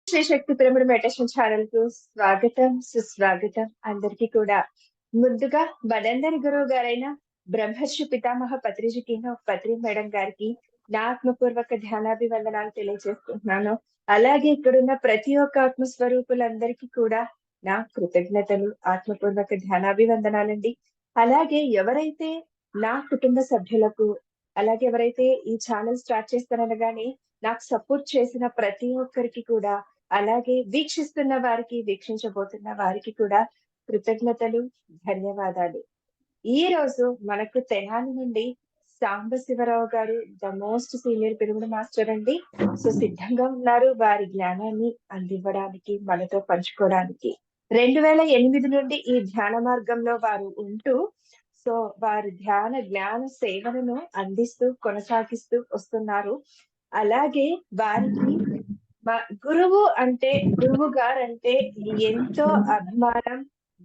శ్రీ శక్తి pyramid meditation channel కు స్వాగతం సుస్వాగతం. అందరికీ కూడా ముందుగా మనందరి గురువు గారైన బ్రహ్మర్షి పితామహ పత్రిజీకి పత్రి మేడం గారికి నా ఆత్మపూర్వక ధ్యానాభివందనాలు తెలియజేస్తున్నాను. అలాగే ఇక్కడున్న ప్రతి ఒక్క ఆత్మస్వరూపులందరికీ కూడా నా కృతజ్ఞతలు, ఆత్మపూర్వక ధ్యానాభివందనాలండి. అలాగే ఎవరైతే నా కుటుంబ సభ్యులకు, అలాగే ఎవరైతే ఈ ఛానల్ స్టార్ట్ చేస్తారనగానే నాకు సపోర్ట్ చేసిన ప్రతి ఒక్కరికి కూడా, అలాగే వీక్షిస్తున్న వారికి, వీక్షించబోతున్న వారికి కూడా కృతజ్ఞతలు, ధన్యవాదాలు. ఈ రోజు మనకు తెనాలి నుండి సాంబశివరావు గారు the most senior pyramid master అండి. సో సిద్ధంగా ఉన్నారు వారి జ్ఞానాన్ని అందివ్వడానికి, మనతో పంచుకోవడానికి. 2008 నుండి ఈ ధ్యాన మార్గంలో వారు ఉంటూ, సో వారి జ్ఞాన సేవలను అందిస్తూ కొనసాగిస్తూ వస్తున్నారు. అలాగే వారికి గురువు గారంటే ఎంతో అభిమానం,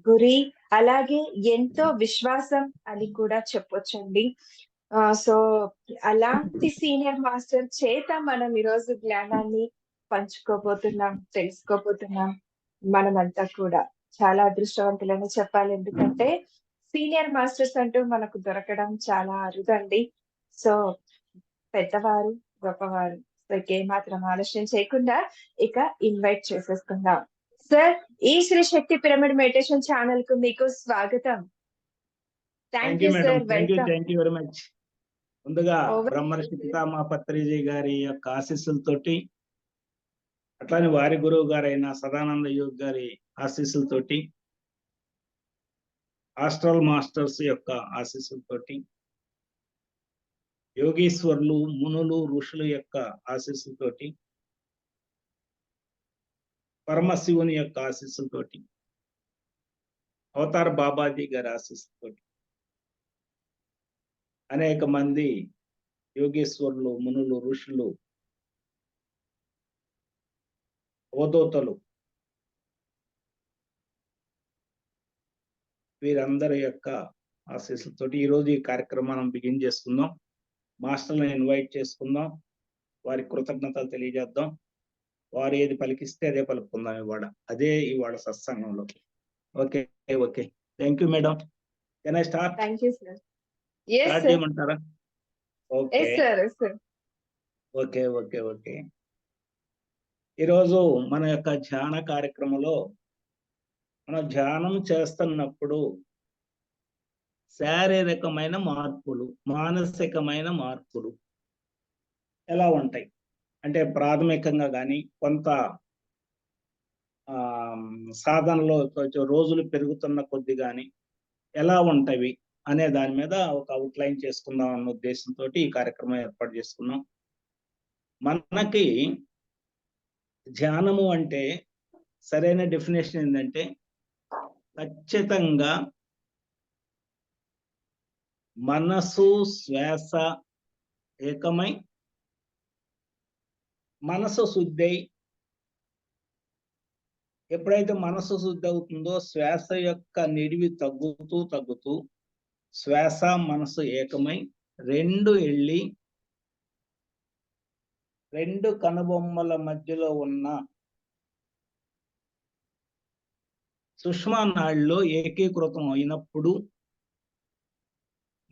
గురి, అలాగే ఎంతో విశ్వాసం అని కూడా చెప్పొచ్చండి. సో అలాంటి సీనియర్ మాస్టర్ చేత మనం ఈరోజు జ్ఞానాన్ని పంచుకోబోతున్నాం, తెలుసుకోబోతున్నాం. మనమంతా కూడా చాలా అదృష్టవంతులని చెప్పాలి. ఎందుకంటే సీనియర్ మాస్టర్స్ అంటూ మనకు దొరకడం చాలా అరుదండి. సో పెద్దవారు, గొప్పవారు. ఏమాత్రం ఆలస్యం చేయకుండా ఇక ఇన్వైట్ చేసేసుకుందాం. సార్, ఈ శ్రీ శక్తి పిరమిడ్ మెడిటేషన్ ఛానల్ కు మీకు స్వాగతం. Thank you sir. Welcome. Thank you very much. ముందుగా బ్రహ్మర్షి పితామహ పత్రిజీ గారి యొక్క ఆశీస్సులతోటి, అట్లానే వారి గురువు గారైన సదానంద యోగ్ గారి ఆశీస్సులతోటి, ఆస్ట్రల్ మాస్టర్స్ యొక్క ఆశీస్సులతోటి, యోగీశ్వరులు, మునులు, ఋషుల యొక్క ఆశీస్సులతోటి, పరమశివుని యొక్క ఆశీస్సులతోటి, అవతార్ బాబాజీ గారి ఆశీస్సులతోటి అనేక మంది యోగేశ్వరులు, మునులు, ఋషులు, అవధూతలు, వీరందరి యొక్క ఆశీస్సులతోటి ఈరోజు ఈ కార్యక్రమాన్ని బిగిన్ చేసుకుందాం. మాస్టర్లను ఇన్వైట్ చేసుకుందాం, వారి కృతజ్ఞతలు తెలియజేద్దాం. వారు ఏది పలికిస్తే అదే పలుకుందాం. ఇవాళ సత్సంగంలో. Okay okay thank you madam. Can I start? Start చేయమంటారా? ఓకే ఓకే ఓకే ఓకే ఈరోజు మన యొక్క ధ్యాన కార్యక్రమంలో మనం ధ్యానం చేస్తున్నప్పుడు శారీరకమైన మార్పులు, మానసికమైన మార్పులు ఎలా ఉంటాయి అంటే, ప్రాథమికంగా కానీ కొంత సాధనలో రోజులు పెరుగుతున్న కొద్ది కానీ ఎలా ఉంటాయి అనే దాని మీద ఒక అవుట్లైన్ చేసుకుందాం అన్న ఉద్దేశంతో ఈ కార్యక్రమం ఏర్పాటు చేసుకున్నాం. మనకి ధ్యానము అంటే సరైన డెఫినేషన్ ఏంటంటే, ఖచ్చితంగా మనసు శ్వాస ఏకమై, మనసు శుద్ధి. ఎప్పుడైతే మనసు శుద్ధి అవుతుందో శ్వాస యొక్క నిడివి తగ్గుతూ శ్వాస మనసు ఏకమై రెండు కనుబొమ్మల మధ్యలో ఉన్న సుష్మా నాడిలో ఏకీకృతం అయినప్పుడు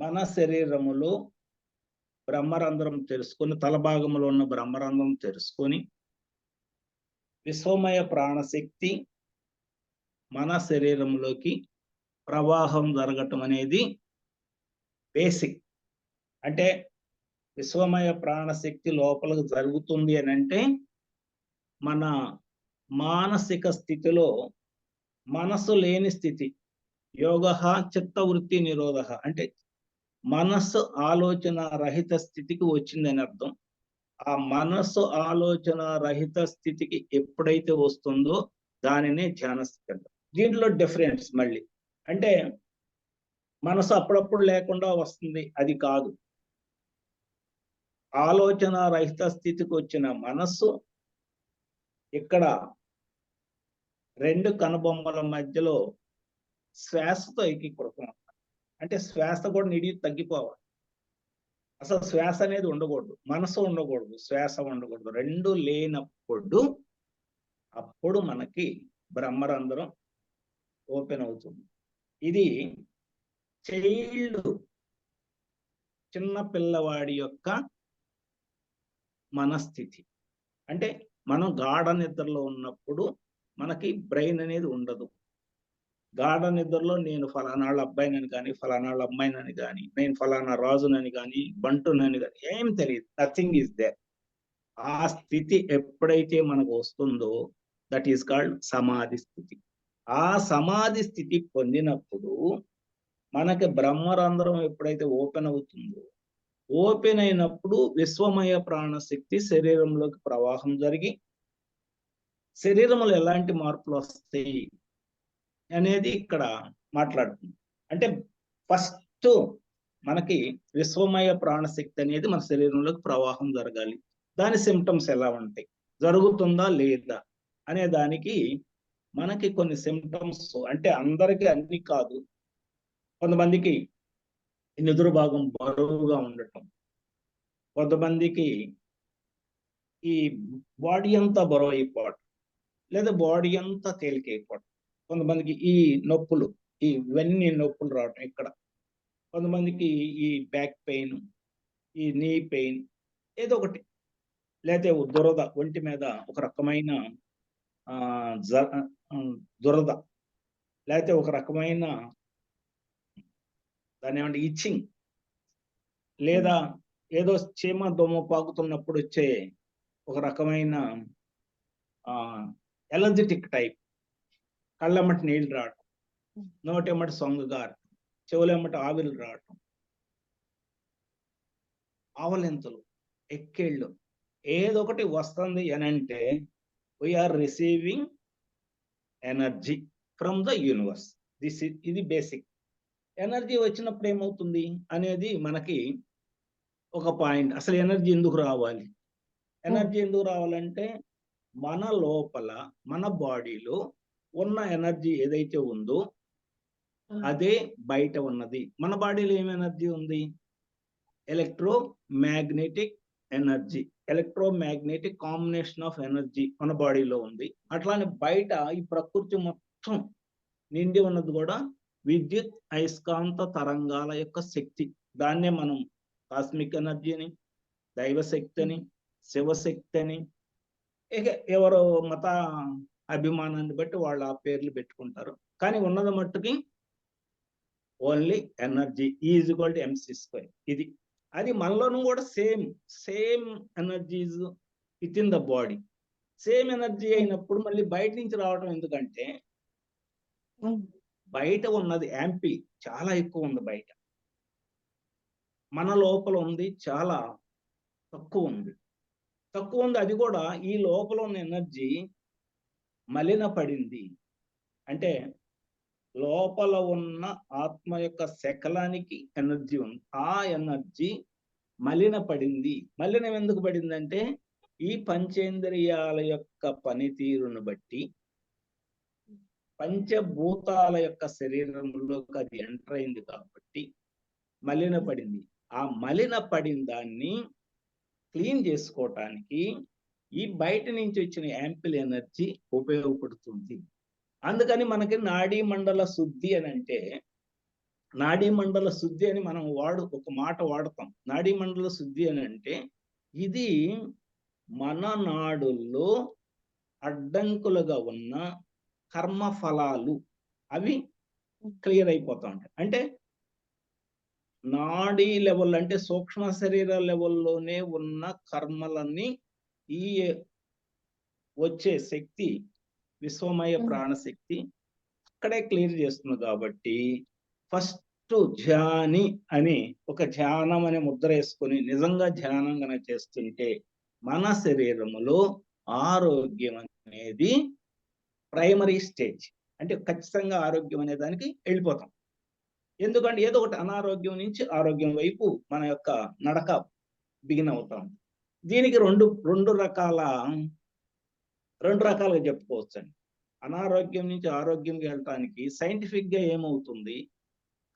మన శరీరములో బ్రహ్మరంధ్రం తెలుసుకొని, తలభాగంలో ఉన్న బ్రహ్మరంధ్రం తెలుసుకొని, విశ్వమయ ప్రాణశక్తి మన శరీరంలోకి ప్రవాహం జరగటం అనేది బేసిక్. అంటే విశ్వమయ ప్రాణశక్తి లోపలికి జరుగుతుంది అని అంటే, మన మానసిక స్థితిలో మనసు లేని స్థితి, యోగ చిత్తవృత్తి నిరోధ, అంటే మనస్సు ఆలోచన రహిత స్థితికి వచ్చిందని అర్థం. ఆ మనస్సు ఆలోచన రహిత స్థితికి ఎప్పుడైతే వస్తుందో దానినే ధ్యాన స్థితి అంటాం. దీంట్లో డిఫరెన్స్ మళ్ళీ అంటే, మనసు అప్పుడప్పుడు లేకుండా వస్తుంది అది కాదు. ఆలోచన రహిత స్థితికి వచ్చిన మనస్సు ఇక్కడ రెండు కనుబొమ్మల మధ్యలో శ్వాసతో ఏకీకృతం. అంటే శ్వాస కూడా నిడివి తగ్గిపోవాలి. అసలు శ్వాస అనేది ఉండకూడదు, మనసు ఉండకూడదు, శ్వాస ఉండకూడదు. రెండు లేనప్పుడు అప్పుడు మనకి బ్రహ్మరంధ్రం ఓపెన్ అవుతుంది. ఇది చిన్న పిల్లవాడి యొక్క మనస్థితి. అంటే మనం గాఢ నిద్రలో ఉన్నప్పుడు మనకి బ్రెయిన్ అనేది ఉండదు. గాఢ నిద్రలో నేను ఫలానాళ్ళ అబ్బాయినని కానీ, ఫలానాళ్ళ అమ్మాయినని కానీ, నేను ఫలానా రాజునని కానీ, బంటునని కానీ ఏం తెలియదు. Nothing is there. ఆ స్థితి ఎప్పుడైతే మనకు వస్తుందో దట్ ఈస్ కాల్డ్ సమాధి స్థితి. ఆ సమాధి స్థితి పొందినప్పుడు మనకి బ్రహ్మరంధ్రం ఎప్పుడైతే ఓపెన్ అవుతుందో, ఓపెన్ అయినప్పుడు విశ్వమయ ప్రాణశక్తి శరీరంలోకి ప్రవాహం జరిగి శరీరంలో ఎలాంటి మార్పులు వస్తాయి అనేది ఇక్కడ మాట్లాడుతుంది. అంటే ఫస్ట్ మనకి విశ్వమయ ప్రాణశక్తి అనేది మన శరీరంలోకి ప్రవాహం జరగాలి. దాని సిమ్టమ్స్ ఎలా ఉంటాయి, జరుగుతుందా లేదా అనే దానికి మనకి కొన్ని సిమ్టమ్స్, అంటే అందరికీ అన్ని కాదు, కొంతమందికి నిదురు భాగం బరువుగా ఉండటం, కొంతమందికి ఈ బాడీ అంతా బరువు అయిపోవటం, లేదా బాడీ అంతా తేలికైపోవటం, కొంతమందికి ఈ నొప్పులు, ఇవన్నీ నొప్పులు రావటం ఇక్కడ, కొంతమందికి ఈ బ్యాక్ పెయిన్, ఈ నీ పెయిన్, ఏదో ఒకటి, లేకపోతే దురద, ఒంటి మీద ఒక రకమైన దురద, లేకపోతే ఒక రకమైన దాని ఏమంటే ఇచ్చింగ్, లేదా ఏదో చీమ దోమ పాకుతున్నప్పుడు వచ్చే ఒక రకమైన ఎలర్జెటిక్ టైప్, కళ్ళెమ్మటి నీళ్ళు రావటం, నోటెమ్మటి సొంగగారు, చెవులెమ్మటి ఆవిరి రావటం, ఆవలింతలు, ఎక్కేళ్ళు, ఏదో ఒకటి వస్తుంది అని అంటే we are receiving energy from the universe. ఇది బేసిక్. ఎనర్జీ వచ్చినప్పుడు ఏమవుతుంది అనేది మనకి ఒక పాయింట్. అసలు ఎనర్జీ ఎందుకు రావాలి? ఎనర్జీ ఎందుకు రావాలంటే మన లోపల, మన బాడీలో ఉన్న ఎనర్జీ ఏదైతే ఉందో అదే బయట ఉన్నది. మన బాడీలో ఏం ఎనర్జీ ఉంది? Electromagnetic energy, electromagnetic combination of energy మన బాడీలో ఉంది. అట్లానే బయట ఈ ప్రకృతి మొత్తం నిండి ఉన్నది కూడా విద్యుత్ అయస్కాంత తరంగాల యొక్క శక్తి. దాన్నే మనం కాస్మిక్ ఎనర్జీ అని, దైవశక్తి అని, శివశక్తి అని, ఇక ఎవరో మత అభిమానాన్ని బట్టి వాళ్ళు ఆ పేర్లు పెట్టుకుంటారు. కానీ ఉన్నది మట్టుకి only energy is equal to mc². ఇది అది మనలోనూ కూడా same energies with in the body. Same energy అయినప్పుడు మళ్ళీ బయట నుంచి రావడం ఎందుకంటే బయట ఉన్నది యాంపిల్, చాలా ఎక్కువ ఉంది బయట, మన లోపల ఉంది చాలా తక్కువ ఉంది. అది కూడా ఈ లోపల ఉన్న ఎనర్జీ మలిన పడింది. అంటే లోపల ఉన్న ఆత్మ యొక్క శకలానికి ఎనర్జీ ఉంది, ఆ ఎనర్జీ మలిన పడింది. మలినం ఎందుకు పడిందంటే ఈ పంచేంద్రియాల యొక్క పనితీరును బట్టి పంచభూతాల యొక్క శరీరంలోకి అది ఎంటర్ అయింది కాబట్టి మలిన పడింది. ఆ మలిన పడిన దాన్ని క్లీన్ చేసుకోవటానికి ఈ బయట నుంచి వచ్చిన యాంపిల్ ఎనర్జీ ఉపయోగపడుతుంది. అందుకని మనకి నాడీ మండల శుద్ధి అని అంటే, నాడీ మండల శుద్ధి అని మనం ఒక మాట వాడతాం. నాడీ మండల శుద్ధి అని అంటే ఇది మన నాడుల్లో అడ్డంకులుగా ఉన్న కర్మ ఫలాలు అవి క్లియర్ అయిపోతా ఉంటాయి. అంటే నాడీ లెవెల్ అంటే సూక్ష్మ శరీర లెవెల్లోనే ఉన్న కర్మలన్నీ ఈ వచ్చే శక్తి, విశ్వమయ ప్రాణశక్తి అక్కడే క్లియర్ చేస్తుంది. కాబట్టి ఫస్ట్ ధ్యాని అని ఒక ధ్యానం అనే ముద్ర వేసుకొని నిజంగా ధ్యానం కనుక చేస్తుంటే మన శరీరములో ఆరోగ్యం అనేది ప్రైమరీ స్టేజ్. అంటే ఖచ్చితంగా ఆరోగ్యం అనే దానికి వెళ్ళిపోతాం. ఎందుకంటే ఏదో ఒకటి అనారోగ్యం నుంచి ఆరోగ్యం వైపు మన యొక్క నడక బిగిన్ అవుతాం. దీనికి రెండు రకాలుగా చెప్పుకోవచ్చు అండి. అనారోగ్యం నుంచి ఆరోగ్యంకి వెళ్ళటానికి సైంటిఫిక్ గా ఏమవుతుంది,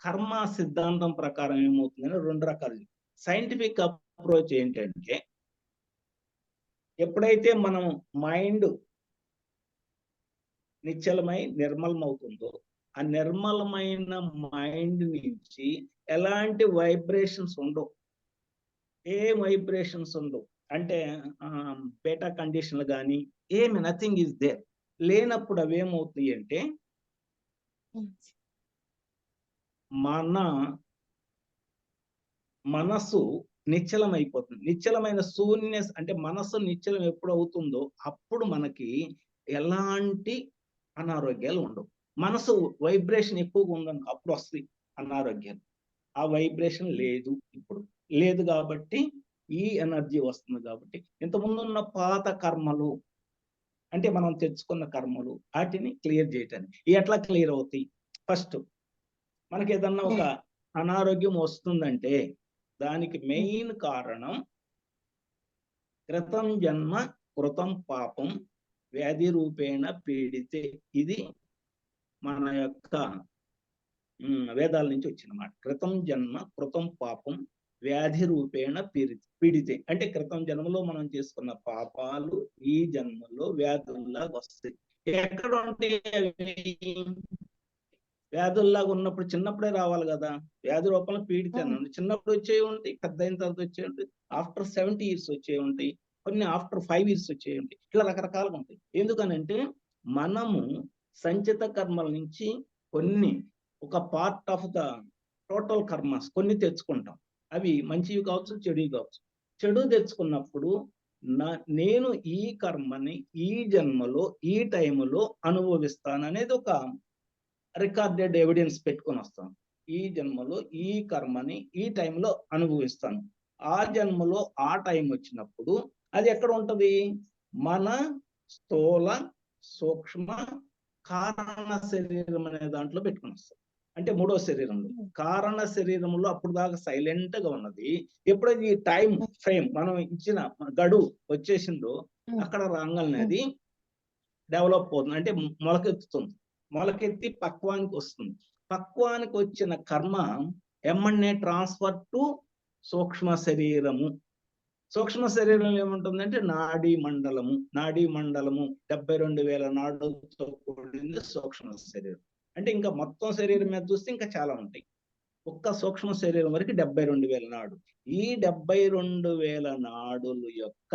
కర్మ సిద్ధాంతం ప్రకారం ఏమవుతుందని రెండు రకాలు. సైంటిఫిక్ అప్రోచ్ ఏంటంటే ఎప్పుడైతే మనం మైండ్ నిశ్చలమై నిర్మలమవుతుందో, ఆ నిర్మలమైన మైండ్ నుంచి ఎలాంటి వైబ్రేషన్స్ ఉండవు, ఏ వైబ్రేషన్స్ ఉండవు. అంటే బేటా కండిషన్లు కానీ ఏమి నథింగ్ ఈజ్ దేర్. లేనప్పుడు అవేమవుతాయి అంటే మన మనసు నిశ్చలమైపోతుంది. నిశ్చలమైన శూన్యస్ అంటే మనసు నిశ్చలం ఎప్పుడు అవుతుందో అప్పుడు మనకి ఎలాంటి అనారోగ్యాలు ఉండవు. మనసు వైబ్రేషన్ ఎక్కువగా ఉందనుకో అప్పుడు వస్తాయి అనారోగ్యాలు. ఆ వైబ్రేషన్ లేదు, ఇప్పుడు లేదు కాబట్టి ఈ ఎనర్జీ వస్తుంది. కాబట్టి ఇంతకుముందు ఉన్న పాత కర్మలు అంటే మనం తెచ్చుకున్న కర్మలు వాటిని క్లియర్ చేయటానికి ఎట్లా క్లియర్ అవుతాయి? ఫస్ట్ మనకి ఏదన్నా ఒక అనారోగ్యం వస్తుందంటే దానికి మెయిన్ కారణం క్రితం జన్మ కృతం పాపం వ్యాధి రూపేణ పీడితే. ఇది మన యొక్క వేదాల నుంచి వచ్చిన మాట. క్రితం జన్మ కృతం పాపం వ్యాధి రూపేణ పీడితే అంటే క్రితం జన్మలో మనం చేసుకున్న పాపాలు ఈ జన్మలో వ్యాధుల్లాగా వస్తాయి. ఎక్కడ ఉంటాయి అవి? వ్యాధుల్లాగా ఉన్నప్పుడు చిన్నప్పుడే రావాలి కదా, వ్యాధి రూపంలో పీడితేనండి. చిన్నప్పుడు వచ్చే ఉంటాయి, పెద్ద అయిన తర్వాత వచ్చే ఉంటాయి, ఆఫ్టర్ 70 years వచ్చే ఉంటాయి, కొన్ని ఆఫ్టర్ 5 years వచ్చే ఉంటాయి. ఇట్లా రకరకాలుగా ఉంటాయి. ఎందుకనంటే మనము సంచిత కర్మల నుంచి కొన్ని ఒక part of the total karmas కొన్ని తెచ్చుకుంటాం. అవి మంచివి కావచ్చు, చెడువి కావచ్చు. చెడు తెచ్చుకున్నప్పుడు నేను ఈ కర్మని ఈ జన్మలో ఈ టైములో అనుభవిస్తాను అనేది ఒక రికార్డెడ్ ఎవిడెన్స్ పెట్టుకొని వస్తాను. ఈ జన్మలో ఈ కర్మని ఈ టైంలో అనుభవిస్తాను. ఆ జన్మలో ఆ టైం వచ్చినప్పుడు అది ఎక్కడ ఉంటది? మన స్థూల సూక్ష్మ కారణ శరీరం అనే దాంట్లో పెట్టుకొని వస్తాం. అంటే మూడో శరీరంలో. కారణ శరీరంలో అప్పుడు దాకా సైలెంట్ గా ఉన్నది. ఎప్పుడైతే ఈ టైం ఫ్రేమ్ మనం ఇచ్చిన గడువు వచ్చేసిందో అక్కడ రాగానే అది డెవలప్ అవుతుంది, అంటే మొలకెత్తుతుంది. మొలకెత్తి పక్వానికి వస్తుంది. పక్వానికి వచ్చిన కర్మ ఎమ్మన్నే ట్రాన్స్ఫర్ టు సూక్ష్మ శరీరము. సూక్ష్మ శరీరంలో ఏముంటుందంటే నాడీ మండలము. నాడీ మండలము 72,000 నాడులతో కూడింది సూక్ష్మ శరీరం. అంటే ఇంకా మొత్తం శరీరం మీద చూస్తే ఇంకా చాలా ఉంటాయి. ఒక్క సూక్ష్మ శరీరం వరకు 72,000 నాడు. ఈ 72,000 నాడుల యొక్క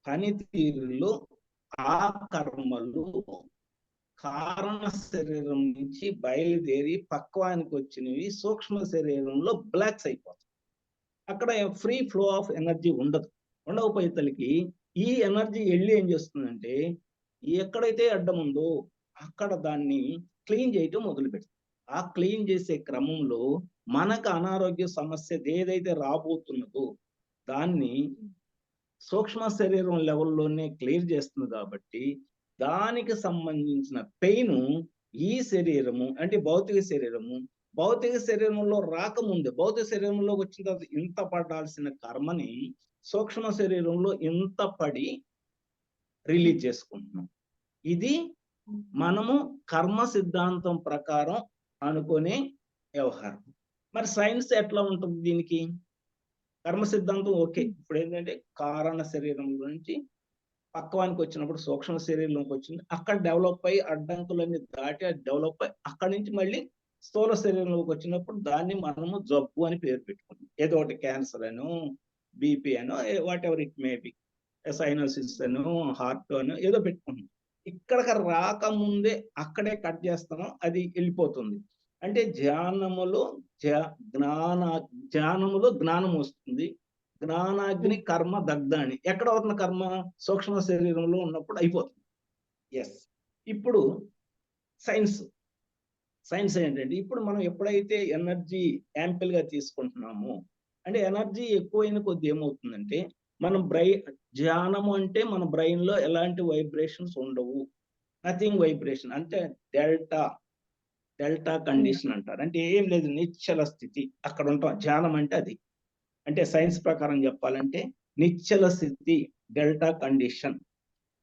పనితీరులో ఆ కర్మలు కారణ శరీరం నుంచి బయలుదేరి పక్వానికి వచ్చినవి సూక్ష్మ శరీరంలో బ్లాక్స్ అయిపోతాయి. అక్కడ ఫ్రీ ఫ్లో ఆఫ్ ఎనర్జీ ఉండదు. ఉండకపోయేతలకి ఈ ఎనర్జీ వెళ్ళి ఏం చేస్తుందంటే ఎక్కడైతే అడ్డం ఉందో అక్కడ దాన్ని క్లీన్ చేయటం మొదలు పెడుతుంది. ఆ క్లీన్ చేసే క్రమంలో మనకు అనారోగ్య సమస్య ఏదైతే రాబోతున్నదో దాన్ని సూక్ష్మ శరీరం లెవెల్లోనే క్లియర్ చేస్తుంది. కాబట్టి దానికి సంబంధించిన పెయిన్ ఈ శరీరము అంటే భౌతిక శరీరంలో రాకముందే భౌతిక శరీరంలోకి వచ్చిన తర్వాత ఇంత పడాల్సిన కర్మని సూక్ష్మ శరీరంలో ఇంత పడి రిలీజ్ చేసుకుంటున్నాం. ఇది మనము కర్మ సిద్ధాంతం ప్రకారం అనుకునే వ్యవహారం. మరి సైన్స్ ఎట్లా ఉంటుంది దీనికి? కర్మ సిద్ధాంతం ఓకే, ఇప్పుడు ఏంటంటే కారణ శరీరం నుంచి పక్వానికి వచ్చినప్పుడు సూక్ష్మ శరీరంలోకి వచ్చింది, అక్కడ డెవలప్ అయ్యి అడ్డంకులన్నీ దాటి అది డెవలప్ అయ్యి అక్కడి నుంచి మళ్ళీ స్థూల శరీరంలోకి వచ్చినప్పుడు దాన్ని మనము జబ్బు అని పేరు పెట్టుకున్నాం. ఏదో ఒకటి క్యాన్సర్ అనో బీపీ అనో what ever it may be, cyanosis అనో హార్ట్ అనో ఏదో పెట్టుకున్నాం. ఇక్కడికి రాకముందే అక్కడే కట్ చేస్తాం, అది వెళ్ళిపోతుంది. అంటే ధ్యానములో జ్ఞానం వస్తుంది. జ్ఞానాగ్ని కర్మ దగ్ధాని. ఎక్కడ అవుతున్న కర్మ? సూక్ష్మ శరీరంలో ఉన్నప్పుడు అయిపోతుంది. ఎస్. ఇప్పుడు సైన్స్ ఏంటంటే ఇప్పుడు మనం ఎప్పుడైతే ఎనర్జీ యాంపిల్ గా తీసుకుంటున్నామో అంటే ఎనర్జీ ఎక్కువైన కొద్ది ఏమవుతుందంటే మనం ధ్యానము అంటే మన బ్రెయిన్ లో ఎలాంటి వైబ్రేషన్స్ ఉండవు, నథింగ్ వైబ్రేషన్. అంటే డెల్టా కండిషన్ అంటారు. అంటే ఏం లేదు, నిశ్చల స్థితి అక్కడ ఉంటాం. ధ్యానం అంటే అది. అంటే సైన్స్ ప్రకారం చెప్పాలంటే నిశ్చల స్థితి, డెల్టా కండిషన్.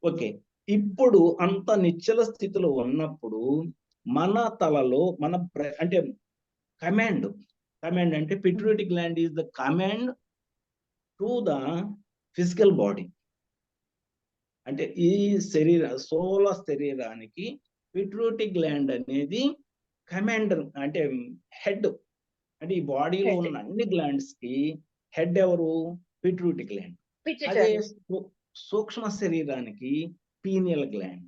ఓకే, ఇప్పుడు అంత నిశ్చల స్థితిలో ఉన్నప్పుడు మన తలలో అంటే కమాండ్ అంటే pituitary gland is the command to the physical body. అంటే ఈ స్థూల శరీరానికి పిట్యూటరీ గ్లాండ్ అనేది కమాండర్, అంటే హెడ్. అంటే ఈ బాడీలో హెడ్ ఉన్న అన్ని గ్లాండ్స్ కి హెడ్ ఎవరు? Pituitary gland. అదే పిట్యూటరీ. సూక్ష్మ శరీరానికి పీనియల్ గ్లాండ్.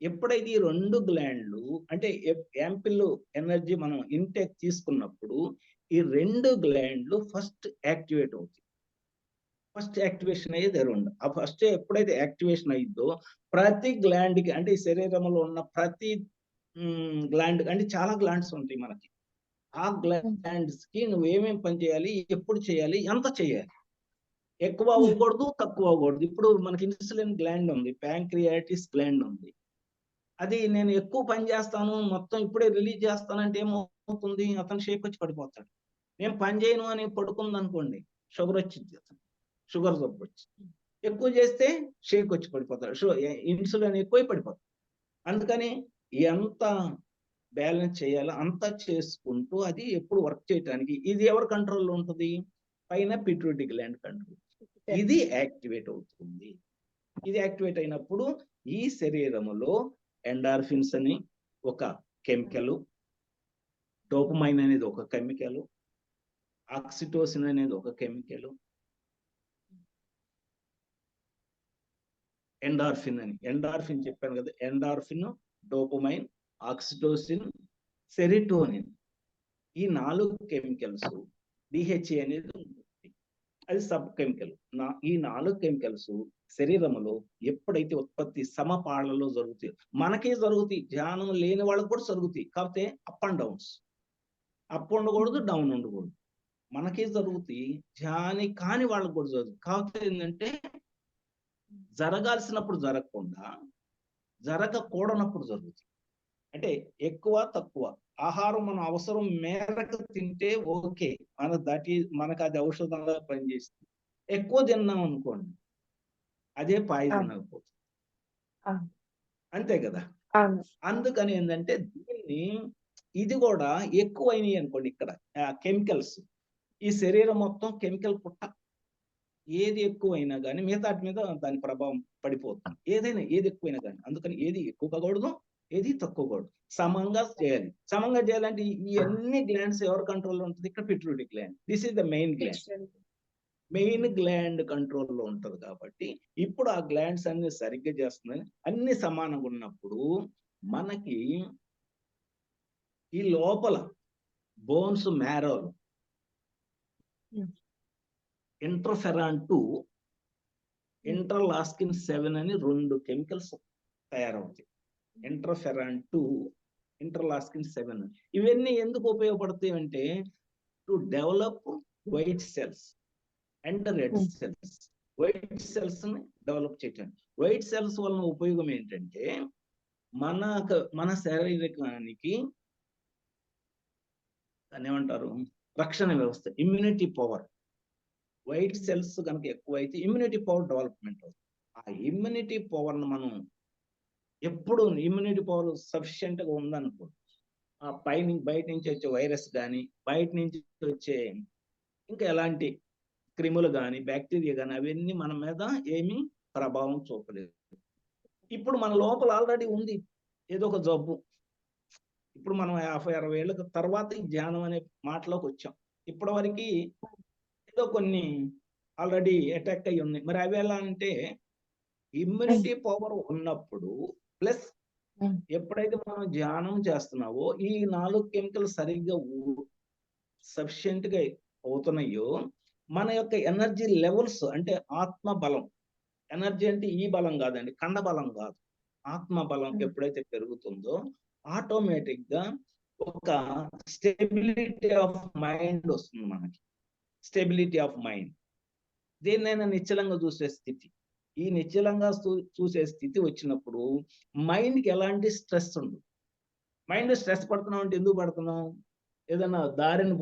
ఎప్పుడైతే ఈ 2 గ్లాండ్లు అంటే యాంపిల్ ఎనర్జీ మనం ఇంటేక్ తీసుకున్నప్పుడు ఈ 2 గ్లాండ్లు ఫస్ట్ యాక్టివేట్ అవుతాయి. ఫస్ట్ యాక్టివేషన్ అయ్యేది 2. ఆ ఫస్ట్ ఎప్పుడైతే యాక్టివేషన్ అయ్యిద్దో ప్రతి గ్లాండ్ కి, అంటే ఈ శరీరంలో ఉన్న ప్రతి గ్లాండ్, అంటే చాలా గ్లాండ్స్ ఉంటాయి మనకి. ఆ గ్లాండ్స్ కి నువ్వు ఏమేమి పని చేయాలి, ఎప్పుడు చేయాలి, ఎంత చేయాలి, ఎక్కువ అవ్వకూడదు, తక్కువ అవ్వకూడదు. ఇప్పుడు మనకి ఇన్సులిన్ గ్లాండ్ ఉంది, ప్యాంక్రియాటిస్ గ్లాండ్ ఉంది. అది నేను ఎక్కువ పని చేస్తాను, మొత్తం ఇప్పుడే రిలీజ్ చేస్తానంటే ఏమవుతుంది, అతను షేక్ వచ్చి పడిపోతాడు. నేను పని చేయను అని పడుకుంది అనుకోండి, షుగర్ వచ్చింది, షుగర్ జబ్బు వచ్చి. ఎక్కువ చేస్తే షేక్ వచ్చి పడిపోతాడు, ఇన్సులిన్ ఎక్కువ పడిపోతాడు. అందుకని ఎంత బ్యాలెన్స్ చేయాలో అంతా చేసుకుంటూ అది ఎప్పుడు వర్క్ చేయడానికి ఇది ఎవరి కంట్రోల్లో ఉంటుంది? పైన పిట్యూటరీ గ్లాండ్ కంట్రోల్. ఇది యాక్టివేట్ అవుతుంది. ఇది యాక్టివేట్ అయినప్పుడు ఈ శరీరములో ఎండార్ఫిన్స్ అని ఒక కెమికల్, డోపమైన్ అనేది ఒక కెమికల్, ఆక్సిటోసిన్ అనేది ఒక కెమికల్, ఎండార్ఫిన్ చెప్పాను కదా, ఎండార్ఫిన్, డోపమైన్, ఆక్సిటోసిన్, సెరిటోనిన్, ఈ 4 కెమికల్స్. డిహెచ్ఏ అనేది ఉంటుంది, అది సబ్ కెమికల్. ఈ 4 కెమికల్స్ శరీరంలో ఎప్పుడైతే ఉత్పత్తి సమపాళ్లలో జరుగుతాయి, మనకే జరుగుతాయి, ధ్యానం లేని వాళ్ళకు కూడా జరుగుతాయి. కాకపోతే అప్ అండ్ డౌన్స్, అప్ ఉండకూడదు, డౌన్ ఉండకూడదు. మనకే జరుగుతాయి, ధ్యాని కాని వాళ్ళకు కూడా జరుగుతుంది. కాకపోతే ఏంటంటే జరగాల్సినప్పుడు జరగకుండా, జరగకూడనప్పుడు జరుగుతుంది. అంటే ఎక్కువ తక్కువ ఆహారం మన అవసరం మేరకు తింటే ఓకే, మనకు అది ఔషధంగా పనిచేస్తుంది. ఎక్కువ తిన్నాం అనుకోండి, అదే పాయిజన్ అయిపోతుంది. అంతే కదా. అందుకని ఏంటంటే దీన్ని, ఇది కూడా ఎక్కువైనాయి అనుకోండి, ఇక్కడ కెమికల్స్, ఈ శరీరం మొత్తం కెమికల్ పుట్ట. ఏది ఎక్కువైనా కానీ మిగతాటి మీద దాని ప్రభావం పడిపోతుంది. ఏది ఎక్కువైనా కానీ. అందుకని ఏది ఎక్కువ కాకూడదు, ఏది తక్కువ కూడదు, సమంగా చేయాలి. సమంగా చేయాలంటే ఈ అన్ని గ్లాండ్స్ ఎవరి కంట్రోల్లో ఉంటుంది? ఇక్కడ pituitary gland. This is the main gland. Main gland కంట్రోల్లో ఉంటది కాబట్టి ఇప్పుడు ఆ గ్లాండ్స్ అన్ని సరిగ్గా చేస్తున్నాయి, అన్ని సమానంగా ఉన్నప్పుడు మనకి ఈ లోపల బోన్స్, మ్యారోలు ఇంటర్ఫెరాన్ 2, ఇంటర్లాస్కిన్ 7 అని 2 కెమికల్స్ తయారవుతాయి. ఇంటర్ఫెరాన్ 2, ఇంటర్లాస్కిన్ 7. ఇవన్నీ ఎందుకు ఉపయోగపడతాయి అంటే to develop white cells and red cells. White cells ని డెవలప్ చేయడానికి. వైట్ సెల్స్ వలన ఉపయోగం ఏంటంటే మన శరీరానికి దాన్ని ఏమంటారు, రక్షణ వ్యవస్థ, ఇమ్యూనిటీ పవర్. వైట్ సెల్స్ కనుక ఎక్కువైతే ఇమ్యూనిటీ పవర్ డెవలప్మెంట్ అవుతుంది. ఆ ఇమ్యూనిటీ పవర్ ను మనం ఎప్పుడు ఇమ్యూనిటీ పవర్ సఫిషియెంట్ గా ఉందనుకో, ఆ బయట నుంచి వచ్చే వైరస్ కానీ, బయట నుంచి వచ్చే ఇంకా ఎలాంటి క్రిములు కానీ, బ్యాక్టీరియా కానీ, అవన్నీ మన మీద ఏమీ ప్రభావం చూపలేదు. ఇప్పుడు మన లోపల ఆల్రెడీ ఉంది ఏదో ఒక జబ్బు. ఇప్పుడు మనం 50-60 ఏళ్ళ తర్వాత ఈ ధ్యానం అనే మాటలోకి వచ్చాం. ఇప్పటి వరకు ఏదో కొన్ని ఆల్రెడీ అటాక్ అయ్యి ఉన్నాయి. మరి అవి ఎలా అంటే ఇమ్యూనిటీ పవర్ ఉన్నప్పుడు ప్లస్ ఎప్పుడైతే మనం ధ్యానం చేస్తున్నావో ఈ 4 కెమికల్ సరిగ్గా సఫిషియెంట్ గా అవుతున్నాయో మన యొక్క ఎనర్జీ లెవెల్స్, అంటే ఆత్మ బలం, ఎనర్జీ అంటే ఈ బలం కాదండి, కండ బలం కాదు, ఆత్మ బలం ఎప్పుడైతే పెరుగుతుందో ఆటోమేటిక్ గా ఒక స్టెబిలిటీ ఆఫ్ మైండ్ వస్తుంది మనకి. స్టెబిలిటీ ఆఫ్ మైండ్, దేన్నైనా నిశ్చలంగా చూసే స్థితి. ఈ నిశ్చలంగా చూసే స్థితి వచ్చినప్పుడు మైండ్కి ఎలాంటి స్ట్రెస్ ఉండదు. మైండ్ స్ట్రెస్ పడుతున్నాం అంటే ఎందుకు పడుతున్నాం? ఏదైనా ఒక దారిని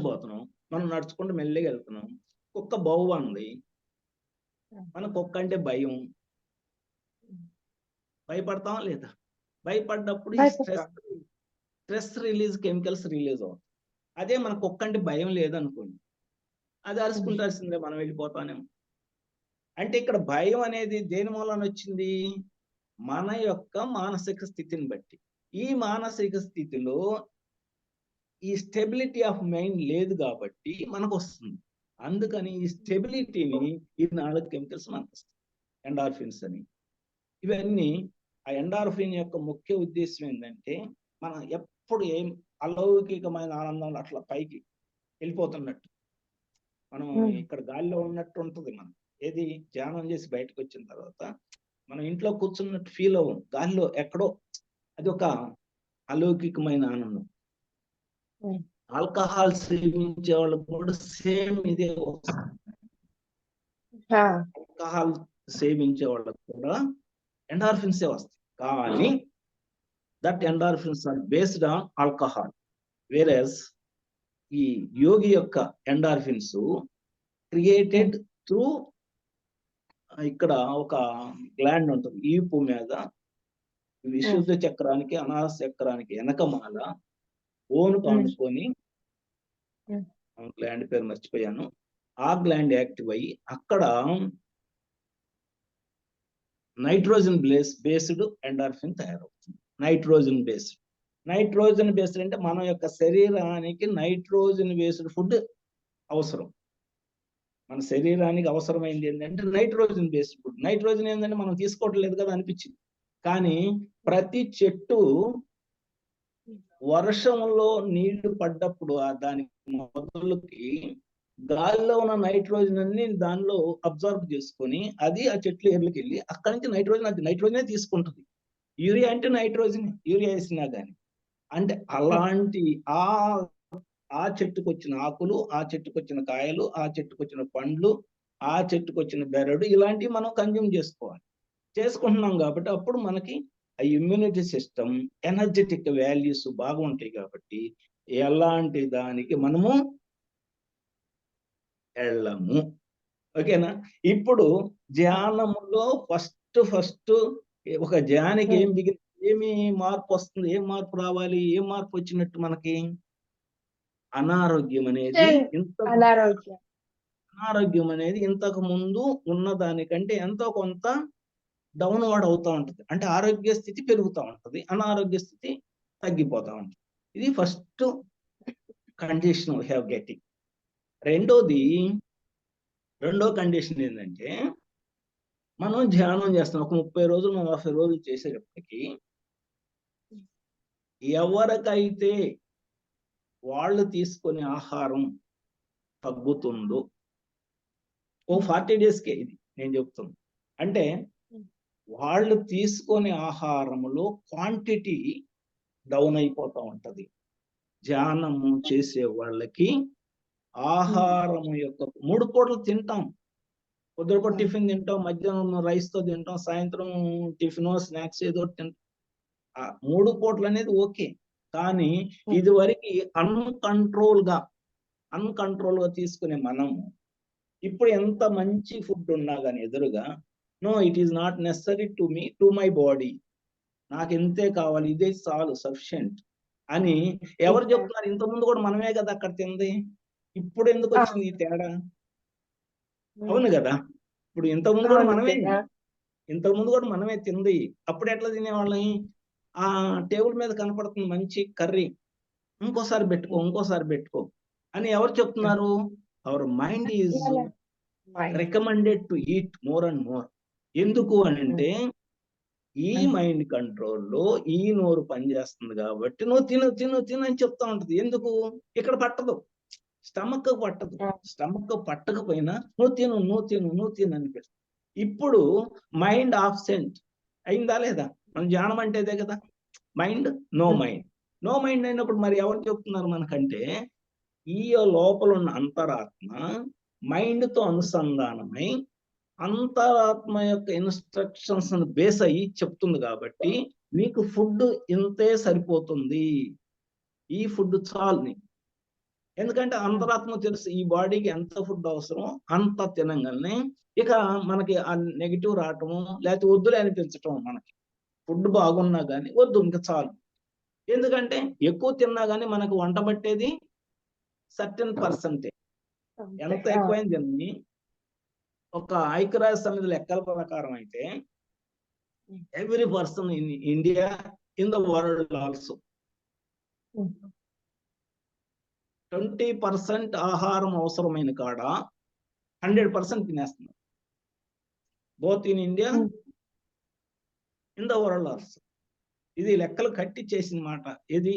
పోతున్నాం, మనం నడుచుకుంటూ మెల్లిగా వెళ్తున్నాం, కుక్క బౌవంది, మన కుక్క అంటే భయం, భయపడతాం లేదా? భయపడ్డప్పుడు ఈ స్ట్రెస్ రిలీజ్ కెమికల్స్ రిలీజ్ అవుతాయి. అదే మన కుక్క అంటే భయం లేదనుకోండి, అది అరుచుకుంటాల్సిందే, మనం వెళ్ళిపోతానేమో. అంటే ఇక్కడ భయం అనేది దేని మూలన వచ్చింది? మన యొక్క మానసిక స్థితిని బట్టి. ఈ మానసిక స్థితిలో ఈ స్టెబిలిటీ ఆఫ్ మైండ్ లేదు కాబట్టి మనకు వస్తుంది. అందుకని ఈ స్టెబిలిటీని ఈ 4 కెమికల్స్ మనకు వస్తాయి. ఎండార్ఫిన్స్ అని. ఇవన్నీ ఆ ఎండార్ఫిన్ యొక్క ముఖ్య ఉద్దేశం ఏంటంటే, మనం ఎప్పుడు ఏం అలౌకికమైన ఆనందంలో అట్లా పైకి వెళ్ళిపోతున్నట్టు. మనం ఇక్కడ గాలిలో ఉన్నట్టు ఉంటుంది మనం. ఏది ధ్యానం చేసి బయటకు వచ్చిన తర్వాత మనం ఇంట్లో కూర్చున్నట్టు ఫీల్ అవ్వం. గాలిలో ఎక్కడో అది ఒక అలౌకికమైన ఆనందం. ఆల్కహాల్ సేవించే వాళ్ళకు కూడా సేమ్ ఇదే వస్తుంది. ఆల్కహాల్ సేవించే వాళ్ళకు కూడా ఎండార్ఫిన్సే వస్తాయి. కానీ that endorphins are based on alcohol. వేరస్ ఈ యోగి యొక్క ఎండార్ఫిన్స్ క్రియేటెడ్ త్రూ ఇక్కడ ఒక గ్లాండ్ ఉంటుంది ఈపు మీద, విశుద్ధ చక్రానికి అనాహ చక్రానికి వెనకమాల ఓను కానుకొని, గ్లాండ్ పేరు మర్చిపోయాను, ఆ గ్లాండ్ యాక్టివ్ అయ్యి అక్కడ నైట్రోజన్ బేస్డ్ ఎండార్ఫిన్ తయారవుతుంది. నైట్రోజన్ బేస్డ్ అంటే మన యొక్క శరీరానికి నైట్రోజన్ బేస్డ్ ఫుడ్ అవసరం. మన శరీరానికి అవసరమైంది ఏంటంటే నైట్రోజన్ బేస్డ్ ఫుడ్. నైట్రోజన్ ఏంటంటే మనం తీసుకోవట్లేదు కదా అనిపించింది. కానీ ప్రతి చెట్టు వర్షంలో నీళ్లు పడ్డప్పుడు దాని మొదలుకి గాలిలో ఉన్న నైట్రోజన్ అన్ని దానిలో అబ్జర్వ్ చేసుకొని అది ఆ చెట్లు ఏర్లకి వెళ్ళి అక్కడి నుంచి నైట్రోజనే తీసుకుంటుంది. యూరియా అంటే నైట్రోజన్, యూరియా వేసినా కానీ. అంటే అలాంటి ఆ చెట్టుకు వచ్చిన ఆకులు, ఆ చెట్టుకు వచ్చిన కాయలు, ఆ చెట్టుకు వచ్చిన పండ్లు, ఆ చెట్టుకు వచ్చిన బెరడు, ఇలాంటివి మనం కన్జ్యూమ్ చేసుకుంటున్నాం కాబట్టి అప్పుడు మనకి ఆ ఇమ్యూనిటీ సిస్టమ్, ఎనర్జెటిక్ వాల్యూస్ బాగుంటాయి కాబట్టి ఎలాంటి దానికి మనము వెళ్ళము. ఓకేనా? ఇప్పుడు ధ్యానములో ఫస్ట్ ఒక ధ్యానికి ఏమి మార్పు వస్తుంది? ఏం మార్పు రావాలి? ఏం మార్పు వచ్చినట్టు మనకి? అనారోగ్యం అనేది ఇంతకు ముందు ఉన్న దానికంటే ఎంతో కొంత డౌన్వర్డ్ అవుతూ ఉంటుంది. అంటే ఆరోగ్య స్థితి పెరుగుతూ ఉంటుంది, అనారోగ్య స్థితి తగ్గిపోతూ ఉంటుంది. ఇది first condition we have getting. రెండో కండిషన్ ఏంటంటే, మనం ధ్యానం చేస్తాం ఒక 30 రోజులు 40 రోజులు చేసేటప్పటికి ఎవరికైతే వాళ్ళు తీసుకునే ఆహారం తగ్గుతుందో, ఓ 40 డేస్కే ఇది నేను చెప్తున్నాను. అంటే వాళ్ళు తీసుకునే ఆహారంలో క్వాంటిటీ డౌన్ అయిపోతూ ఉంటది. ధ్యానము చేసే వాళ్ళకి ఆహారం యొక్క 3 పూటలు తింటాం. పొద్దున టిఫిన్ తింటాం, మధ్యాహ్నం రైస్ తో తింటాం, సాయంత్రం టిఫిన్ స్నాక్స్ ఏదో తింటాం. 3 పూటలు అనేది ఓకే. కానీ ఇది వరకు అన్కంట్రోల్ గా తీసుకునే మనము ఇప్పుడు ఎంత మంచి ఫుడ్ ఉన్నా కానీ ఎదురుగా, no it is not necessary to my body, నాకు ఇంతే కావాలి, ఇదే చాలు సఫిషియంట్ అని ఎవరు చెప్తున్నారు? ఇంతకుముందు కూడా మనమే కదా అక్కడ తింది. ఇప్పుడు ఎందుకు వచ్చింది ఈ తేడా? అవును కదా? ఇప్పుడు ఇంతకుముందు కూడా మనమే తింది. అప్పుడు ఎట్లా తినేవాళ్ళని? ఆ టేబుల్ మీద కనపడుతుంది మంచి కర్రీ, ఇంకోసారి పెట్టుకో అని ఎవరు చెప్తున్నారు? Our mind is recommended to eat more and more. ఎందుకు అని అంటే ఈ మైండ్ కంట్రోల్లో ఈ నోరు పనిచేస్తుంది కాబట్టి నువ్వు తిను అని చెప్తా ఉంటది. ఎందుకు? ఇక్కడ పట్టదు, స్టమక్ పట్టకపోయినా నువ్వు తిను అనిపిస్తుంది. ఇప్పుడు మైండ్ ఆబ్సెంట్ అయిందా లేదా? మన ధ్యానం అంటే అదే కదా. నో మైండ్ అయినప్పుడు మరి ఎవరు చెప్తున్నారు మనకంటే, ఈ లోపల ఉన్న అంతరాత్మ మైండ్ తో అనుసంధానమై అంతరాత్మ యొక్క ఇన్స్ట్రక్షన్స్ బేస్ అయ్యి చెప్తుంది కాబట్టి నీకు ఫుడ్ ఇంతే సరిపోతుంది, ఈ ఫుడ్ చాలు. ఎందుకంటే అంతరాత్మ తెలుసు ఈ బాడీకి ఎంత ఫుడ్ అవసరం అంత తినంగానే ఇక మనకి ఆ నెగిటివ్ రావటము, లేకపోతే వద్దులే అనిపించటం. మనకి ఫుడ్ బాగున్నా కానీ వద్దు ఇంకా చాలు. ఎందుకంటే ఎక్కువ తిన్నా కానీ మనకు వంట పట్టేది సర్టెన్ పర్సెంటేజ్. ఎంత ఎక్కువైంది తిని ఒక ఐక్యరాజ్య సమితి లెక్కల ప్రకారం అయితే every person in India, in the world also 20% ఆహారం అవసరమైన కాడ 100% తినేస్తున్నారు. Both in India, in the world also. ఇది లెక్కలు కట్టి చేసిన మాట. ఇది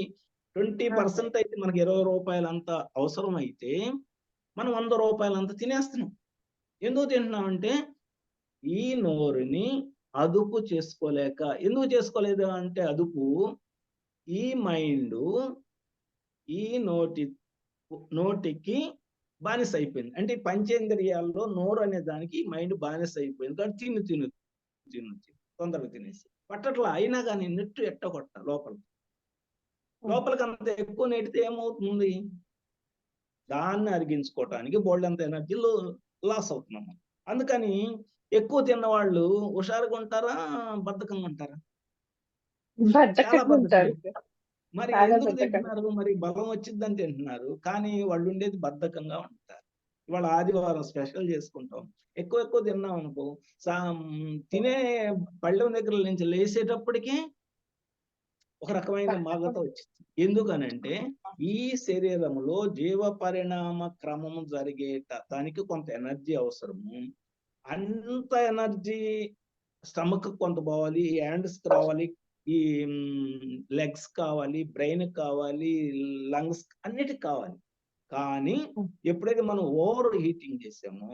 20% అయితే మనకి 20 రూపాయలు అంత అవసరం అయితే మనం 100 రూపాయలు అంత తినేస్తున్నాం. ఎందుకు తింటున్నామంటే ఈ నోరుని అదుపు చేసుకోలేక. ఎందుకు చేసుకోలేదు అంటే అదుపు, ఈ మైండ్ ఈ నోటికి బానిస అయిపోయింది. అంటే ఈ పంచేంద్రియాల్లో నోరు అనే దానికి మైండ్ బానిస అయిపోయింది. కానీ తిను తిను తిను తిను తొందరగా తినేసి పట్టట్లా. అయినా కానీ నెట్టు ఎట్టగొట్ట లోపలికి అంత ఎక్కువ నెట్టితే ఏమవుతుంది? దాన్ని అరిగించుకోవటానికి బోల్డంత ఎనర్జీ లాస్ అవుతున్నాం. అందుకని ఎక్కువ తిన్న వాళ్ళు హుషారుగా ఉంటారా, బద్ధకంగా ఉంటారా? చాలా బద్ధకంగా ఉంటారు. బద్ధకంగా. మరి చాలా ఎందుకు బద్ధకంగా. తింటున్నారు? మరి బలం వచ్చిద్దని తింటున్నారు. కానీ వాళ్ళు ఉండేది బద్ధకంగా ఉంటారు. ఇవాళ ఆదివారం స్పెషల్ చేసుకుంటాం. ఎక్కువ తిన్నాం అనుకో, తినే పళ్ళెం దగ్గర నుంచి లేసేటప్పటికే ఒక రకమైన మాగత వచ్చింది. ఎందుకనంటే ఈ శరీరంలో జీవ పరిణామ క్రమం దానికి కొంత ఎనర్జీ అవసరము. అంత ఎనర్జీ స్టమక్ కొంత పోవాలి, హ్యాండ్స్ రావాలి, ఈ లెగ్స్ కావాలి, బ్రెయిన్ కావాలి, లంగ్స్ అన్నిటికి కావాలి. కానీ ఎప్పుడైతే మనం ఓవర్ హీటింగ్ చేసామో,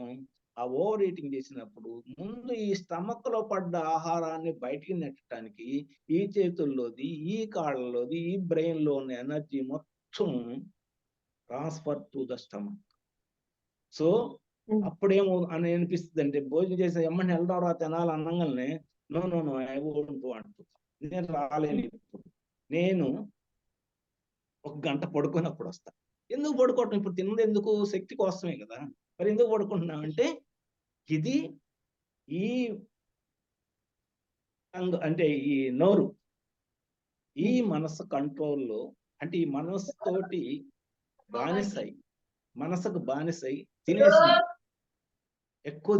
ఆ ఓవర్ హీటింగ్ చేసినప్పుడు ముందు ఈ స్టమక్ లో పడ్డ ఆహారాన్ని బయటికి నెట్టడానికి ఈ చేతుల్లోది, ఈ కాళ్ళలోది, ఈ బ్రెయిన్ లో ఉన్న ఎనర్జీ మొత్తం transfer to the stomach. So అప్పుడేమో అని అనిపిస్తుంది అంటే భోజనం చేసే ఎమ్మని వెళ్దాం రా తినాలి అనంగానే no no no I won't want, నేను రాలేను ఇప్పుడు, నేను 1 గంట పడుకున్నప్పుడు వస్తా. ఎందుకు పడుకోవటం? ఇప్పుడు తిన్నది ఎందుకు? శక్తి కోసమే కదా. మరి ఎందుకు పడుకుంటున్నామంటే ఇది ఈ అంటే ఈ నోరు, ఈ మనసు కంట్రోల్లో, అంటే ఈ మనసుతోటి బానిసై, మనసుకు బానిసై తినేసింది, ఎక్కువ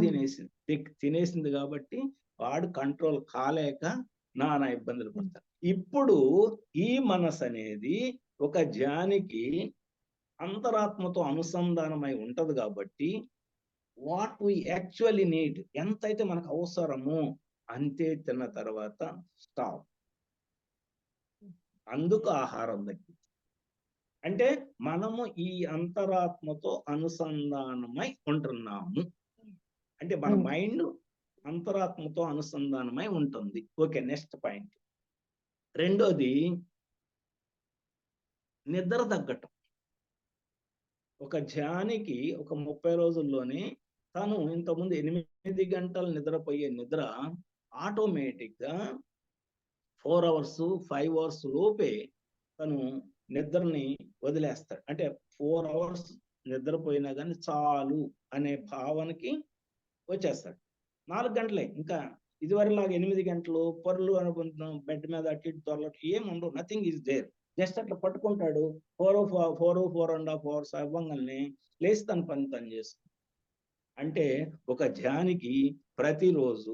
తినేసింది కాబట్టి వాడు కంట్రోల్ కాలేక నానా ఇబ్బందులు పడతారు. ఇప్పుడు ఈ మనసు అనేది ఒక జానికి అంతరాత్మతో అనుసంధానమై ఉంటది కాబట్టి వాట్ వి యాక్చువల్లీ నీడ్, ఎంతైతే మనకు అవసరమో అంతే తిన్న తర్వాత స్టాప్. అందుకు ఆహారం తగ్గింది. అంటే మనము ఈ అంతరాత్మతో అనుసంధానమై ఉంటున్నాము. అంటే మన మైండ్ అంతరాత్మతో అనుసంధానమై ఉంటుంది. Okay, next point. రెండోది నిద్ర తగ్గటం. ఒక ధ్యానికి ఒక 30 రోజుల్లోనే తను ఇంతకుముందు 8 గంటలు నిద్రపోయే నిద్ర ఆటోమేటిక్ గా 4 అవర్స్ 5 అవర్స్ లోపే తను నిద్రని వదిలేస్తాడు. అంటే 4 అవర్స్ నిద్రపోయినా కానీ చాలు అనే భావనకి వచ్చేస్తాడు. 4 గంటలే, ఇంకా ఇదివరలాగా 8 గంటలు పొరలు అనుకుంటున్నాం, బెడ్ మీద అటు ఇటు దొరలట్లు ఏం ఉండవు. Nothing is there. జస్ట్ అట్లా పట్టుకుంటాడు. 4.5 అవర్స్ అవ్వంగానే లేచి తన పని తను చేసుకుంటాడు. అంటే ఒక ధ్యానికి ప్రతిరోజు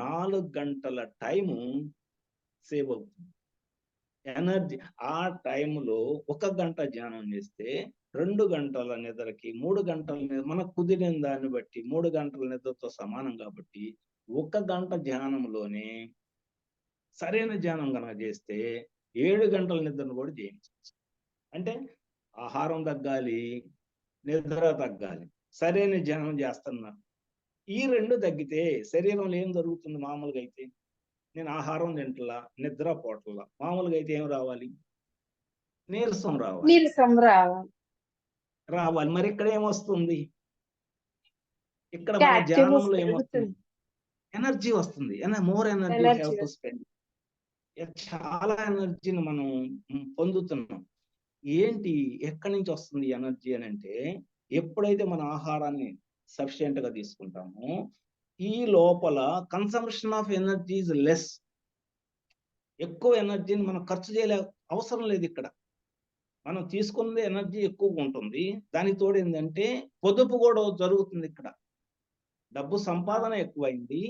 4 గంటల టైము సేవ్ అవుతుంది. ఎనర్జీ ఆ టైంలో 1 గంట ధ్యానం చేస్తే 2 గంటల నిద్రకి 3 గంటల నిద్ర మనకు కుదిరిన దాన్ని బట్టి 3 గంటల నిద్రతో సమానం. కాబట్టి 1 గంట ధ్యానంలోనే సరైన ధ్యానం కనుక చేస్తే 7 గంటల నిద్రను కూడా జయించవచ్చు. అంటే ఆహారం తగ్గాలి, నిద్ర తగ్గాలి, సరైన ధ్యానం చేస్తున్నారు. ఈ 2 తగ్గితే శరీరంలో ఏం జరుగుతుంది? మామూలుగా అయితే నేను ఆహారం తింటలా, నిద్ర పోవట్లా, మామూలుగా అయితే ఏం రావాలి? నీరసం రావాలి. మరి ఇక్కడ ఏమొస్తుంది? ఇక్కడ మన ధ్యానంలో ఏమొస్తుంది? ఎనర్జీ వస్తుంది. More energy have to spend. చాలా ఎనర్జీని మనం పొందుతున్నాం. ఏంటి, ఎక్కడి నుంచి వస్తుంది ఎనర్జీ అని అంటే, ఎప్పుడైతే మన ఆహారాన్ని సఫిషియెంట్ గా తీసుకుంటామో ఈ లోపల consumption of energy is less. ఎక్కువ ఎనర్జీని మనం ఖర్చు చేయలే అవసరం లేదు. ఇక్కడ మనం తీసుకున్నది ఎనర్జీ ఎక్కువగా ఉంటుంది. దానికి తోడు ఏంటంటే పొదుపు కూడా జరుగుతుంది. ఇక్కడ డబ్బు సంపాదన ఎక్కువైంది,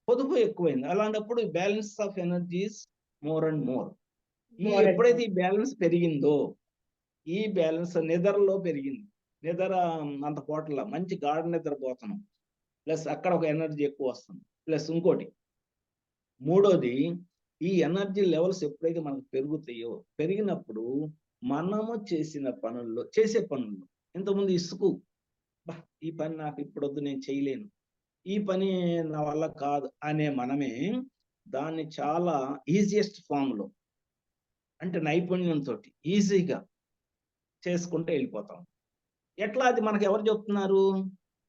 పొదుపు ఎక్కువైంది. అలాంటప్పుడు balance of energies more and more. More and ఎప్పుడైతే more. ఈ బ్యాలెన్స్ పెరిగిందో, ఈ బ్యాలెన్స్ నిద్రలో పెరిగింది. నిద్ర అంత పోట్ల మంచి గాఢ నిద్రపోతున్నాం. ప్లస్ అక్కడ ఒక ఎనర్జీ ఎక్కువ వస్తుంది. ప్లస్ ఇంకోటి మూడోది, ఈ ఎనర్జీ లెవెల్స్ ఎప్పుడైతే మనకు పెరుగుతాయో, పెరిగినప్పుడు మనము చేసే పనుల్లో ఇంతకుముందు ఇసుకు, "బా, ఈ పని నాకు ఇప్పుడొద్దు, నేను చేయలేను, ఈ పని నా వల్ల కాదు" అనే మనమే దాన్ని చాలా ఈజియెస్ట్ ఫామ్లో, అంటే నైపుణ్యంతో ఈజీగా చేసుకుంటూ వెళ్ళిపోతాం. ఎట్లా అది మనకు ఎవరు చెప్తున్నారు?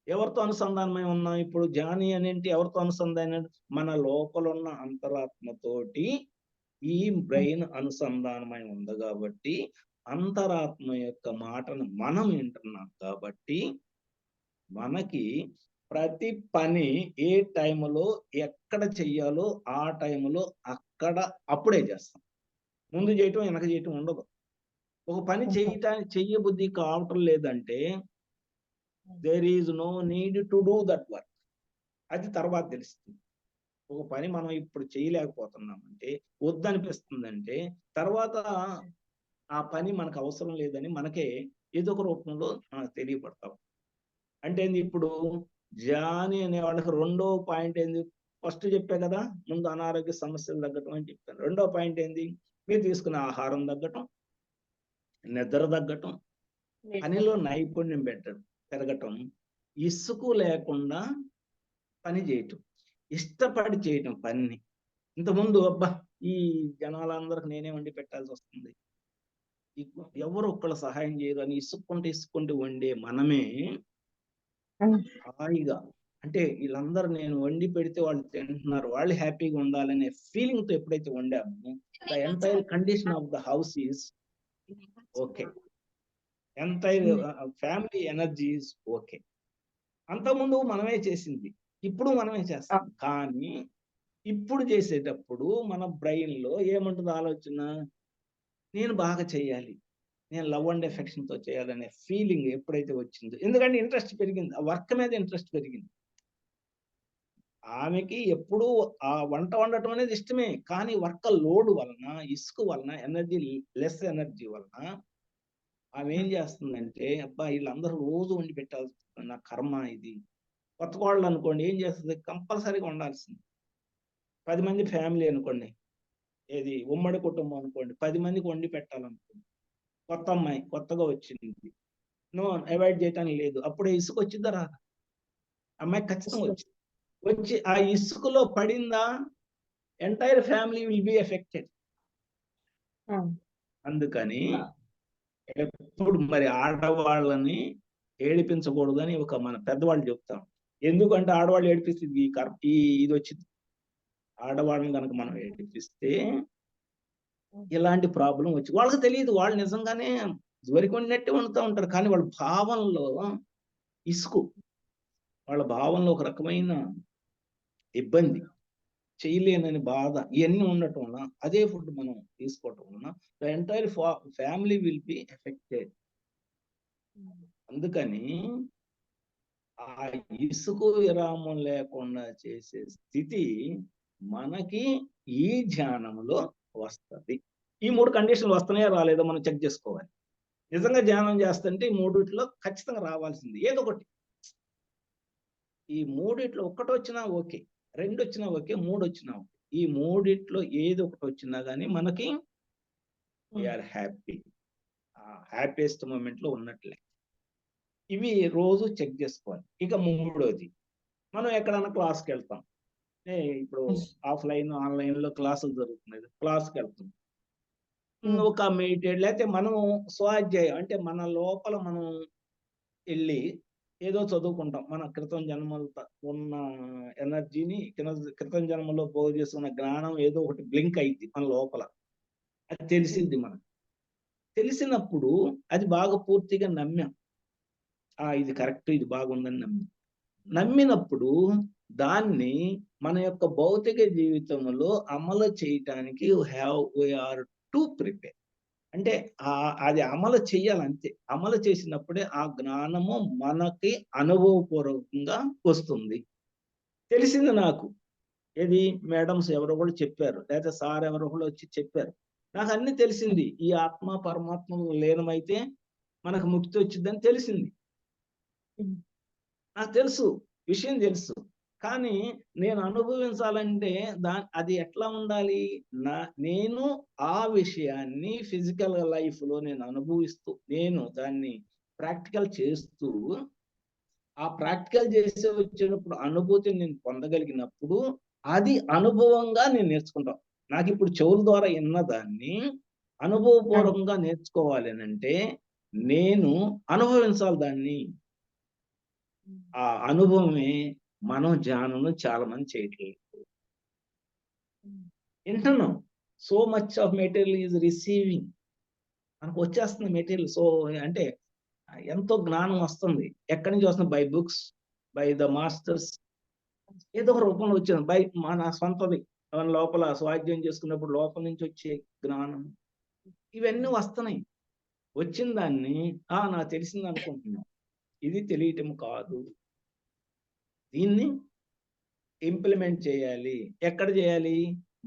ఎవరితో అనుసంధానమై ఉన్నాం? ఇప్పుడు జాని అనేంటి ఎవరితో అనుసంధానం? మన లోపల ఉన్న అంతరాత్మతోటి ఈ బ్రెయిన్ అనుసంధానమై ఉంది కాబట్టి, అంతరాత్మ యొక్క మాటను మనం వింటున్నాం కాబట్టి, మనకి ప్రతి పని ఏ టైంలో ఎక్కడ చెయ్యాలో ఆ టైంలో అక్కడ అప్పుడే చేస్తాం. ముందు చేయటం వెనక చేయటం ఉండదు. ఒక పని చెయ్యబుద్ధి కావటం లేదంటే there is no need to do that work. అది తర్వాత తెలుస్తుంది. ఒక పని మనం ఇప్పుడు చేయలేకపోతున్నామంటే, వద్దనిపిస్తుందంటే, తర్వాత ఆ పని మనకు అవసరం లేదని మనకే ఏదో ఒక రూపంలో తెలియపడతాం. అంటే ఏంది, ఇప్పుడు జాని అనే వాళ్ళకి రెండో పాయింట్ ఏంది? ఫస్ట్ చెప్పా కదా, ముందు అనారోగ్య సమస్యలు తగ్గటం అని చెప్పాను. రెండో పాయింట్ ఏంది? మీరు తీసుకునే ఆహారం తగ్గటం, నిద్ర తగ్గటం, పనిలో నైపుణ్యం పెరగటం, ఇసుకు లేకుండా పని చేయటం, ఇష్టపడి చేయటం పనిని. ఇంతకుముందు అబ్బా, ఈ జనాలందరికి నేనే వండి పెట్టాల్సి వస్తుంది, ఎవరు ఒక్కళ్ళు సహాయం చేయరు అని ఇసుక్కుంటూ వండే మనమే హాయిగా, అంటే వీళ్ళందరూ నేను వండి పెడితే వాళ్ళు తింటున్నారు, వాళ్ళు హ్యాపీగా ఉండాలనే ఫీలింగ్ తో ఎప్పుడైతే వండామో, the entire condition of the house is okay, entire family energy is okay. అంతకుముందు మనమే చేసింది, ఇప్పుడు మనమే చేస్తాం. కానీ ఇప్పుడు చేసేటప్పుడు మన బ్రెయిన్ లో ఏముంటుంది ఆలోచన? నేను బాగా చేయాలి, నేను లవ్ అండ్ ఎఫెక్షన్ తో చేయాలనే ఫీలింగ్ ఎప్పుడైతే వచ్చిందో, ఎందుకంటే ఇంట్రెస్ట్ పెరిగింది, ఆ వర్క్ మీద ఇంట్రెస్ట్ పెరిగింది. ఆమెకి ఎప్పుడు ఆ వంట వండటం అనేది ఇష్టమే, కానీ వర్క్ లోడ్ వలన, ఇసుక వలన, లెస్ ఎనర్జీ వలన ఆమె ఏం చేస్తుందంటే, అబ్బా వీళ్ళందరూ రోజు వండి పెట్టాల్సి, నా కర్మ ఇది. కొత్త కోడలు అనుకోండి, ఏం చేస్తుంది? కంపల్సరీగా వండాల్సింది. 10 మంది ఫ్యామిలీ అనుకోండి, ఏది ఉమ్మడి కుటుంబం అనుకోండి, 10 మందికి వండి పెట్టాలనుకోండి. కొత్త అమ్మాయి కొత్తగా వచ్చింది, నో అవాయిడ్ చేయటానికి లేదు, అప్పుడే ఇసుక వచ్చిందా రాదా? అమ్మాయి ఖచ్చితంగా వచ్చి ఆ ఇసుకలో పడిందా, entire family will be affected. అందుకని ఎప్పుడు మరి ఆడవాళ్ళని ఏడిపించకూడదని ఒక మన పెద్దవాళ్ళు చెప్తాం. ఎందుకంటే ఆడవాళ్ళు ఏడిపిస్తే ఇది వచ్చింది. ఆడవాళ్ళని కనుక మనం ఏడిపిస్తే ఇలాంటి ప్రాబ్లం వచ్చి, వాళ్ళకి తెలియదు, వాళ్ళు నిజంగానే వరికి వండినట్టే వండుతూ ఉంటారు, కానీ వాళ్ళ భావంలో ఇసుకు, వాళ్ళ భావంలో ఒక రకమైన ఇబ్బంది, చేయలేనని బాధ, ఇవన్నీ ఉండటం వలన, అదే ఫుడ్ మనం తీసుకోవటం వలన the entire family will be affected. అందుకని ఆ ఇసుకు విరామం లేకుండా చేసే స్థితి మనకి ఈ ధ్యానంలో వస్తుంది. ఈ 3 కండిషన్లు వస్తున్నాయా రాలేదో మనం చెక్ చేసుకోవాలి. నిజంగా ధ్యానం చేస్తుంటే ఈ మూడిట్లో ఖచ్చితంగా రావాల్సింది ఏదో ఒకటి. ఈ మూడిట్లో ఒక్కటి వచ్చినా ఓకే, 2 వచ్చినా ఓకే, 3 వచ్చినా ఓకే. ఈ మూడిట్లో ఏదో ఒకటి వచ్చినా కానీ మనకి వీఆర్ హ్యాపీ, హ్యాపీయెస్ట్ మూమెంట్ లో ఉన్నట్లే. ఇవి రోజు చెక్ చేసుకోవాలి. ఇక మూడోది, మనం ఎక్కడన్నా క్లాస్కి వెళ్తాం, ఇప్పుడు ఆఫ్లైన్ ఆన్లైన్ లో క్లాసులు జరుగుతున్నాయి, క్లాస్కి వెళ్తాం, ఒక మెడిటేట్ లేకపోతే మనం స్వాధ్యాయం, అంటే మన లోపల మనం వెళ్ళి ఏదో చదువుకుంటాం, మన క్రితం జన్మలతో ఉన్న ఎనర్జీని, క్రితం జన్మలో పోగు చేసుకున్న జ్ఞానం ఏదో ఒకటి బ్లింక్ అయింది మన లోపల, అది తెలిసింది మనకు. తెలిసినప్పుడు అది బాగా పూర్తిగా నమ్మాం, ఇది కరెక్ట్, ఇది బాగుందని నమ్మినప్పుడు దాన్ని మన యొక్క భౌతిక జీవితంలో అమలు చేయటానికి వీఆర్ టు ప్రిపేర్. అంటే అది అమలు చేయాలంతే. అమలు చేసినప్పుడే ఆ జ్ఞానము మనకి అనుభవపూర్వకంగా వస్తుంది. తెలిసింది నాకు. ఏది మేడమ్స్ ఎవరో కూడా చెప్పారు, లేకపోతే సార్ ఎవరో కూడా వచ్చి చెప్పారు. నాకు అన్ని తెలిసింది. ఈ ఆత్మ పరమాత్మ లీనమైతే మనకు ముక్తి వచ్చిందని తెలిసింది. నాకు తెలుసు, విషయం తెలుసు. కానీ నేను అనుభవించాలంటే అది ఎట్లా ఉండాలి? నేను ఆ విషయాన్ని ఫిజికల్ లైఫ్ లో నేను అనుభవిస్తూ, నేను దాన్ని ప్రాక్టికల్ చేస్తూ, ఆ ప్రాక్టికల్ చేసి వచ్చినప్పుడు అనుభూతిని నేను పొందగలిగినప్పుడు అది అనుభవంగా నేను నేర్చుకుంటాను. నాకు ఇప్పుడు చెవుల ద్వారా విన్నదాన్ని అనుభవపూర్వకంగా నేర్చుకోవాలి అని అంటే నేను అనుభవించాలి దాన్ని. ఆ అనుభవమే మనం ధ్యానంలో చాలా మంది చేయట్లేదు. వింటున్నాం, so much of material is receiving, మనకు వచ్చేస్తుంది మెటీరియల్. సో అంటే ఎంతో జ్ఞానం వస్తుంది. ఎక్కడి నుంచి వస్తుంది? By books, by the masters, ఏదో ఒక రూపంలో వచ్చింది. బై మన సొంతది మన లోపల స్వాధ్యాయం చేసుకున్నప్పుడు లోపల నుంచి వచ్చే జ్ఞానం, ఇవన్నీ వస్తున్నాయి. వచ్చిన దాన్ని నాకు తెలిసింది అనుకుంటున్నాం. ఇది తెలియటం కాదు. దీన్ని ఇంప్లిమెంట్ చేయాలి. ఎక్కడ చేయాలి?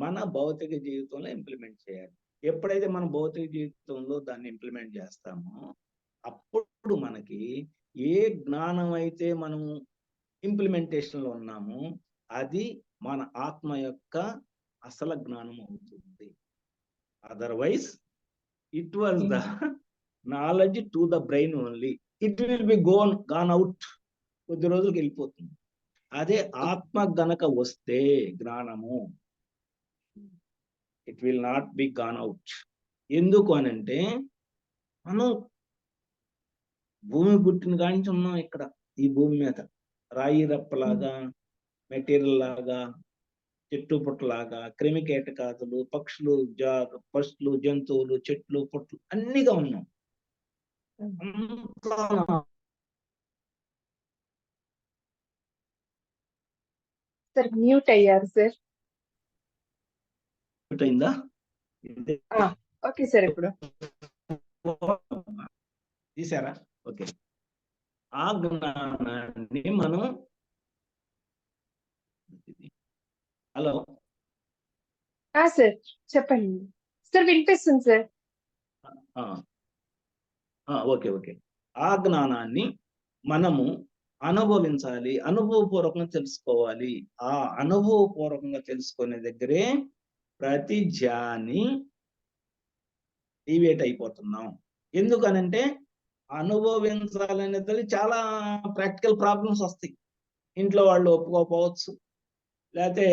మన భౌతిక జీవితంలో ఇంప్లిమెంట్ చేయాలి. ఎప్పుడైతే మన భౌతిక జీవితంలో దాన్ని ఇంప్లిమెంట్ చేస్తామో అప్పుడు మనకి ఏ జ్ఞానం అయితే మనం ఇంప్లిమెంటేషన్ లో ఉన్నామో అది మన ఆత్మ యొక్క అసలు జ్ఞానం అవుతుంది. Otherwise it was the knowledge to the brain only. It will be gone out, కొద్ది రోజులకు వెళ్ళిపోతుంది. అదే ఆత్మ గనక వస్తే జ్ఞానము, it will not be gone out. ఎందుకు అనంటే మనం భూమి పుట్టిన కానించి ఉన్నాం ఇక్కడ ఈ భూమి మీద. రాయి రప్పలాగా, మెటీరియల్ లాగా, చెట్టు పుట్టలాగా, క్రిమి కీటకాదులు, పక్షులు, జంతువులు, చెట్లు, పుట్లు అన్నిగా ఉన్నాం. సార్ మ్యూట్ అయ్యారు సార్. అయిందా? ఓకే సార్, ఇప్పుడు తీసారా? ఓకే. ఆ జ్ఞానాన్ని మనం హలో సార్ చెప్పండి సార్, వినిపిస్తుంది సార్. Okay okay. ఆ జ్ఞానాన్ని మనము అనుభవించాలి, అనుభవపూర్వకంగా తెలుసుకోవాలి. ఆ అనుభవపూర్వకంగా తెలుసుకునే దగ్గరే ప్రతి ధ్యాని డివేట్ అయిపోతున్నాం. ఎందుకనంటే అనుభవించాలనేది చాలా ప్రాక్టికల్ ప్రాబ్లమ్స్ వస్తాయి. ఇంట్లో వాళ్ళు ఒప్పుకోకపోవచ్చు, లేకపోతే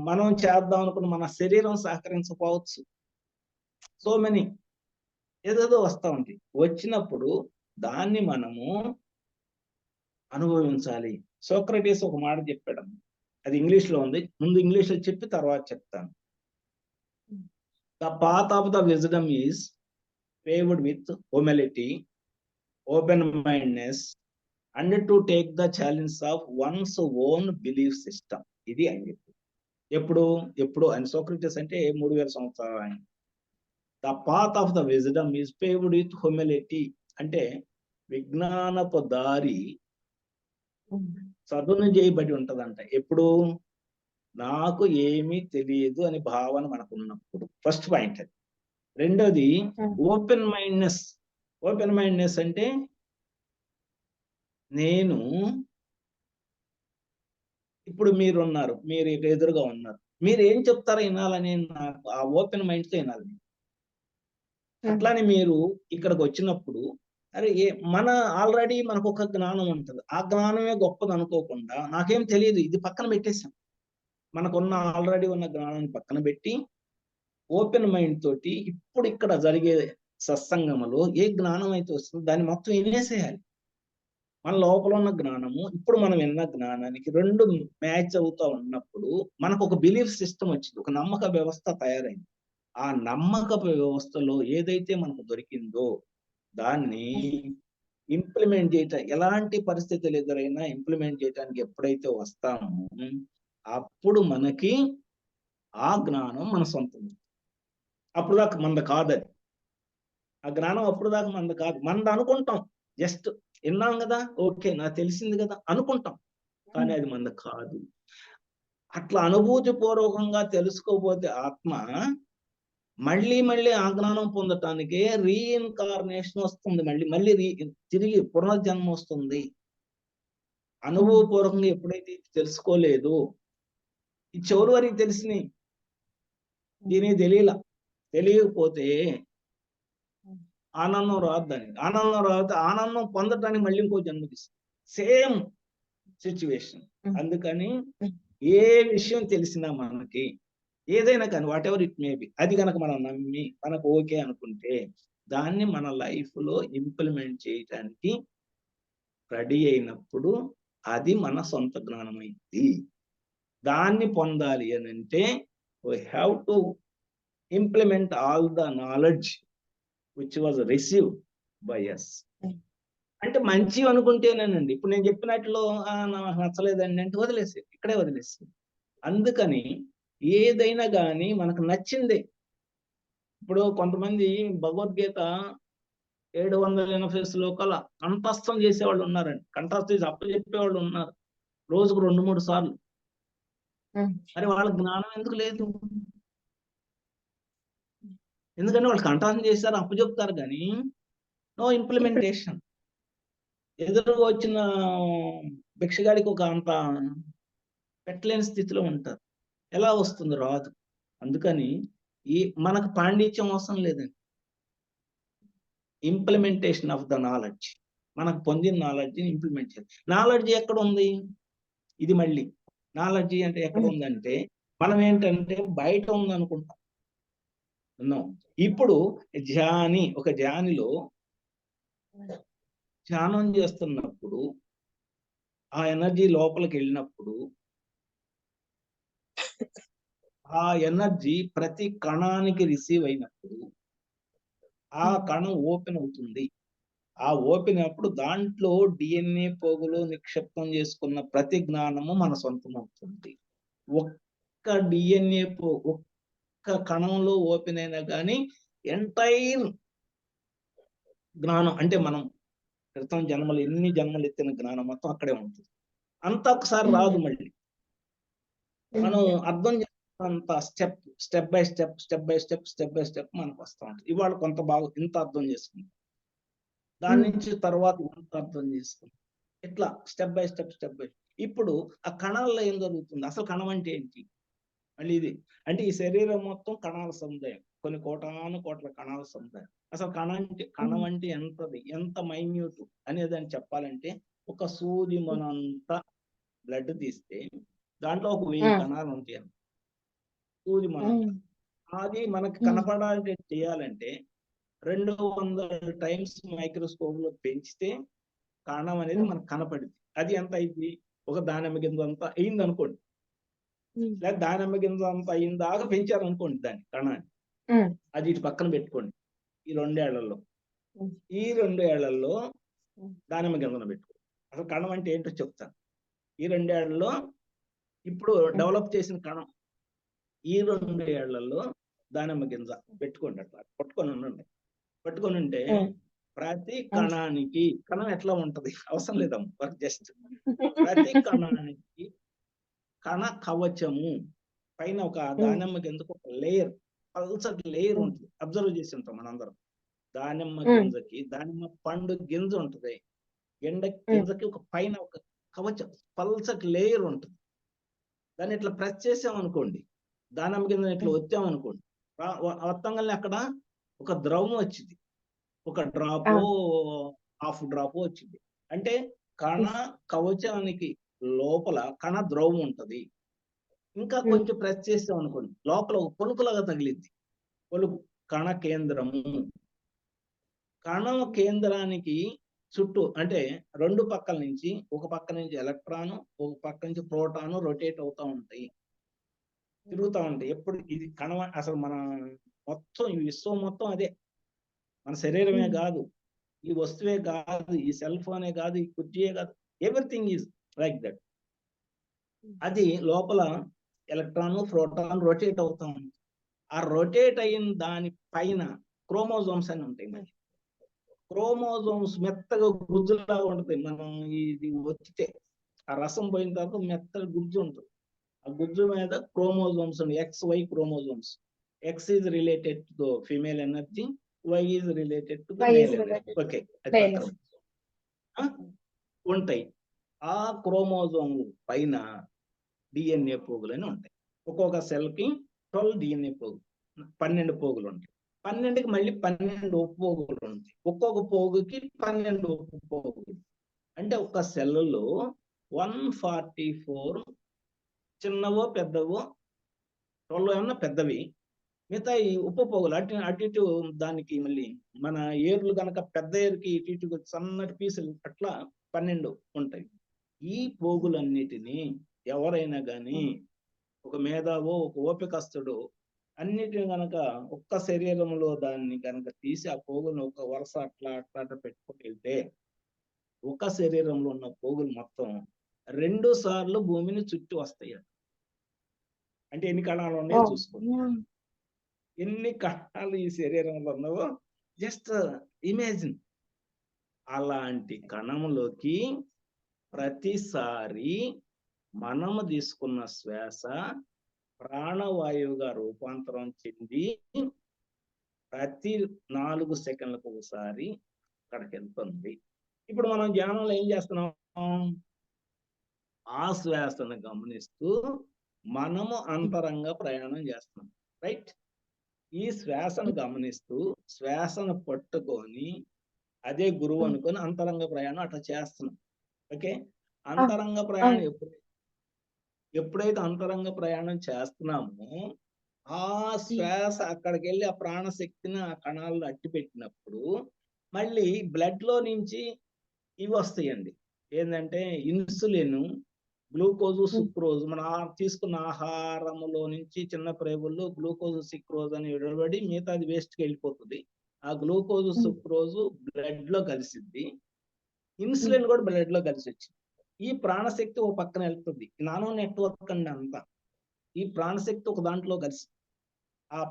మనం చేద్దాం అనుకున్న మన శరీరం సహకరించకపోవచ్చు. సో మెనీ ఏదేదో వస్తూ ఉంటాయి. వచ్చినప్పుడు దాన్ని మనము అనుభవించాలి. సోక్రటీస్ ఒక మాట చెప్పాడు, అది ఇంగ్లీష్ లో ఉంది. ముందు ఇంగ్లీష్ లో చెప్పి తర్వాత చెప్తాను. The path of the wisdom is paved with humility, open-mindedness, and to take the challenge of one's own belief system. ఇది ఆయన చెప్పు. ఎప్పుడు ఆయన సోక్రటీస్ అంటే 3000 సంవత్సరాలు ఆయన. The path of the wisdom is paved with humility అంటే విజ్ఞానపు దారి చదును చేయబడి ఉంటదంట. ఎప్పుడు? నాకు ఏమీ తెలియదు అని భావన మనకు ఉన్నప్పుడు. ఫస్ట్ పాయింట్ అది. రెండోది ఓపెన్ మైండ్నెస్ అంటే నేను ఇప్పుడు మీరున్నారు, మీరు ఎదురుగా ఉన్నారు, మీరు ఏం చెప్తారో వినాలని నాకు ఆ ఓపెన్ మైండ్ తో వినాలి. అట్లానే మీరు ఇక్కడికి వచ్చినప్పుడు మన ఆల్రెడీ మనకు ఒక జ్ఞానం ఉంటుంది, ఆ జ్ఞానమే గొప్పది అనుకోకుండా నాకేం తెలియదు ఇది పక్కన పెట్టేసాం. మనకున్న ఆల్రెడీ ఉన్న జ్ఞానాన్ని పక్కన పెట్టి ఓపెన్ మైండ్ తోటి ఇప్పుడు ఇక్కడ జరిగే సత్సంగంలో ఏ జ్ఞానం అయితే వస్తుందో దాన్ని మొత్తం వినేసేయాలి. మన లోపల ఉన్న జ్ఞానము ఇప్పుడు మనం విన్న జ్ఞానానికి రెండు మ్యాచ్ అవుతా ఉన్నప్పుడు మనకు ఒక బిలీఫ్ సిస్టమ్ వచ్చింది, ఒక నమ్మక వ్యవస్థ తయారైంది. ఆ నమ్మకపు వ్యవస్థలో ఏదైతే మనకు దొరికిందో దాన్ని ఇంప్లిమెంట్ చేయటం, ఎలాంటి పరిస్థితులు ఎదురైనా ఇంప్లిమెంట్ చేయడానికి ఎప్పుడైతే వస్తామో అప్పుడు మనకి ఆ జ్ఞానం మన సొంతం. అప్పుడు దాకా మంద కాదు అది. ఆ జ్ఞానం అప్పుడు దాకా మంద కాదు. మంద అనుకుంటాం, జస్ట్ విన్నాం కదా, ఓకే నాకు తెలిసింది కదా అనుకుంటాం, కానీ అది మంద కాదు. అట్లా అనుభూతి పూర్వకంగా తెలుసుకోపోతే ఆత్మ మళ్ళీ మళ్ళీ ఆ జ్ఞానం పొందటానికి రీఇన్కార్నేషన్ వస్తుంది. మళ్ళీ మళ్ళీ తిరిగి పునర్జన్మ వస్తుంది. అనుభవపూర్వకంగా ఎప్పుడైతే ఇది తెలుసుకోలేదు, ఈ చెవుల వరకు తెలిసినాయి, దీనికి తెలియకపోతే ఆనందం రాదు. దానికి ఆనందం రాదు. ఆనందం పొందటానికి మళ్ళీ ఇంకో జన్మ తీస్తుంది. Same situation. అందుకని ఏ విషయం తెలిసినా మనకి ఏదైనా కానీ what ever it may be, అది కనుక మనం నమ్మి మనకు ఓకే అనుకుంటే దాన్ని మన లైఫ్ లో ఇంప్లిమెంట్ చేయటానికి రెడీ అయినప్పుడు అది మన సొంత జ్ఞానమైంది. దాన్ని పొందాలి అని అంటే we have to implement all the knowledge which was received by us. అంటే మంచి అనుకుంటేనేనండి. ఇప్పుడు నేను చెప్పినట్లు నాకు నచ్చలేదండి అంటే వదిలేసి ఇక్కడే వదిలేసి. అందుకని ఏదైనా కానీ మనకు నచ్చిందే. ఇప్పుడు కొంతమంది భగవద్గీత 780 శ్లోకాల కంఠస్థం చేసేవాళ్ళు ఉన్నారండి. కంఠస్థం చేసి అప్పచెప్పేవాళ్ళు ఉన్నారు, రోజుకు 2-3 సార్లు. మరి వాళ్ళ జ్ఞానం ఎందుకు లేదు? ఎందుకంటే వాళ్ళు కంఠస్థం చేశారు, అప్పచెప్తారు, కానీ నో ఇంప్లిమెంటేషన్. ఎదురుగా వచ్చిన భిక్షగాడికి ఒక అంత పెట్టలేని స్థితిలో ఉంటారు. ఎలా వస్తుంది? రాదు. అందుకని మనకు పాండిత్యం అవసరం లేదండి. Implementation of the knowledge. మనకు పొందిన నాలెడ్జ్ ఇంప్లిమెంట్ చేయాలి. నాలెడ్జ్ ఎక్కడ ఉంది? ఇది మళ్ళీ నాలెడ్జ్ అంటే ఎక్కడ ఉందంటే మనం ఏంటంటే బయట ఉంది అనుకుంటాం. ఇప్పుడు ఒక ధ్యానిలో ధ్యానం చేస్తున్నప్పుడు ఆ ఎనర్జీ లోపలికి వెళ్ళినప్పుడు ఆ ఎనర్జీ ప్రతి కణానికి రిసీవ్ అయినప్పుడు ఆ కణం ఓపెన్ అవుతుంది. ఆ ఓపెన్ అప్పుడు దాంట్లో DNA పోగులు నిక్షిప్తం చేసుకున్న ప్రతి జ్ఞానము మన సొంతం అవుతుంది. ఒక్క DNA ఒక్క కణంలో ఓపెన్ అయినా కానీ ఎంటైర్ జ్ఞానం, అంటే మనం క్రితం జన్మలు ఎన్ని జన్మలు ఎత్తిన జ్ఞానం మొత్తం అక్కడే ఉంటుంది. అంతా ఒకసారి రాదు. మళ్ళీ మనం అర్థం చేసుకున్నంత స్టెప్ బై స్టెప్ మనకు వస్తూ ఉంటుంది. ఇవాళ కొంత బాగా ఇంత అర్థం చేసుకుంటాం, దాని నుంచి తర్వాత ఇంత అర్థం చేసుకుంటాం, ఇట్లా స్టెప్ బై స్టెప్. ఇప్పుడు ఆ కణాల్లో ఏం జరుగుతుంది? అసలు కణం అంటే ఏంటి? మళ్ళీ ఇది అంటే ఈ శరీరం మొత్తం కణాల సముదాయం, కొన్ని కోట్ల కణాల సముదాయం. అసలు కణం అంటే ఎంత మైన్యూట్ అనేదాన్ని చెప్పాలంటే ఒక సూది మనంత బ్లడ్ తీస్తే దాంట్లో ఒక 1000 కణాలు ఉంటాయి. సూది మనంత. అది మనకి కనపడాలంటే చేయాలంటే 200 టైమ్స్ మైక్రోస్కోప్ లో పెంచితే కణం అనేది మనకు కనపడింది. అది ఎంత అయింది? ఒక దానిమ్మ గింజ అంతా అయింది అనుకోండి, లేదా దానిమ్మ గింజ అంతా అయిందాకా పెంచారు అనుకోండి దాన్ని, కణాన్ని. అది ఇటు పక్కన పెట్టుకోండి. ఈ 2 ఏళ్లలో దానిమ్మ గింజను పెట్టుకోండి. అసలు కణం అంటే ఏంటో చెప్తాను. ఈ 2 ఏళ్లలో ఇప్పుడు డెవలప్ చేసిన కణం, ఈ 2 ఏళ్లలో దానిమ్మ గింజ పెట్టుకోండి. అట్లా పట్టుకొని ఉంటే ప్రతి కణానికి, కణం ఎట్లా ఉంటది అవసరం లేదమ్మా, జస్ట్ ప్రతి కణానికి కణ కవచము పైన ఒక దానిమ్మ గింజకు ఒక లేయర్, పల్సటి లేయర్ ఉంటుంది. అబ్జర్వ్ చేసి ఉంటాం మనందరం. దానిమ్మ గింజకి, దానిమ్మ పండు గింజ ఉంటుంది, గింజకి ఒక పైన ఒక కవచం, పల్సటి లేయర్ ఉంటుంది. దాన్ని ఇట్లా ప్రెస్ చేసామనుకోండి, దానిమ్మ గింజ ఇట్లా వచ్చామనుకోండి, వత్తంగానే అక్కడ ఒక ద్రవం వచ్చింది, ఒక డ్రాపో హాఫ్ డ్రాపో వచ్చింది. అంటే కణ కవచానికి లోపల కణ ద్రవం ఉంటది. ఇంకా కొంచెం ప్రెస్ చేస్తాం అనుకోండి, లోపల ఒక పొలుకులాగా తగిలిద్ది. పొలుకు కణ కేంద్రము. కణం కేంద్రానికి చుట్టూ అంటే 2 పక్కల నుంచి, ఒక పక్క నుంచి ఎలక్ట్రాను, ఒక పక్క నుంచి ప్రోటాను రొటేట్ అవుతా ఉంటాయి, తిరుగుతూ ఉంటాయి. ఎప్పుడు ఇది కణం అసలు మన మొత్తం ఈ విశ్వం మొత్తం అదే. మన శరీరమే కాదు, ఈ వస్తువే కాదు, ఈ సెల్ ఫోనే కాదు, ఈ కుర్చీయే కాదు, ఎవ్రీథింగ్ ఈజ్ లైక్ దట్. అది లోపల ఎలక్ట్రాన్ ప్రోటాన్ రొటేట్ అవుతా ఉంది. ఆ రొటేట్ అయిన దాని పైన క్రోమోజోమ్స్ అని ఉంటాయి. మరి క్రోమోజోమ్స్ మెత్తగా గుజ్జులాగా ఉంటుంది. మనం ఇది వచ్చితే ఆ రసం పోయిన తర్వాత మెత్తగా గుజ్జు ఉంటుంది. ఆ గుజ్జు మీద క్రోమోజోమ్స్ ఉన్నాయి, XY chromosomes. X is related to female energy, Y is related to the Y male is energy. related okay, to అది male. పక్కన ఆ? ఉంటాయి. ఆ క్రోమోజోమ్ పైన DNA పోగులని ఉంటాయి. ఒక్కొక్క సెల్ కి 12 DNA పోగులు, 12 పోగులు ఉంటాయి. 12కి మళ్ళీ 12 ఉపపోగులు ఉంటాయి. ఒక్కొక్క పోగుకి 12 ఉపపోగులు. అంటే ఒక సెల్లో 144 చిన్నవో పెద్దవో, 12 ఏమన్నా పెద్దవి, మిగతా ఈ ఉపపోగులు అటు అటు ఇటు దానికి మళ్ళీ మన ఏర్లు కనుక పెద్ద ఏరుకి ఇటు ఇటు సన్నటి పీసులు అట్లా 12 ఉంటాయి. ఈ పోగులన్నిటినీ ఎవరైనా కానీ ఒక మేధావో ఒక ఓపికస్తుడు అన్నిటిని గనక ఒక్క శరీరంలో దాన్ని కనుక తీసి ఆ పోగులను ఒక వరుస అట్లా అట్లా అట్లా పెట్టుకుని వెళ్తే ఒక శరీరంలో ఉన్న పోగులు మొత్తం 2 సార్లు భూమిని చుట్టి వస్తాయి. అంటే ఎన్ని కణాలు ఉన్నాయో Oh, చూసుకోండి. yeah. ఎన్ని కణాలు ఈ శరీరంలో ఉన్నావో జస్ట్ ఇమేజిన్. అలాంటి కణంలోకి ప్రతిసారి మనము తీసుకున్న శ్వాస ప్రాణవాయువుగా రూపాంతరం చెంది ప్రతి 4 సెకండ్లకు ఒకసారి అక్కడికి వెళ్తుంది. ఇప్పుడు మనం ధ్యానంలో ఏం చేస్తున్నాం? ఆ శ్వాసను గమనిస్తూ మనము అంతరంగ ప్రయాణం చేస్తున్నాం, రైట్? ఈ శ్వాసను గమనిస్తూ శ్వాసను పట్టుకొని అదే గురువు అనుకొని అంతరంగ ప్రయాణం అట్లా చేస్తున్నాం. ఓకే, అంతరంగ ప్రయాణం ఎప్పుడైతే అంతరంగ ప్రయాణం చేస్తున్నామో ఆ శ్వాస అక్కడికి వెళ్ళి ఆ ప్రాణశక్తిని ఆ కణాలను అట్టి పెట్టినప్పుడు మళ్ళీ బ్లడ్ లో నుంచి ఇవి వస్తాయండి. ఏంటంటే ఇన్సులిన్, గ్లూకోజు, సుక్రోజ్. మన తీసుకున్న ఆహారములో నుంచి చిన్న ప్రేగుల్లో గ్లూకోజు, సుక్రోజ్ అని విడబడి మిగతాది వేస్ట్కి వెళ్ళిపోతుంది. ఆ గ్లూకోజు, సుక్రోజు బ్లడ్ లో కలిసిద్ది, ఇన్సులిన్ కూడా బ్లడ్ లో కలిసి వచ్చింది. ఈ ప్రాణశక్తి ఒక పక్కన వెళ్తుంది. నానో నెట్వర్క్ అండి అంతా. ఈ ప్రాణశక్తి ఒక దాంట్లో కలిసి ఆ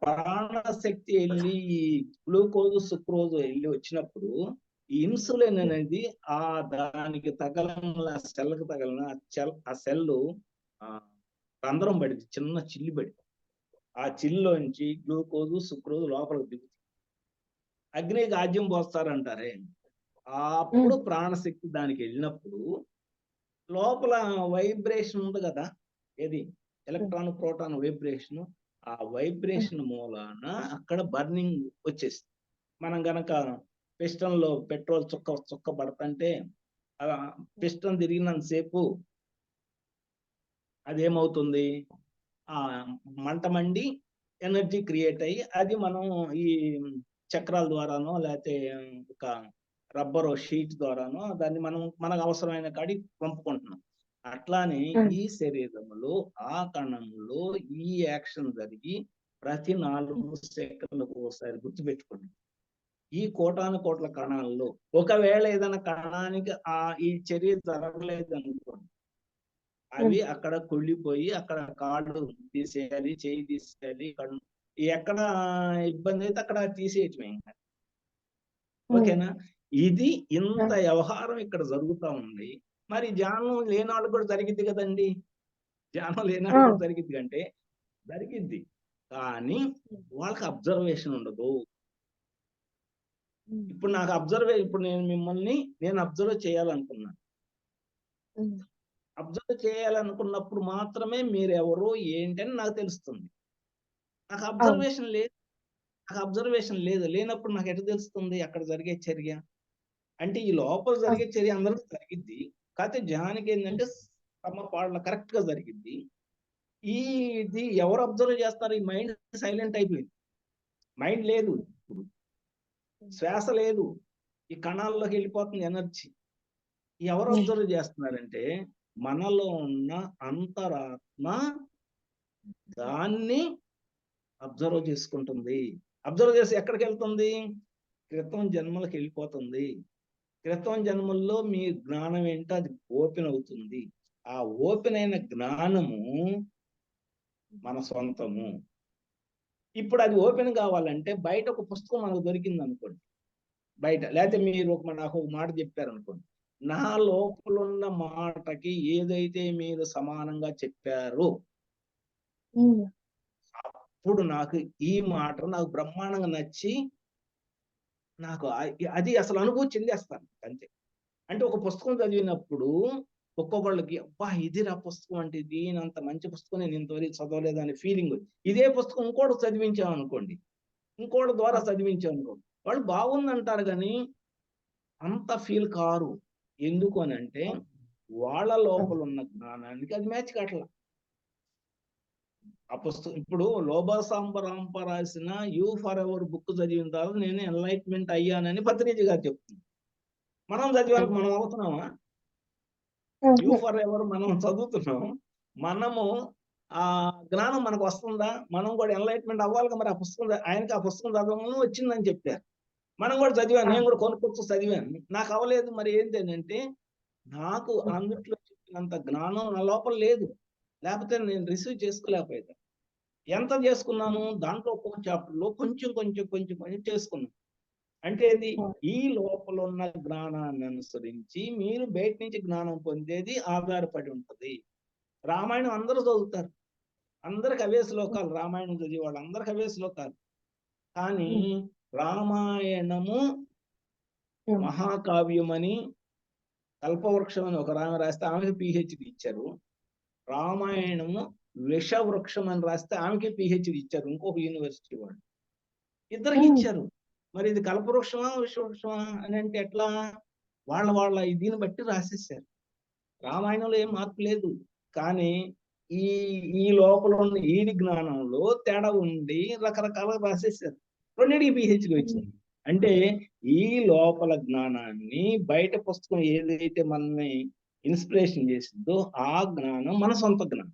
ప్రాణశక్తి వెళ్ళి ఈ గ్లూకోజ్, సుక్రోజ్ వెళ్ళి వచ్చినప్పుడు ఈ ఇన్సులిన్ అనేది ఆ దానికి తగలన సెల్కి తగలన ఆ సెల్ రంధ్రం పడింది, చిన్న చిల్లు పడింది. ఆ చిల్లులోంచి గ్లూకోజ్, సుక్రోజ్ లోపలికి దిగుతుంది. అగ్నికి ఆజ్యం పోస్తారంటారే, అప్పుడు ప్రాణశక్తి దానికి వెళ్ళినప్పుడు లోపల వైబ్రేషన్ ఉంది కదా, ఏది ఎలక్ట్రాన్ ప్రోటాన్ వైబ్రేషన్, ఆ వైబ్రేషన్ మూలాన అక్కడ బర్నింగ్ వచ్చేస్తుంది. మనం గనక పిస్టన్ లో పెట్రోల్ చుక్క పడతంటే ఆ పిస్టన్ తిరిగినంతసేపు అదేమవుతుంది, ఆ మంట మండి ఎనర్జీ క్రియేట్ అయ్యి అది మనం ఈ చక్రాల ద్వారానో లేకపోతే ఒక రబ్బర్ షీట్ ద్వారానో దాన్ని మనం మనకు అవసరమైన కాడికి పంపుకుంటున్నాం. అట్లానే ఈ శరీరంలో ఆ కణంలో ఈ యాక్షన్ జరిగి ప్రతి 4 సెకండ్లకు ఒకసారి గుర్తుపెట్టుకోండి. ఈ కోటాను కోట్ల కణాల్లో ఒకవేళ ఏదైనా కణానికి ఈ చర్య జరగలేదు అనుకోండి, అవి అక్కడ కుళ్ళిపోయి అక్కడ కాళ్ళు తీసేయాలి, చేయి తీసేయాలి, ఎక్కడ ఇబ్బంది అయితే అక్కడ తీసేయటమే. ఓకేనా? ఇది ఇంత వ్యవహారం ఇక్కడ జరుగుతా ఉంది. మరి ధ్యానం లేని వాళ్ళు కూడా జరిగిద్ది కదండి. ధ్యానం లేని వాళ్ళు కూడా జరిగిద్ది అంటే జరిగిద్ది, కానీ వాళ్ళకి అబ్జర్వేషన్ ఉండదు. ఇప్పుడు నాకు ఇప్పుడు నేను అబ్జర్వ్ చేయాలనుకున్నాను. అబ్జర్వ్ చేయాలనుకున్నప్పుడు మాత్రమే మీరు ఎవరు ఏంటి అని నాకు తెలుస్తుంది. నాకు అబ్జర్వేషన్ లేదు. లేనప్పుడు నాకు ఎట్లా తెలుస్తుంది అక్కడ జరిగే చర్య? అంటే ఈ లోపల జరిగే చర్య అందరికీ జరిగిద్ది, కాకపోతే ధ్యానికి ఏంటంటే సమపాళ్ళ కరెక్ట్ గా జరిగిద్ది. ఇది ఎవరు అబ్జర్వ్ చేస్తారు? ఈ మైండ్ సైలెంట్ అయిపోయింది, మైండ్ లేదు, శ్వాస లేదు, ఈ కణాల్లోకి వెళ్ళిపోతుంది ఎనర్జీ. ఎవరు అబ్జర్వ్ చేస్తున్నారంటే మనలో ఉన్న అంతరాత్మ దాన్ని అబ్జర్వ్ చేసుకుంటుంది. అబ్జర్వ్ చేసి ఎక్కడికి వెళ్తుంది? క్రితం జన్మలకు వెళ్ళిపోతుంది. క్రితం జన్మల్లో మీ జ్ఞానం ఏంటో అది ఓపెన్ అవుతుంది. ఆ ఓపెన్ అయిన జ్ఞానము మన సొంతము. ఇప్పుడు అది ఓపెన్ కావాలంటే బయట ఒక పుస్తకం మనకు దొరికింది అనుకోండి, బయట లేకపోతే మీరు నాకు ఒక మాట చెప్పారు అనుకోండి, నా లోపలున్న మాటకి ఏదైతే మీరు సమానంగా చెప్పారో ఉమ్, అప్పుడు నాకు ఈ మాట నాకు బ్రహ్మాండంగా నచ్చి నాకు అది అసలు అనుభూతి చెందేస్తాను అంతే. అంటే ఒక పుస్తకం చదివినప్పుడు ఒక్కొక్కళ్ళకి అబ్బా ఇదిరా పుస్తకం అంటే దీనంత మంచి పుస్తకం నేను ఇంతవరకు చదవలేదు అనే ఫీలింగ్. ఇదే పుస్తకం ఇంకోటి చదివించాం అనుకోండి, ఇంకోటి ద్వారా చదివించాం అనుకోండి, వాళ్ళు బాగుందంటారు కానీ అంత ఫీల్ కారు. ఎందుకు అని అంటే వాళ్ళ లోపల ఉన్న జ్ఞానానికి అది మ్యాచ్ కావట్లా. ఆ పుస్తకం ఇప్పుడు లోబా సాంబరాంప రాసిన యూ ఫర్ ఎవర్ బుక్ చదివిన తర్వాత నేను ఎన్లైట్మెంట్ అయ్యానని పత్రిజీ గారు చెప్తుంది. మనం చదివానికి మనం అవుతున్నామా? యూ ఫర్ ఎవర్ మనం చదువుతున్నాం, మనము ఆ జ్ఞానం మనకు వస్తుందా? మనం కూడా ఎన్లైట్మెంట్ అవ్వాలి. మరి ఆ పుస్తకం ఆయనకి ఆ పుస్తకం చదవడం వచ్చిందని చెప్పారు, మనం కూడా చదివాను, నేను కూడా కొనుక్కొచ్చు చదివాను, నాకు అవ్వలేదు. మరి ఏంటి అంటే నాకు అందుట్లో చెప్పినంత జ్ఞానం నా లోపల లేదు, లేకపోతే నేను రిసీవ్ చేసుకోలేకపోయాను. ఎంత చేసుకున్నాను దాంట్లో ఒక్కొక్క చాప్టర్లో కొంచెం కొంచెం కొంచెం కొంచెం చేసుకున్నాను. అంటే ఏంది, ఈ లోపల ఉన్న జ్ఞానాన్ని అనుసరించి మీరు బయట నుంచి జ్ఞానం పొందేది ఆధారపడి ఉంటది. రామాయణం అందరూ చదువుతారు, అందరికి అవే శ్లోకాలు, రామాయణం చదివే వాళ్ళు అందరికి అవే శ్లోకాలు. కానీ రామాయణము మహాకావ్యమని కల్పవృక్షం అని ఒక రామ రాస్తే ఆమెకి పిహెచ్డి ఇచ్చారు, రామాయణము విషవృక్షం అని రాస్తే ఆమెకి పిహెచ్డి ఇచ్చారు ఇంకొక యూనివర్సిటీ వాళ్ళు, ఇద్దరికి ఇచ్చారు. మరి ఇది కల్పవృక్షమా విషవృక్షమా అని అంటే ఎట్లా? వాళ్ళ దీన్ని బట్టి రాసేసారు. రామాయణంలో ఏం మార్పు లేదు, కానీ ఈ ఈ లోపల ఉన్న ఈడి జ్ఞానంలో తేడా ఉండి రకరకాలుగా రాసేసారు, రెండింటికి పిహెచ్డి వచ్చింది. అంటే ఈ లోపల జ్ఞానాన్ని బయట పుస్తకం ఏదైతే మనల్ని ఇన్స్పిరేషన్ చేసిందో ఆ జ్ఞానం మన సొంత జ్ఞానం.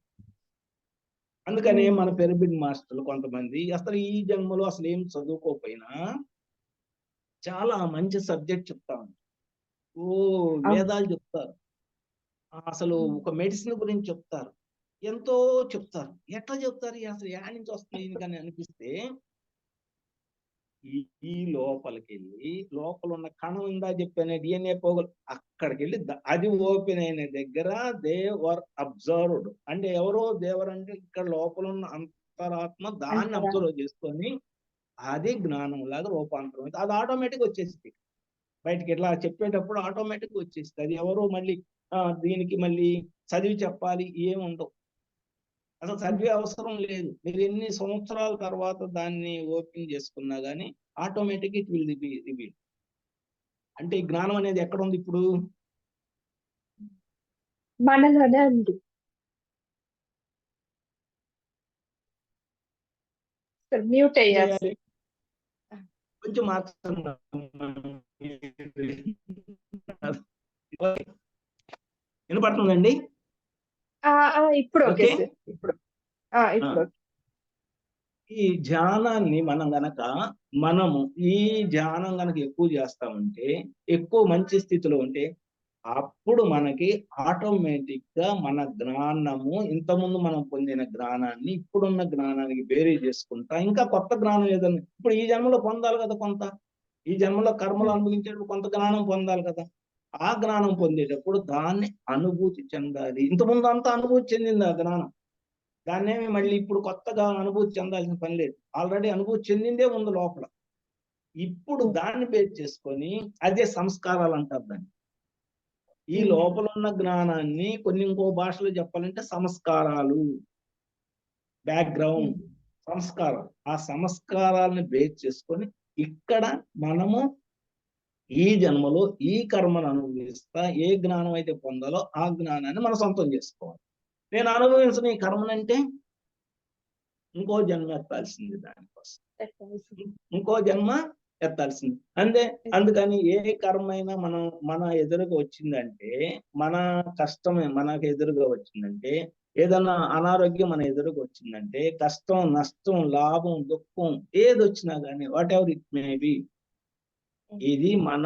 అందుకనే మన పిరమిడ్ మాస్టర్లు కొంతమంది అసలు ఈ జన్మలో అసలు ఏం చదువుకోకపోయినా చాలా మంచి సబ్జెక్ట్ చెప్తా ఉంటారు, ఓ వేదాలు చెప్తారు, అసలు ఒక మెడిసిన్ గురించి చెప్తారు, ఎంతో చెప్తారు. ఎట్లా చెప్తారు అసలు యాడ్ నుంచి వస్తుంది కానీ అనిపిస్తే ఈ లోపలికి వెళ్ళి లోపల ఉన్న కణం ఉందా చెప్పానే డిఎన్ఏ పోగలు అక్కడికి వెళ్ళి అది ఓపెన్ అయిన దగ్గర దేవర్ అబ్జర్వ్డ్ అంటే ఎవరో దేవర్ అంటే ఇక్కడ లోపల ఉన్న అంతరాత్మ దాన్ని అబ్జర్వ్ చేసుకొని అది జ్ఞానం లాగా రూపాంతరం అది ఆటోమేటిక్ వచ్చేసింది బయటికి. ఇట్లా చెప్పేటప్పుడు ఆటోమేటిక్ వచ్చేస్తుంది. అది ఎవరో మళ్ళీ దీనికి మళ్ళీ చదివి చెప్పాలి ఏముండవు, అసలు చదివే అవసరం లేదు. మీరు ఎన్ని సంవత్సరాల తర్వాత దాన్ని ఓపెన్ చేసుకున్నా గానీ automatic it will be reveal. అంటే ఈ జ్ఞానం అనేది ఎక్కడ ఉంది ఇప్పుడు? మనలోనే ఉంది. మ్యూట్ అయ్యారు, కొంచెం మార్చండి. వినపడుతుందండి? ఇప్పుడు ఓకే సార్, ఇప్పుడు ఈ ధ్యానాన్ని మనము ఈ ధ్యానం గనక ఎక్కువ చేస్తామంటే, ఎక్కువ మంచి స్థితిలో ఉంటే అప్పుడు మనకి ఆటోమేటిక్ గా మన జ్ఞానము ఇంతకుముందు మనం పొందిన జ్ఞానాన్ని ఇప్పుడున్న జ్ఞానానికి వేరే చేసుకుంటా ఇంకా కొత్త జ్ఞానం ఏదన్నా ఇప్పుడు ఈ జన్మలో పొందాలి కదా, కొంత ఈ జన్మలో కర్మలు అనుభవించేటప్పుడు కొంత జ్ఞానం పొందాలి కదా. ఆ జ్ఞానం పొందేటప్పుడు దాన్ని అనుభూతి చెందాలి. ఇంతకుముందు అంతా అనుభూతి చెందింది ఆ జ్ఞానం, దాన్నేమి మళ్ళీ ఇప్పుడు కొత్తగా అనుభూతి చెందాల్సిన పని లేదు, ఆల్రెడీ అనుభూతి చెందిందే ఉంది లోపల. ఇప్పుడు దాన్ని బేస్ చేసుకొని అదే సంస్కారాలు అంటారు దాన్ని. ఈ లోపల ఉన్న జ్ఞానాన్ని కొన్ని ఇంకో భాషలో చెప్పాలంటే సంస్కారాలు, బ్యాక్గ్రౌండ్ సంస్కారం. ఆ సంస్కారాలను బేస్ చేసుకొని ఇక్కడ మనము ఈ జన్మలో ఈ కర్మను అనుభవిస్తా ఏ జ్ఞానం అయితే పొందాలో ఆ జ్ఞానాన్ని మనం సొంతం చేసుకోవాలి. నేను అనుభవించిన ఈ కర్మనంటే ఇంకో జన్మ ఎత్తాల్సింది, దానికోసం ఇంకో జన్మ ఎత్తాల్సింది అంతే. అందుకని ఏ కర్మ అయినా మన ఎదురుగా వచ్చిందంటే, మన కష్టమే మనకు ఎదురుగా వచ్చిందంటే, ఏదన్నా అనారోగ్యం మన ఎదురుగా వచ్చిందంటే, కష్టం నష్టం లాభం దుఃఖం ఏది వచ్చినా కానీ what ever it may be, ఇది మన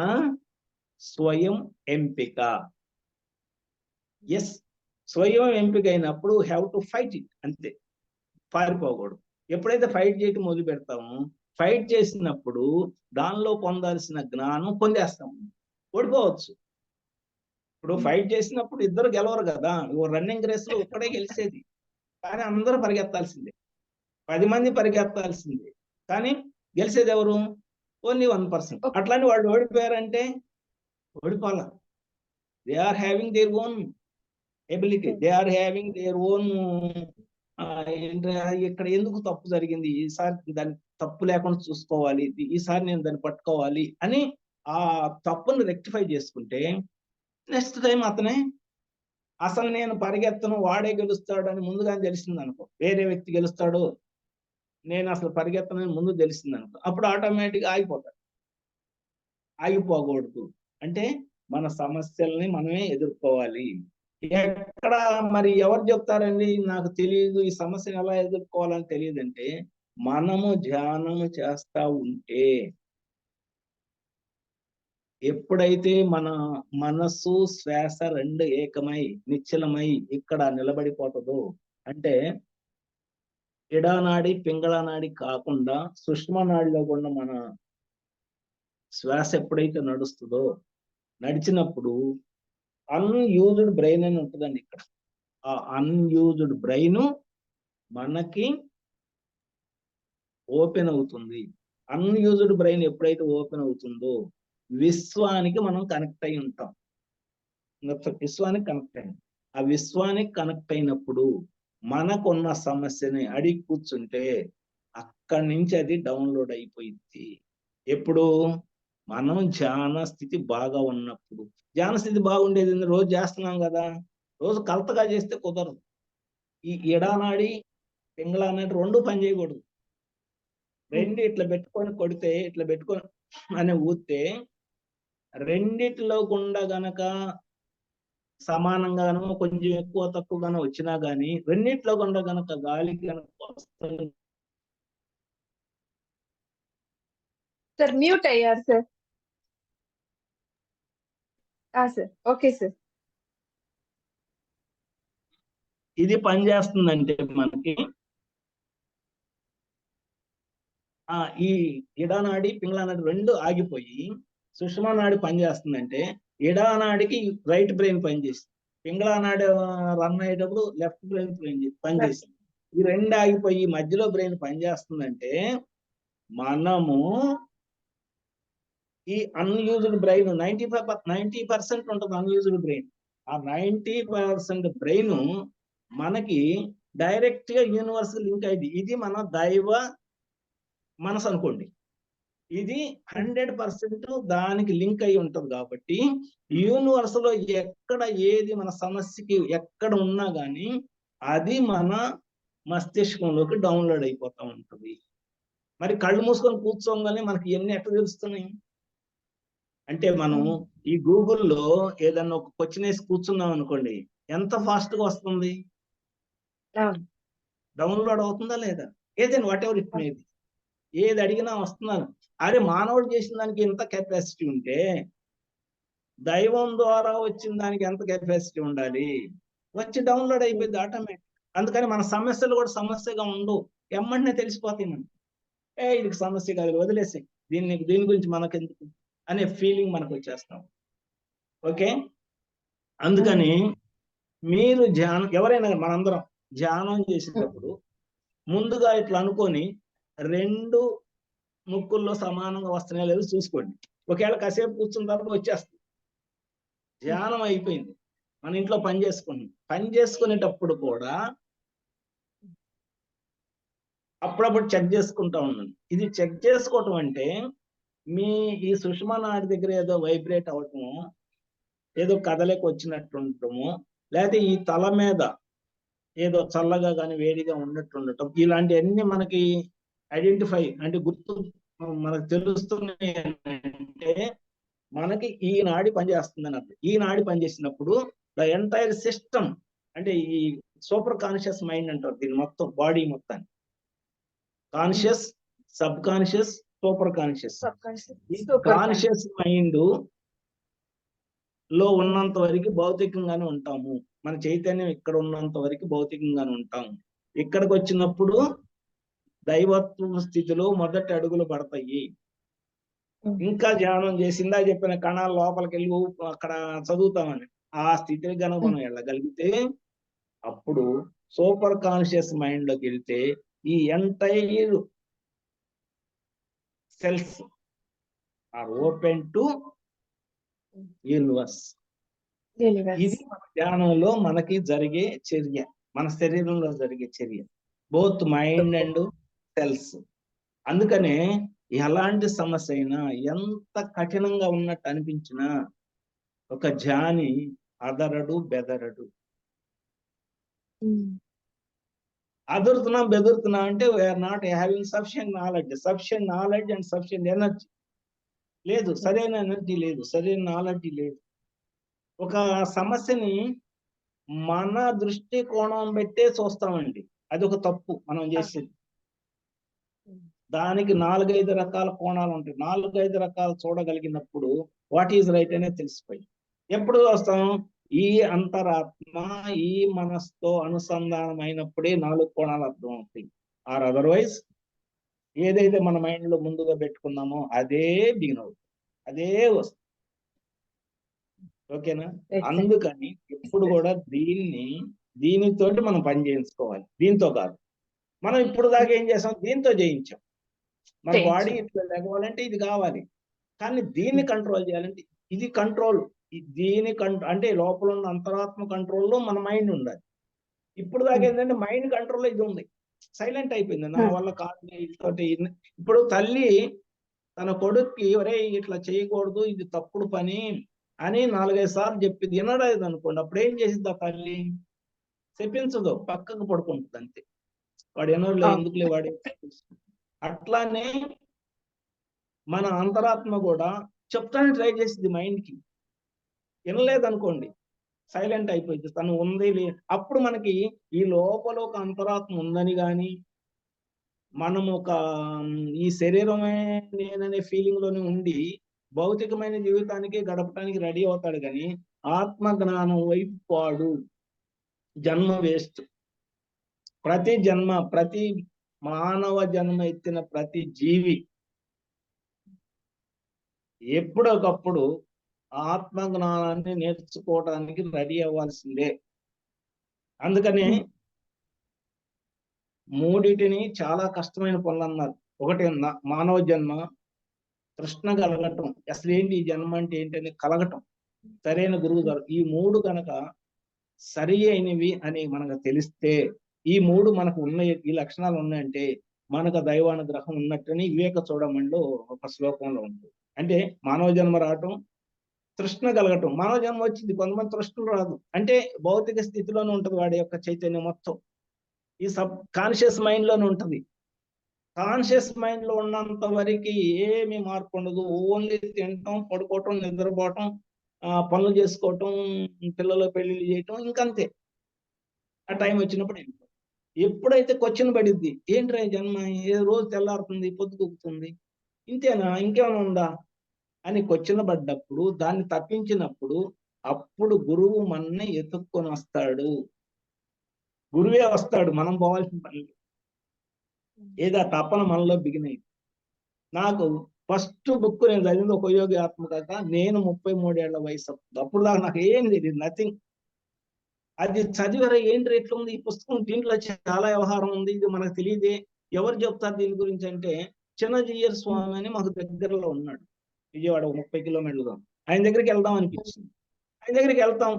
స్వయం ఎంపిక. ఎస్, స్వయం ఎంపిక అయినప్పుడు హ్యావ్ టు ఫైట్ ఇట్, అంతే, పారిపోకూడదు. ఎప్పుడైతే ఫైట్ చేయటం మొదలు పెడతామో, ఫైట్ చేసినప్పుడు దానిలో పొందాల్సిన జ్ఞానం పొందేస్తాము, ఓడిపోవచ్చు. ఇప్పుడు ఫైట్ చేసినప్పుడు ఇద్దరు గెలవరు కదా, రన్నింగ్ రేస్ లో ఒక్కడే గెలిచేది, కానీ అందరూ పరిగెత్తాల్సిందే, 10 మంది పరిగెత్తాల్సిందే, కానీ గెలిచేది ఎవరు? ఓన్లీ 1%. ఓకే. అట్లాంటి వాళ్ళు ఓడిపోయారంటే ఓడిపోవాల. They are having their own ability, they are having their own ఇక్కడ ఎందుకు తప్పు జరిగింది, ఈసారి దాన్ని తప్పు లేకుండా చూసుకోవాలి, ఈసారి నేను దాన్ని పట్టుకోవాలి అని ఆ తప్పును రెక్టిఫై చేసుకుంటే నెక్స్ట్ టైం అతనే అసలు నేను పరిగెత్తను వాడే గెలుస్తాడు అని ముందుగానే తెలిసింది అనుకో, వేరే వ్యక్తి గెలుస్తాడు నేను అసలు పరిగెత్తనని ముందు తెలిసింది అనుకో, అప్పుడు ఆటోమేటిక్ ఆగిపోతాడు. ఆగిపోకూడదు అంటే మన సమస్యల్ని మనమే ఎదుర్కోవాలి. ఎక్కడ మరి ఎవరు చెప్తారండి నాకు తెలియదు ఈ సమస్యను ఎలా ఎదుర్కోవాలని తెలియదంటే, మనము ధ్యానము చేస్తా ఉంటే, ఎప్పుడైతే మన మనస్సు శ్వాస రెండు ఏకమై నిశ్చలమై ఇక్కడ నిలబడిపోతుందో, అంటే ఎడానాడి పింగళనాడి కాకుండా సుష్మా నాడిలో కూడా మన శ్వాస ఎప్పుడైతే నడుస్తుందో, నడిచినప్పుడు అన్యూజ్డ్ బ్రెయిన్ అని ఉంటుందండి ఇక్కడ. ఆ అన్యూజ్డ్ బ్రెయిన్ మనకి ఓపెన్ అవుతుంది. అన్యూజ్డ్ బ్రెయిన్ ఎప్పుడైతే ఓపెన్ అవుతుందో విశ్వానికి మనం కనెక్ట్ అయి ఉంటాం. విశ్వానికి కనెక్ట్ అయ్యి, ఆ విశ్వానికి కనెక్ట్ అయినప్పుడు మనకున్న సమస్యని అడిగి కూర్చుంటే అక్కడి నుంచి అది డౌన్లోడ్ అయిపోయింది. ఎప్పుడు? మనం ధ్యాన స్థితి బాగా ఉన్నప్పుడు. ధ్యాన స్థితి బాగుండేది రోజు చేస్తున్నాం కదా, రోజు కలతగా చేస్తే కుదరదు. ఈ ఎడానాడి పింగళానాడి రెండు పని చేయకూడదు. రెండు ఇట్లా పెట్టుకొని కొడితే, ఇట్లా పెట్టుకొని అని ఊస్తే రెండిట్లో గుండా గనక సమానంగానో కొంచెం ఎక్కువ తక్కువగానో వచ్చినా గానీ రెండిట్లో గుండా గనక గాలి గనక వస్తుంది. సార్ మ్యూట్ అయ్యారు సార్. Sir okay sir. ఇది పని చేస్తుందంటే మనకి ఈ ఎడానాడి పింగళానాడి రెండు ఆగిపోయి సుషుమ్నా నాడి పనిచేస్తుందంటే ఎడానాడికి రైట్ బ్రెయిన్ పనిచేస్తుంది, పింగళానాడి రన్ అయ్యేటప్పుడు లెఫ్ట్ బ్రెయిన్ పనిచేస్తుంది. ఈ రెండు ఆగిపోయి మధ్యలో బ్రెయిన్ పనిచేస్తుందంటే మనము ఈ అన్యూజ్డ్ బ్రెయిన్ 90% ఉంటుంది అన్యూజ్డ్ బ్రెయిన్. ఆ 90% బ్రెయిన్ మనకి డైరెక్ట్ గా యూనివర్స్ లింక్ అయింది. ఇది మన దైవ మనసు అనుకోండి, ఇది 100% దానికి లింక్ అయి ఉంటుంది. కాబట్టి యూనివర్స్ లో ఎక్కడ ఏది మన సమస్యకి ఎక్కడ ఉన్నా గానీ అది మన మస్తిష్కంలోకి డౌన్లోడ్ అయిపోతా ఉంటుంది. మరి కళ్ళు మూసుకొని కూర్చోగానే మనకి ఎన్ని ఎట్లా తెలుస్తున్నాయి అంటే, మనం ఈ గూగుల్లో ఏదన్నా ఒక క్వశ్చన్ వేసి కూర్చున్నాం అనుకోండి, ఎంత ఫాస్ట్ గా వస్తుంది, డౌన్లోడ్ అవుతుందా లేదా? ఏదైనా వాట్ ఎవర్ ఇట్ మేబీ, ఏది అడిగినా వస్తున్నాను. అరే మానవుడు చేసిన దానికి ఎంత కెపాసిటీ ఉంటే దైవం ద్వారా వచ్చిన దానికి ఎంత కెపాసిటీ ఉండాలి? వచ్చి డౌన్లోడ్ అయిపోయింది ఆటోమేటిక్. అందుకని మన సమస్యలు కూడా సమస్యగా ఉండవు, ఎమ్మటనే తెలిసిపోతాయి మనకి. ఇది సమస్య కాదు, వదిలేసి దీని గురించి మనకెందుకు అనే ఫీలింగ్ మనకు వచ్చేస్తాం. ఓకే, అందుకని మీరు ధ్యానం ఎవరైనా మనందరం ధ్యానం చేసేటప్పుడు ముందుగా ఇట్లా అనుకొని రెండు ముక్కుల్లో సమానంగా వస్తున్నాయో లేదో చూసుకోండి. ఒకవేళ కాసేపు కూర్చున్న తర్వాత వచ్చేస్తుంది, ధ్యానం అయిపోయింది, మన ఇంట్లో పని చేసుకునేటప్పుడు కూడా అప్పుడప్పుడు చెక్ చేసుకుంటా ఉండండి. ఇది చెక్ చేసుకోవటం అంటే మీ ఈ సుషుమ్నా నాడి దగ్గర ఏదో వైబ్రేట్ అవటము, ఏదో కదలిక వచ్చినట్టు ఉండటము, లేకపోతే ఈ తల మీద ఏదో చల్లగా కానీ వేడిగా ఉన్నట్టు ఉండటం, ఇలాంటివన్నీ మనకి ఐడెంటిఫై అంటే గుర్తు మనకు తెలుస్తున్నాయి అంటే మనకి ఈ నాడి పనిచేస్తుందని అర్థం. ఈ నాడి పనిచేసినప్పుడు ద ఎంటైర్ సిస్టమ్ అంటే ఈ సూపర్ కాన్షియస్ మైండ్ అంటారు దీని మొత్తం బాడీ మొత్తాన్ని, conscious, sub conscious, super conscious. Conscious mind లో ఉన్నంత వరకు భౌతికంగానే ఉంటాము, మన చైతన్యం ఇక్కడ ఉన్నంత వరకు భౌతికంగానే ఉంటాము. ఇక్కడికి వచ్చినప్పుడు దైవత్వ స్థితిలో మొదటి అడుగులు పడతాయి. ఇంకా ధ్యానం చేసిందా చెప్పిన కణాల లోపలికి వెళ్ళి అక్కడ చదువుతామని ఆ స్థితిని కనుక మనం వెళ్ళగలిగితే అప్పుడు సూపర్ కాన్షియస్ మైండ్ లోకి వెళ్తే ఈ entire cells are open to universe. Universe. ఇది మన ధ్యానంలో మనకి జరిగే చర్య, మన శరీరంలో జరిగే చర్య, బోత్ మైండ్ అండ్ సెల్స్. అందుకనే ఎలాంటి సమస్య అయినా ఎంత కఠినంగా ఉన్నట్టు అనిపించినా ఒక ధ్యాని అదరడు బెదరడు. అదురుతున్నాం బెదురుతున్నాం అంటే we are not having sufficient knowledge and sufficient energy లేదు, సరైన ఎనర్జీ లేదు, సరైన నాలెడ్జీ లేదు. ఒక సమస్యని మన దృష్టి కోణం పెట్టే చూస్తామండి, అది ఒక తప్పు మనం చేసేది. దానికి 4-5 రకాల కోణాలు ఉంటాయి. 4-5 రకాలు చూడగలిగినప్పుడు వాట్ ఈజ్ రైట్ అనేది తెలిసిపోయి ఎప్పుడు వస్తాం, ఈ అంతరాత్మ ఈ మనస్తో అనుసంధానం అయినప్పుడే 4 కోణాలు అర్థం అవుతాయి. ఆర్ అదర్వైజ్ ఏదైతే మన మైండ్ లో ముందుగా పెట్టుకున్నామో అదే బిగిన్ అవుతుంది, అదే వస్తుంది. ఓకేనా? అందుకని ఎప్పుడు కూడా దీనితోటి మనం పని చేయించుకోవాలి, దీంతో కాదు. మనం ఇప్పుడు దాకా ఏం చేసాం, దీంతో జయించాం. మన బాడీ ఇట్లా లేకపోవాలంటే ఇది కావాలి, కానీ దీన్ని కంట్రోల్ చేయాలంటే ఇది కంట్రోల్. దీని అంటే లోపల ఉన్న అంతరాత్మ కంట్రోల్లో మన మైండ్ ఉండాలి. ఇప్పుడు దాకా ఏంటంటే మైండ్ కంట్రోల్లో ఇది ఉంది, సైలెంట్ అయిపోయింది. నా వల్ల కాదు ఇతోటి. ఇప్పుడు తల్లి తన కొడుక్కి ఒరే ఇట్లా చేయకూడదు, ఇది తప్పుడు పని అని 4-5 సార్లు చెప్పింది, వినలేదు అనుకోండి. అప్పుడు ఏం చేసింది ఆ తల్లి? చెప్పించదు, పక్కకు పడుకుంటుంది అంతే. వాడు వినోలే, ఎందుకులే వాడు. అట్లానే మన అంతరాత్మ కూడా చెప్తానే ట్రై చేసింది మైండ్ కి, వినలేదనుకోండి సైలెంట్ అయిపోయింది. తను ఉంది అప్పుడు మనకి ఈ లోపల ఒక అంతరాత్మ ఉందని కానీ మనం ఒక ఈ శరీరమే నేననే ఫీలింగ్ లోనే ఉండి భౌతికమైన జీవితానికి గడపడానికి రెడీ అవుతాడు, కానీ ఆత్మ జ్ఞానం వైపు వాడు. జన్మ వేస్ట్. ప్రతి మానవ జన్మ ఎత్తిన ప్రతి జీవి ఎప్పుడొకప్పుడు ఆత్మ జ్ఞానాన్ని నేర్చుకోవడానికి రెడీ అవ్వాల్సిందే. అందుకని మూడిటిని చాలా కష్టమైన పనులు అన్నారు. ఒకటి మానవ జన్మ, తృష్ణ కలగటం, అసలు ఏంటి ఈ జన్మ అంటే ఏంటని కలగటం, సరైన గురువు గారు. ఈ 3 కనుక సరి అయినవి అని మనకు తెలిస్తే, ఈ 3 మనకు ఉన్నాయి, ఈ లక్షణాలు ఉన్నాయంటే మనకు దైవానుగ్రహం ఉన్నట్టని వివేక చూడమనిలో ఒక శ్లోకంలో ఉంటుంది. అంటే మానవ జన్మ రావటం, తృష్ణ కలగటం. మానవ జన్మ వచ్చింది, కొంతమంది తృష్ణ రాదు, అంటే భౌతిక స్థితిలోనే ఉంటుంది వాడి యొక్క చైతన్యం మొత్తం. ఈ సబ్ కాన్షియస్ మైండ్ లోనే ఉంటుంది. కాన్షియస్ మైండ్ లో ఉన్నంత వరకు ఏమి మార్పు ఉండదు. ఓన్లీ తినటం, పడుకోవటం, నిద్రపోవటం, పనులు చేసుకోవటం, పిల్లల పెళ్లిళ్ళు చేయటం, ఇంకంతే. ఆ టైం వచ్చినప్పుడు ఎప్పుడైతే క్వశ్చన్ పడిద్ది, ఏంట్రా జన్మ, ఏ రోజు తెల్లారుతుంది, పొద్దుగుతుంది, ఇంతేనా, ఇంకేమైనా ఉందా అని క్వశ్చన్ పడ్డప్పుడు, దాన్ని తప్పించినప్పుడు అప్పుడు గురువు మనని ఎత్తుక్కొని వస్తాడు. గురువే వస్తాడు, మనం పోవాల్సిన పని. ఏదో తపన మనలో బిగిన్ అయింది. నాకు ఫస్ట్ బుక్ నేను చదివింది ఒక యోగి ఆత్మకథ. నేను 33 ఏళ్ల వయసు. అప్పుడు దాకా నాకు ఏం తెలియదు, నథింగ్. అది చదివరా ఏంటి ఎట్లా ఉంది ఈ పుస్తకం, దీంట్లో చాలా వ్యవహారం ఉంది, ఇది మనకు తెలియదే, ఎవరు చెప్తారు దీని గురించి అంటే చిన్నజీయర్ స్వామి అని మాకు దగ్గరలో ఉన్నాడు, విజయవాడ 30 కిలోమీటర్లు. ఆయన దగ్గరికి వెళ్దాం అనిపించింది. ఆయన దగ్గరికి వెళ్తాం,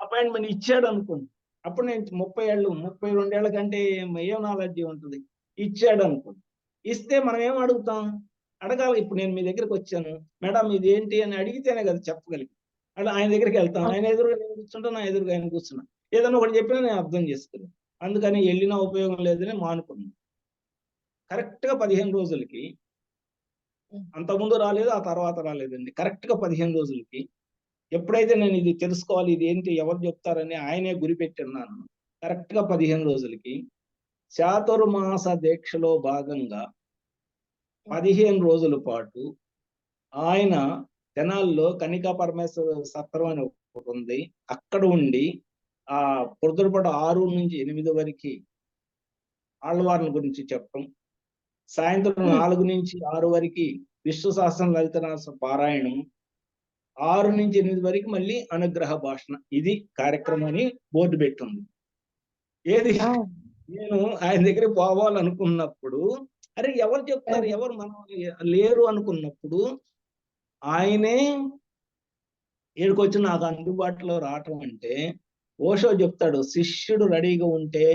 అపాయింట్మెంట్ ఇచ్చాడు అనుకోండి. అప్పుడు నేను 32 ఏళ్ల కంటే ఏం నాలెడ్జీ ఉంటుంది. ఇచ్చాడు అనుకోండి. ఇస్తే మనం ఏం అడుగుతాం, అడగాలి. ఇప్పుడు నేను మీ దగ్గరికి వచ్చాను, మేడం ఇది ఏంటి అని అడిగితేనే కదా చెప్పగలిగి. అలా ఆయన దగ్గరికి వెళ్తాం, ఆయన ఎదురుగా నేను కూర్చుంటా, నా ఎదురుగా ఆయన కూర్చున్నా, ఏదైనా ఒకటి చెప్పినా నేను అర్థం చేసుకున్నాను. అందుకని వెళ్ళినా ఉపయోగం లేదని మానుకున్నాను. కరెక్ట్ గా 15 రోజులకి, అంతకుముందు రాలేదు, ఆ తర్వాత రాలేదండి, కరెక్ట్ గా 15 రోజులకి ఎప్పుడైతే నేను ఇది తెలుసుకోవాలి, ఇది ఏంటి, ఎవరు చెప్తారని ఆయనే గురి పెట్టిన్నాను. కరెక్ట్ గా 15 రోజులకి చాతుర్మాస దీక్షలో భాగంగా 15 రోజుల పాటు ఆయన తెనాల్లో కనికా పరమేశ్వర సత్రం అని ఒకటి ఉంది, అక్కడ ఉండి ఆ పొద్దుపూట 6 నుంచి 8 వరకు ఆళ్వార్ల గురించి చెప్పడం, సాయంత్రం 4 నుంచి 6 వరకు విష్ణు సహస్రం లలిత పారాయణం, 6-8 వరకు మళ్ళీ అనుగ్రహ భాషణ. ఇది కార్యక్రమం అని బోర్డు పెట్టుంది. ఏది ఆ! నేను ఆయన దగ్గరికి పోవాలనుకున్నప్పుడు, అరే ఎవరు చెప్తారు? ఆహా! ఎవరు మనం లేరు అనుకున్నప్పుడు, ఆయనే ఈడకొచ్చి నాకు అందుబాటులో రావటం అంటే, ఓషో చెప్తాడు, శిష్యుడు రెడీగా ఉంటే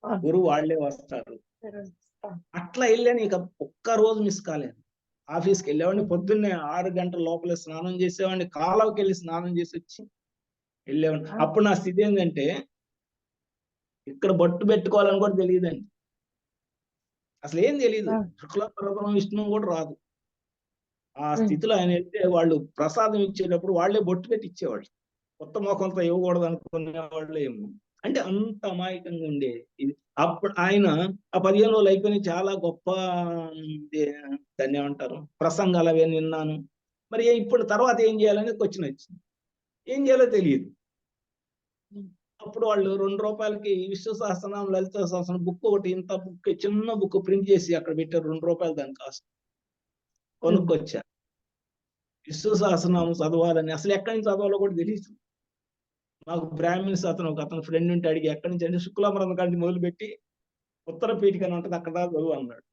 ఆ! గురువు వాళ్ళే వస్తారు. ఆ! అట్లా ఎళ్ళాను. ఇక ఒక్క రోజు మిస్ కాలేదు. ఆఫీస్‌కెళ్ళేవాడిని. హుహు. పొద్దున్నే 6 గంటల లోపలే స్నానం చేసేవాడిని. కాలవకెళ్ళి స్నానం చేసొచ్చి ఎళ్ళేవాడిని. ఆ! అప్పుడు నా స్థితి ఏందంటే, ఇక్కడ బొట్టు పెట్టుకోవాలని కూడా తెలీదండి. అసలేం తెలీదు. ఆ! శుక్ల, పరబ్రహ్మ, విష్ణువు కూడా రాదు. ఆ హ్మ్. స్థితిలో ఆయనెళ్తే వాళ్ళు ప్రసాదం ఇచ్చేటప్పుడు వాళ్ళే బొట్టు పెట్టి ఇచ్చేవాళ్ళు. కొత్త మొఖంతో ఇవ్వకూడదు అనుకునేవాళ్ళేమో. అంటే అంత అమాయకంగా ఉండేది. ఇది అప్పుడు ఆయన ఆ 15 రోజులు అయిపోయినాయి. చాలా గొప్ప దే దాన్నేమంటారు? ప్రసంగాలు అవన్నీ విన్నాను. మరి ఇప్పుడు తర్వాత ఏం చేయాలని క్వెషన్ వచ్చింది. ఏం చేయాలో తెలీదు. హ్మ్. అప్పుడు వాళ్ళు రూ. 2కి విష్ణు సహస్రనామం, లలిత సహస్రనామం బుక్ ఒకటి ఇంత బుక్ చిన్న బుక్ ప్రింట్ చేసి అక్కడ పెట్టారు. రూ. 2 దాని కాస్ట్. హ్మ్. కొనుక్కొచ్చా. విష్ణు సహస్రనామం చదవాలని అసలు ఎక్కడి నుంచి చదవాలో కూడా తెలీదు. మాకు బ్రాహ్మిన్స్ ఒకతను ఫ్రెండ్ ఉంటే అడిగి ఎక్కడి నుంచి అంటే శుక్లాంబరం కాడి నుంచి మొదలుపెట్టి ఉత్తర పీఠిక అని ఉంటది అక్కడ దాకా చదువు అన్నాడు.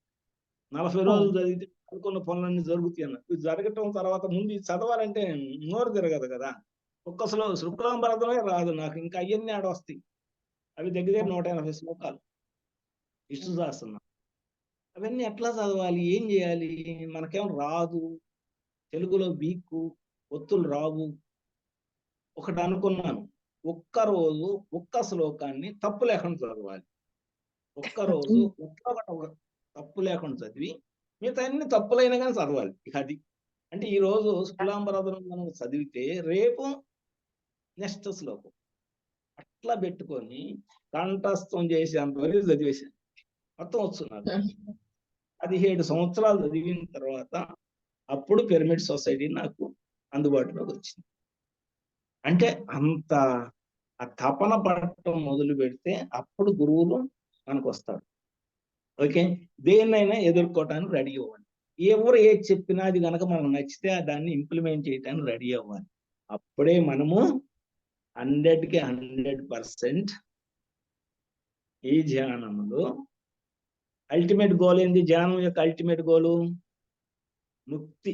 40 ఓహ్! రోజులు చదివితే అనుకున్న పనులన్నీ జరుగుతాయి అన్నాడు. ఇది జరగటం తర్వాత ముందు ఇది చదవాలంటే నోరు తిరగదు కదా! ఒక్కసలు శుక్లాంబరమే రాదు నాకు. ఇంకా అయన్నీ ఆడొస్తాయి. అవి దగ్గర దగ్గర 180 శ్లోకాలు. విష్ణు సహస్రనామం. అవన్నీ ఎట్లా చదవాలి? ఏం చేయాలి? మనకేం రాదు. తెలుగులో వీకు. ఒత్తులు రావు. ఒకటి అనుకున్నాను. ఒక్కరోజు ఒక్క శ్లోకాన్ని తప్పు లేకుండా చదవాలి. ఒక్కరోజు హ్మ్. ఒక తప్పు లేకుండా చదివి, మిగతా అన్ని తప్పులైనా గాని చదవాలి. ఇక అది. అంటే ఈరోజు శుక్లాంబరధరం మనం చదివితే రేపు నెక్స్ట్ శ్లోకం. అట్లా పెట్టుకొని కంఠస్థం చేసేంత వరకు చదివేశాను. మొత్తం వచ్చు నాకు. 17 సంవత్సరాలు చదివిన తర్వాత అప్పుడు పిరమిడ్ సొసైటీ నాకు అందుబాటులోకి వచ్చింది. అంటే అంత ఆ తపన పడటం మొదలుపెడితే అప్పుడు గురువులు మనకొస్తారు. ఓకే. దేన్నైనా ఎదుర్కోవటానికి రెడీ అవ్వండి. ఎవరు ఏది చెప్పినా అది గనక మనకు నచ్చితే దాన్ని ఇంప్లిమెంట్ చేయటానికి రెడీ అవ్వాలి. అప్పుడే మనము 100కి 100% ఈ ధ్యానంలో అల్టిమేట్ గోల్ ఏంది? ధ్యానం యొక్క అల్టిమేట్ గోలు ముక్తి.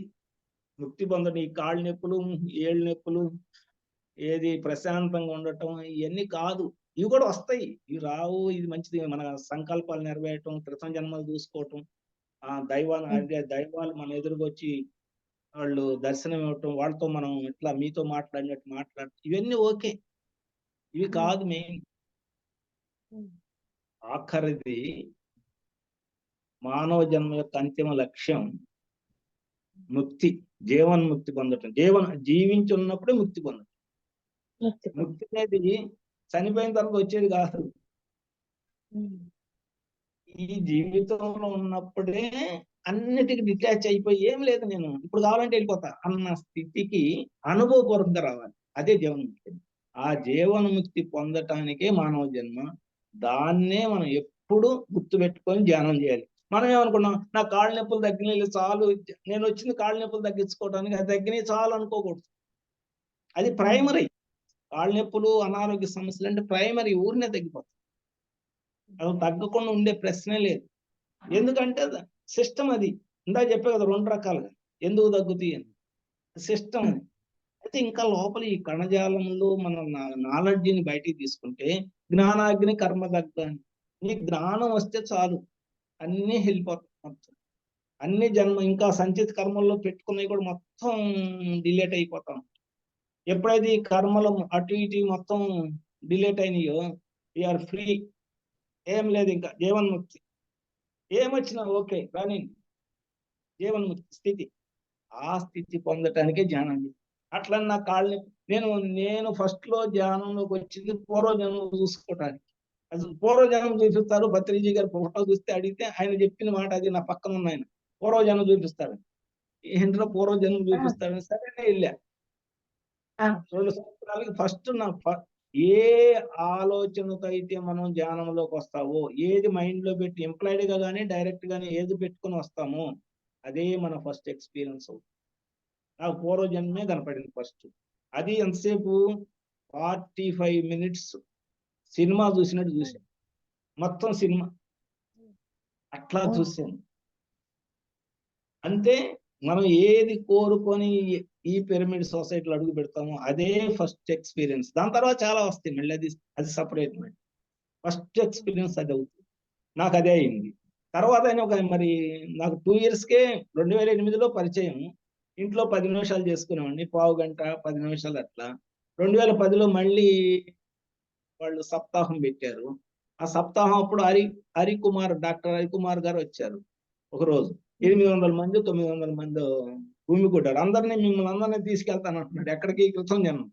ముక్తి పొందడం. ఈ కాళ్ళు నొప్పులు, ఏళ్ళు నొప్పులు, ఏది ప్రశాంతంగా ఉండటం ఇయన్నీ కాదు. ఇవి కూడా వస్తాయి. ఇవి రావు. ఇది మంచిది. మన సంకల్పాలు నెరవేరటం, క్రితం జన్మలు చూసుకోవటం, హ్మ్. అంటే దైవాలు మన ఎదురుగొచ్చి వాళ్ళు దర్శనం ఇవ్వటం, వాళ్ళతో మనం ఇట్లా మీతో మాట్లాడినట్టు మాట్లాడటం ఇవన్నీ ఓకే. ఇవి హ్మ్. కాదు మెయిన్. హ్మ్. ఆఖరిది మానవ జన్మ యొక్క అంతిమ లక్ష్యం ముక్తి. జీవన్ముక్తి పొందటం. జీవించున్నప్పుడే ముక్తి పొందటం. ముక్తి పొంది. ముక్తి అనేది చనిపోయిన తర్వాత వచ్చేది కాదు. హ్మ్. ఈ జీవితంలో ఉన్నప్పుడే అన్నిటికి డిటాచ్ అయిపోయి ఏం లేదు నేను ఇప్పుడు కావాలంటే వెళ్ళిపోతా అన్న స్థితికి అనుభవపూర్వకంగా రావాలి. అదే జీవన్ముక్తి. ఆ జీవన్ముక్తి పొందటానికే మానవ జన్మ. దాన్నే మనం ఎప్పుడు గుర్తుపెట్టుకొని ధ్యానం చేయాలి. మనం ఏమనుకున్నాం, నా కాళ్ళ నొప్పులు తగ్గినాయి చాలు. నేను వచ్చింది కాళ్ళ నొప్పులు తగ్గించుకోవడానికి, అది తగ్గినాయి చాలు అనుకోకూడదు. అది హ్మ్. ప్రైమరీ. కాళ్ళ నొప్పులు, అనారోగ్య సమస్యలు అంటే ప్రైమరీ ఊరినే తగ్గిపోతాయి. అవి తగ్గకుండా ఉండే ప్రశ్నే లేదు. ఎందుకంటే సిస్టమ్ అది. ఇందాక చెప్పా కదా 2 రకాలుగా. ఎందుకు తగ్గుతాయి అని. సిస్టమ్ హ్మ్. అది. అయితే ఇంకా లోపల ఈ కణజాలంలో మనం నాలెడ్జ్‌ని బయటికి తీసుకుంటే జ్ఞానాగ్ని కర్మదగ్ధ అని. నీకు జ్ఞానం వస్తే చాలు. అన్నీ వెళ్ళిపోతాయి మొత్తం. అన్ని జన్మ ఇంకా సంచిత కర్మల్లో పెట్టుకున్నవి కూడా మొత్తం డిలీట్ అయిపోతాం. ఎప్పుడైతే ఈ కర్మలు అటు ఇటు మొత్తం డిలీట్ అయినాయో యూ ఆర్ ఫ్రీ. ఏం లేదు ఇంకా జీవన్ముక్తి. ఏమొచ్చినా ఓకే. కానీ జీవన్ముక్తి స్థితి. ఆ స్థితి పొందటానికే ధ్యానం చేయాలి. అట్లని నా కాళ్ళని నేను ఫస్ట్‌లో ధ్యానంలోకొచ్చింది పూర్వజన్మ చూసుకోవటానికి. అసలు పూర్వజన్మ చూపిస్తారు. భత్రిజీ గారి ఫోటో చూస్తే అడిగితే ఆయన చెప్పిన మాట అది నా పక్కన ఉన్నాయన. పూర్వజన్మ చూపిస్తాడు. ఏంట్రా పూర్వజన్మ ఆ! చూపిస్తాడని సరేనే ఎళ్ళా. ఆ! 2 సంవత్సరాలకి ఫస్ట్ నా ఏ ఆలోచనతో అయితే మనం ధ్యానంలోకొస్తావో, ఏది మైండ్‌లో పెట్టి ఇంప్లాయిడ్‌గా గాని, డైరెక్ట్ గాని ఏది పెట్టుకొని వస్తామో, అదే మన ఫస్ట్ ఎక్స్‌పీరియన్స్ అవుతుంది. నాకు పూర్వజన్మే కనపడింది ఫస్ట్. అది ఎంతసేపు 45 minutes సినిమా చూసినట్టు చూశాను. మొత్తం సినిమా అట్లా చూశాను. అంటే మనం ఏది కోరుకొని ఈ పిరమిడ్ సొసైటీలో అడుగు పెడతామో అదే ఫస్ట్ ఎక్స్పీరియన్స్. దాని తర్వాత చాలా వస్తాయి మళ్ళీ, అది సపరేట్. ఫస్ట్ ఎక్స్పీరియన్స్ అది అవుతుంది. నాకు అదే అయింది. తర్వాత మరి నాకు 2 yearsకే 2008లో పరిచయం. ఇంట్లో 10 నిమిషాలు చేసుకునేవాడిని, పావు గంట 10 నిమిషాలు అట్లా. 2010లో మళ్ళీ వాళ్ళు సప్తాహం పెట్టారు. ఆ సప్తాహం అప్పుడు డాక్టర్ హరికుమార్ గారు వచ్చారు. ఒకరోజు 800 మంది 900 మంది భూమి కొట్టారు. మిమ్మల్ని అందరినీ తీసుకెళ్తాను అంటున్నాడు. ఎక్కడికి? కృతం జన్మ.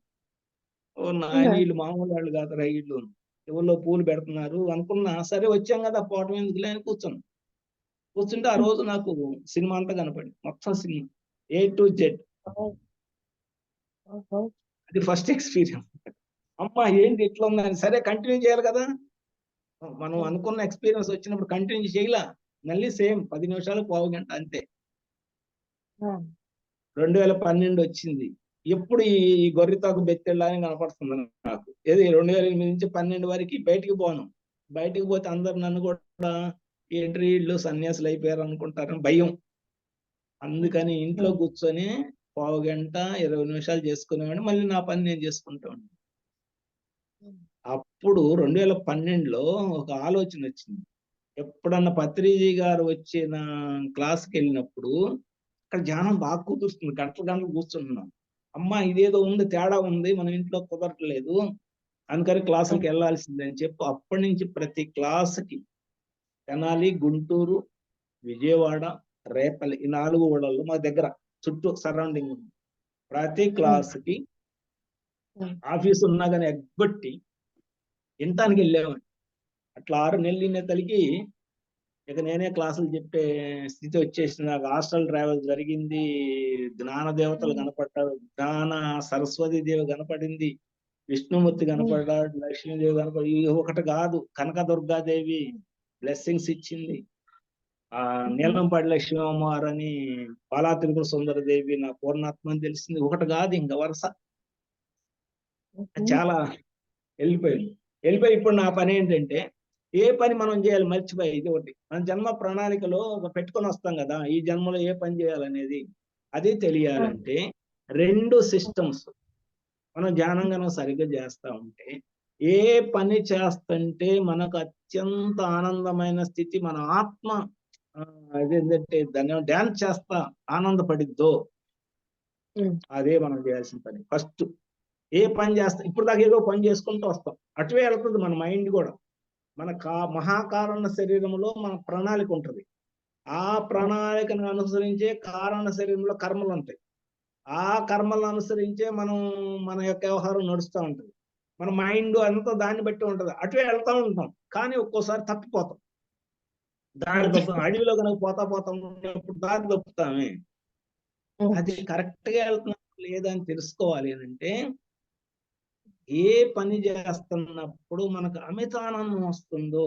వీళ్ళు మామూలు వాళ్ళు కాదురా, వీళ్ళు ఎవరిలో పూలు పెడుతున్నారు అనుకున్నా. సరే వచ్చాం కదా, పోవటం ఎందుకులే అని కూర్చుంటే ఆ రోజు నాకు సినిమా అంతా కనపడింది. మొత్తం సినిమా A to Z. అది ఫస్ట్ ఎక్స్పీరియన్స్. అమ్మా ఏంటి ఇట్లా ఉందని, సరే కంటిన్యూ చేయాలి కదా. మనం అనుకున్న ఎక్స్పీరియన్స్ వచ్చినప్పుడు కంటిన్యూ చేయలా. మళ్ళీ సేమ్ 10 నిమిషాలు పావు గంట అంతే. 2012 వచ్చింది. ఎప్పుడు ఈ గొర్రెతాకు బెత్తెళ్ళ అని కనపడుతుంది నాకు. ఏది 2008 నుంచి 12 వరకు బయటికి పోను. బయటికి పోతే అందరు నన్ను కూడా ఏంటి వీళ్ళు సన్యాసులు అయిపోయారు అనుకుంటారని భయం. అందుకని ఇంట్లో కూర్చొని పావు గంట 20 నిమిషాలు చేసుకునేవాడిని. మళ్ళీ నా పని నేను చేసుకుంటాను. అప్పుడు 2012లో ఒక ఆలోచన వచ్చింది. ఎప్పుడన్నా పత్రిజీ గారు వచ్చిన క్లాస్కి వెళ్ళినప్పుడు అక్కడ ధ్యానం బాగా కుదురుతుంది. గంటలు గంటలు కూర్చుంటున్నాం. అమ్మా ఇదేదో ఉంది, తేడా ఉంది, మన ఇంట్లో కుదరట్లేదు, అందుకని క్లాసులకు వెళ్ళాల్సిందని చెప్పి అప్పటి నుంచి ప్రతి క్లాసుకి తెనాలి, గుంటూరు, విజయవాడ, రేపల్లి ఈ 4 ఊళ్ళల్లో మా దగ్గర చుట్టూ సరౌండింగ్ ఉంది. ప్రతి క్లాసుకి ఆఫీసు ఉన్నా కానీ ఎగ్గొట్టి వినటానికి వెళ్ళేవాడిని. అట్లా 6 నెలలు తలికి ఇక నేనే క్లాసులు చెప్పే స్థితి వచ్చేసింది. నాకు హాస్టల్ ట్రావెల్ జరిగింది. జ్ఞాన దేవతలు కనపడ్డారు, జ్ఞాన సరస్వతి దేవి కనపడింది, విష్ణుమూర్తి కనపడ్డాడు, లక్ష్మీదేవి కనపడి, ఒకటి కాదు కనకదుర్గాదేవి బ్లెస్సింగ్స్ ఇచ్చింది. నీలంపాడి లక్ష్మీ అమ్మవారు అని బాలా త్రిపుర సుందరదేవి నా పూర్ణాత్మ అని తెలిసింది. ఒకటి కాదు ఇంకా వరుస చాలా వెళ్ళిపోయి ఇప్పుడు నా పని ఏంటంటే, ఏ పని మనం చేయాలి మర్చిపోయి, ఇది ఒకటి మన జన్మ ప్రణాళికలో పెట్టుకొని వస్తాం కదా, ఈ జన్మలో ఏ పని చేయాలనేది. అది తెలియాలంటే 2 సిస్టమ్స్ మనం ధ్యానంగా సరిగ్గా చేస్తా ఉంటే, ఏ పని చేస్తుంటే మనకు అత్యంత ఆనందమైన స్థితి, మన ఆత్మ అదేంటంటే దాన్ని డ్యాన్స్ చేస్తా ఆనందపడిద్దో అదే మనం చేయాల్సిన పని. ఫస్ట్ ఏ పని చేస్తాం, ఇప్పుడు దాకా ఏదో పని చేసుకుంటూ వస్తాం, అటువే వెళ్తుంది మన మైండ్ కూడా. మన మహాకారణ శరీరంలో మన ప్రణాళిక ఉంటుంది. ఆ ప్రణాళికను అనుసరించే కారణ శరీరంలో కర్మలు ఉంటాయి. ఆ కర్మలను అనుసరించే మన యొక్క వ్యవహారం నడుస్తూ ఉంటుంది. మన మైండ్ అంతా దాన్ని బట్టి ఉంటుంది. అటువే వెళ్తా ఉంటాం, కానీ ఒక్కోసారి తప్పిపోతాం, దారి తప్పుతాం. అడవిలో కనుక పోతా ఉన్నప్పుడు దారి తప్పుతామే. అది కరెక్ట్ గా వెళ్తున్నా లేదని తెలుసుకోవాలి అంటే, ఏ పని చేస్తున్నప్పుడు మనకు అమిత ఆనందం వస్తుందో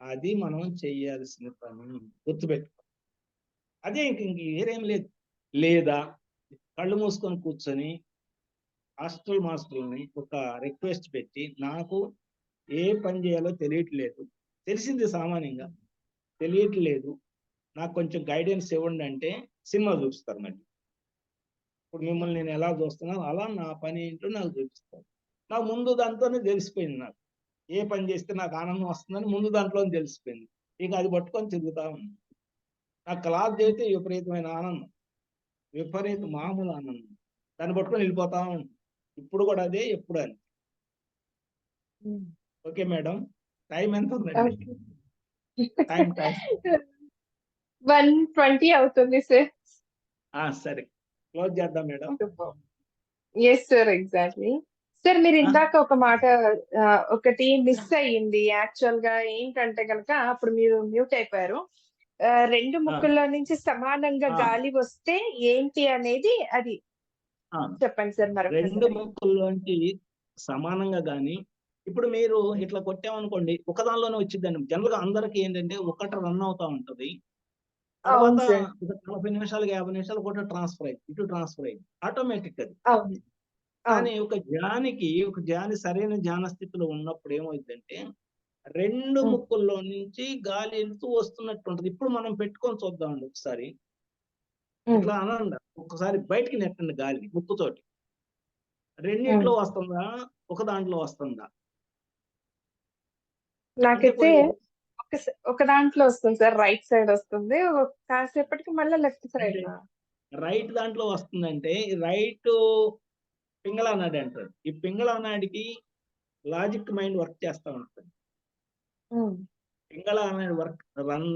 అది మనం చేయాల్సిన పని. గుర్తుపెట్టుకో, అదే ఇంక వేరేం లేదు. లేదా కళ్ళు మూసుకొని కూర్చొని హాస్టల్ మాస్టర్ని ఒక రిక్వెస్ట్ పెట్టి, నాకు ఏ పని చేయాలో తెలియట్లేదు, తెలిసింది సామాన్యంగా తెలియట్లేదు, నాకు కొంచెం గైడెన్స్ ఇవ్వండి అంటే సినిమా చూపిస్తారు. మళ్ళీ ఇప్పుడు మిమ్మల్ని నేను ఎలా చూస్తున్నాను అలా నా పని ఏంటో నాకు చూపిస్తారు. నాకు ముందు దాంతోనే తెలిసిపోయింది. నాకు ఏ పని చేస్తే నాకు ఆనందం వస్తుందని ముందు దాంట్లోనే తెలిసిపోయింది. ఇక అది పట్టుకొని తిరుగుతా ఉంది. నాకు క్లాస్ చేస్తే విపరీతమైన ఆనందం, మామూలు ఆనందం, దాన్ని పట్టుకొని వెళ్ళిపోతా ఉంది. ఇప్పుడు కూడా అదే, ఎప్పుడు అని. ఓకే మేడం, టైం ఎంత ఉందండి? టైం 1:20 అవుతుంది సార్. సరే, క్లోజ్ చేద్దాం madam. Yes sir, exactly. Sir మీరు ఇందాక ఒక మాట ఒకటి మిస్ అయ్యింది. యాక్చువల్ గా ఏంటంటే కనుక అప్పుడు మీరు మ్యూట్ అయిపోయారు. 2 ముక్కుల్లో నుంచి సమానంగా గాలి వస్తే ఏంటి అనేది అది చెప్పండి సార్. 2 ముక్కుల్లోంచి సమానంగా గాని, ఇప్పుడు మీరు ఇట్లా కొట్టామనుకోండి, ఒకదానిలోనే వచ్చిందండి. జనరల్ గా అందరికి ఏంటంటే ఒకటి రన్ అవుతా ఉంటది, తర్వాత సార్. ఒక 40 నిమిషాలకి 50 నిమిషాలు కూడా ట్రాన్స్ఫర్ అయింది, ఇటు ట్రాన్స్ఫర్ అయింది, ఆటోమేటిక్ అది. అవును. కానీ అవును. ఒక ధ్యాని సరైన ధ్యాన స్థితిలో ఉన్నప్పుడు ఏమవుతుందంటే 2 హ్మ్. ముక్కుల్లో నుంచి గాలి వెళ్తూ వస్తున్నట్టు ఉంటది. ఇప్పుడు మనం పెట్టుకొని చూద్దామండి ఒకసారి. హ్మ్. ఇట్లా అనండి, ఒక్కసారి బయటికి నెట్టండి గాలిని ముక్కుతోటి. హ్మ్. రెండిట్లో వస్తుందా? ఒక దాంట్లో వస్తుందా? అంటే నాకైతే కొన్ని ఒక దాంట్లో వస్తుంది సార్. రైట్ సైడ్ వస్తుంది. కాసేపటికి మళ్ళా లెఫ్ట్ అంటే సైడ్. రైట్ దాంట్లో వస్తుందంటే రైట్ పింగళా నాడి అంటారు. ఈ పింగళా నాడికి లాజిక్ మైండ్ వర్క్ చేస్తా ఉంటుంది. హ్మ్. పింగళా నాడి వర్క్ రన్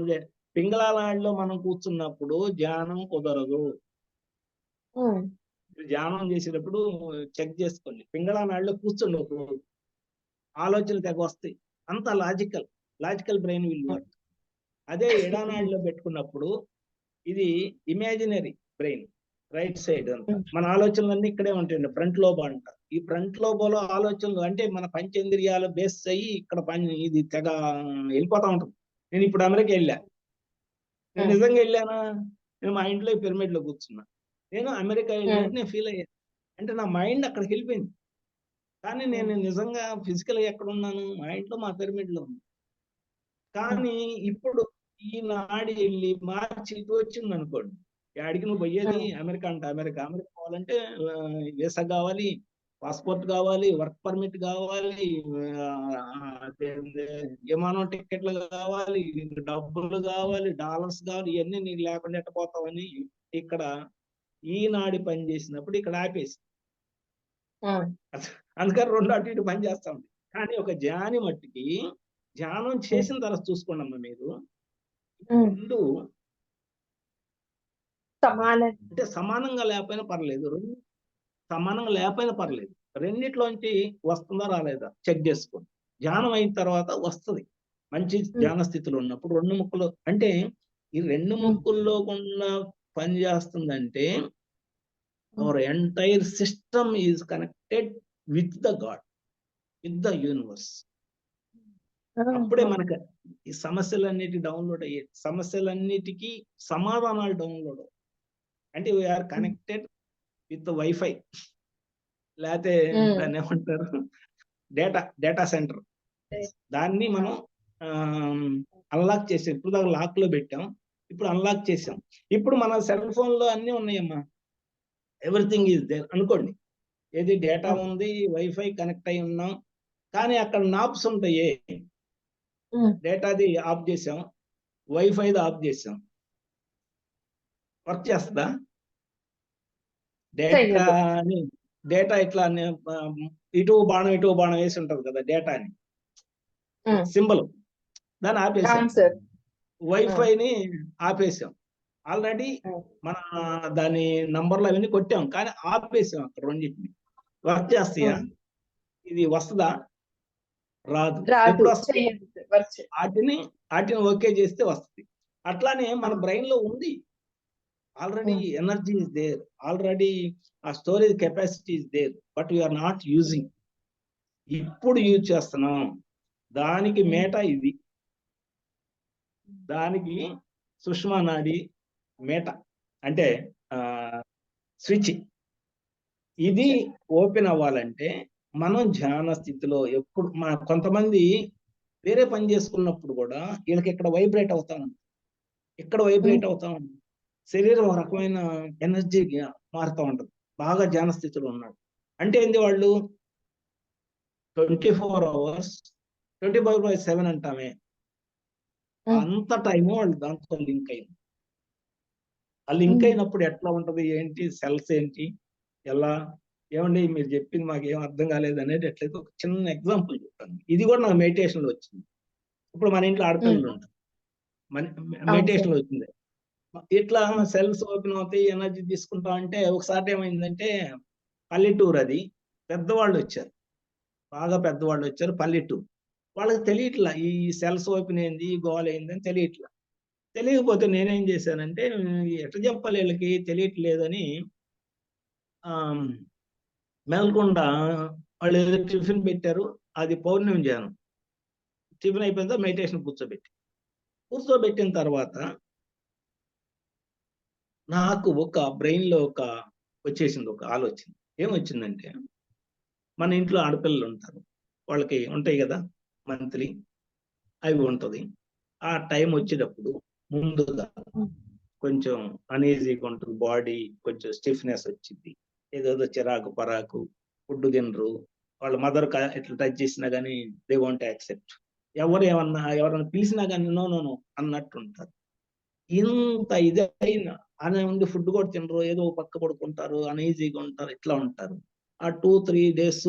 పింగళా నాడిలో మనం కూర్చున్నప్పుడు ధ్యానం కుదరదు. హ్మ్. ధ్యానం చేసేటప్పుడు చెక్ చేసుకోండి. పింగళా నాడిలో కూర్చోండి ఒక రోజు. ఆలోచనలు తెగ వస్తాయి. అంత లాజికల్ బ్రెయిన్ విల్ హ్మ్. వర్క్. అదే ఎడానాడిలో పెట్టుకున్నప్పుడు ఇది ఇమాజినరీ బ్రెయిన్, రైట్ సైడ్ అంతా. హ్మ్. మన ఆలోచనలన్నీ ఇక్కడే ఉంటాయండి, ఫ్రంట్ లోబ్ అంట. ఈ ఫ్రంట్ లోబోలో ఆలోచనలు అంటే మన పంచేంద్రియాలు బేస్ అయ్యి ఇక్కడ ఇది తెగ వెళ్ళిపోతా ఉంటుంది. నేను ఇప్పుడు అమెరికా వెళ్ళా. నేను హ్మ్. నిజంగా వెళ్ళానా? నేను మా ఇంట్లో పిరమిడ్ లో కూర్చున్నా. నేను అమెరికా హ్మ్. వెళ్ళినట్టు నేను ఫీల్ అయ్యాను. అంటే నా మైండ్ అక్కడికి వెళ్ళిపోయింది. కానీ నేను హ్మ్. నిజంగా ఫిజికల్ గా ఎక్కడ ఉన్నాను? మా ఇంట్లో మా పిరమిడ్ లో ఉన్నాను. హ్మ్. కానీ ఇప్పుడు ఈ నాడి వెళ్ళి మార్చి ఇటు వచ్చింది అనుకోండి, యాడికి నువ్వు పోయేది? హ్మ్. అమెరికా అంట. అమెరికా పోవాలంటే వీసా కావాలి, పాస్పోర్ట్ కావాలి, వర్క్ పర్మిట్ కావాలి, అదేంది, విమానం టికెట్లు కావాలి, డబ్బులు కావాలి, డాలర్స్ కావాలి. ఇవన్నీ నీకు లేకుండా ఎట్టపోతావని ఇక్కడ ఈ నాడి పని చేసినప్పుడు ఇక్కడ ఆపేసి, హ్మ్. అందుకని రెండు అటు ఇటు పని చేస్తా ఉంది. కానీ ఒక ధ్యాని మట్టికి ధ్యానం హ్మ్. చేసిన తర్వాత చూసుకోండి అమ్మా మీరు, హ్మ్. రెండు సమానం. అంటే సమానంగా లేకపోయినా పర్లేదు, రెండు సమానంగా లేకపోయినా పర్లేదు, రెండిట్లోంచి వస్తుందా రాలేదా చెక్ చేసుకోండి. ధ్యానం అయిన తర్వాత వస్తుంది. మంచి హ్మ్. ధ్యాన స్థితిలో ఉన్నప్పుడు రెండు ముక్కలు అంటే ఈ రెండు హ్మ్. ముక్కుల్లో ఉన్న పని చేస్తుందంటే హ్మ్. Our entire system is connected with the God, with the universe. అప్పుడే ఆహా! మనకు ఈ సమస్యలన్నిటి డౌన్లోడ్ అయ్యేది, సమస్యలన్నిటికీ సమాధానాలు డౌన్లోడ్. అంటే వీఆర్ హ్మ్. కనెక్టెడ్ విత్ వైఫై, లేకపోతే హ్మ్. దాన్ని ఏమంటారు, డేటా సెంటర్. దాన్ని ఆ! మనం అన్లాక్ చేసాం. ఇప్పుడు దాకా లాక్ లో పెట్టాం, ఇప్పుడు అన్లాక్ చేసాం. ఇప్పుడు మన సెల్ ఫోన్ లో అన్ని ఉన్నాయమ్మా, ఎవ్రీథింగ్ ఈజ్ దేర్ అనుకోండి. ఏది డేటా హ్మ్. ఉంది, వైఫై కనెక్ట్ అయి ఉన్నాం. కానీ అక్కడ నాబ్స్ ఉంటాయి. హ్మ్. డేటాది ఆఫ్ చేసాం, వైఫైది ఆఫ్ చేసాం, వర్క్ చేస్తుందా? చెయ్యదు. డేటా ఇట్లా ఇటు బాణం వేసి ఉంటది కదా డేటాని, హ్మ్. సింబల్, దాన్ని ఆపేసాం. అవును సార్. హ్మ్. వైఫైని ఆపేసాం. ఆల్రెడీ హ్మ్. మన దాని నంబర్లు అవన్నీ కొట్టాం, కానీ ఆపేసాం అక్కడ రెండింటిని. వర్క్ చేస్తాయా? హ్మ్. ఇది వస్తుందా? రాదు. రాదు. ఎప్పుడు వస్తుంది? చెయ్యదు సార్. వర్క్ చే వాటిని ఓకే చేస్తే వస్తుంది. అట్లానే మన ఆ! బ్రెయిన్ లో ఉంది, already hmm. Energy is there, already a storage capacity is there, but we are not using. ఇప్పుడు హ్మ్. యూజ్ చేస్తున్నాం. దానికి హ్మ్. మేట ఇది, దానికి సుష్మా నాడి మేట అంటే స్విచ్. ఇది స్విచ్. ఓపెన్ అవ్వాలంటే మనం ధ్యాన స్థితిలో ఎప్పుడు కొంతమంది వేరే పని చేసుకున్నప్పుడు కూడా వీళ్ళకి ఇక్కడ వైబ్రేట్ అవుతా ఉంది, ఇక్కడ హ్మ్. వైబ్రేట్ అవుతా ఉంది, శరీరం ఒక రకమైన ఎనర్జీగా మారుతూ ఉంటుంది. బాగా ధ్యాన స్థితిలో ఉన్నాడు అంటే ఏంది, వాళ్ళు 24 hours 24/7 అంటామే, హ్మ్. అంత టైము వాళ్ళు దాంతో లింక్ అయింది. ఆ లింక్ హ్మ్. అయినప్పుడు ఎట్లా ఉంటది, ఏంటి, సెల్స్ ఏంటి, ఎలా, ఏమండి మీరు చెప్పింది మాకు ఏం అర్థం కాలేదు అనేది ఎట్లయితే ఒక చిన్న ఎగ్జాంపుల్ చెప్తాను. ఇది కూడా నాకు మెడిటేషన్ లో వచ్చింది. ఇప్పుడు మన ఇంట్లో ఆడపిల్లలు హ్మ్. ఉంటారు, అవును మెడిటేషన్ సార్. లో వచ్చింది. ఇట్లా హ్మ్. సెల్స్ ఓపెన్ అవుతాయి, ఎనర్జీ తీసుకుంటాం. అంటే ఒకసారి ఏమైందంటే పల్లెటూరు అది, పెద్దవాళ్ళు వచ్చారు, బాగా పెద్దవాళ్ళు వచ్చారు పల్లెటూరు. వాళ్ళకి తెలియట్లా ఈ సెల్స్ ఓపెన్ అయింది, ఈ గోల్ అయింది అని తెలియట్లా. తెలియకపోతే నేనేం చేశానంటే ఎట్లా చెప్పాలి వీళ్ళకి తెలియట్లేదని, మెలకుండా వాళ్ళు ఏదో టిఫిన్ పెట్టారు, అది పౌర్ణమి ధ్యానం. టిఫిన్ అయిపోయిన తర్వాత మెడిటేషన్ కూర్చోబెట్టిన తర్వాత నాకు ఒక బ్రెయిన్ లో వచ్చేసింది ఒక ఆలోచన. ఏమొచ్చిందంటే, మన ఇంట్లో ఆడపిల్లలు ఉంటారు. వాళ్ళకి ఉంటాయి కదా మంత్లీ, అవి ఉంటది. ఆ టైం వచ్చేటప్పుడు ముందుగా కొంచెం అనీజీగా ఉంటుంది బాడీ, కొంచెం స్టిఫ్నెస్ వచ్చింది. ఏదేదో చిరాకు పరాకు, ఫుడ్ తినరు. వాళ్ళ మదర్ ఇట్లా టచ్ చేసినా కానీ దే వోంట్ యాక్సెప్ట్. ఎవరైనా పిలిచినా కానీ నో నో నో అన్నట్టు ఉంటారు. ఇంత ఇదైన అనే ఉండి ఫుడ్ కూడా తినరు, ఏదో పక్క పడుకుంటారు, అనీజీగా ఉంటారు, ఇట్లా ఉంటారు. ఆ 2-3 డేస్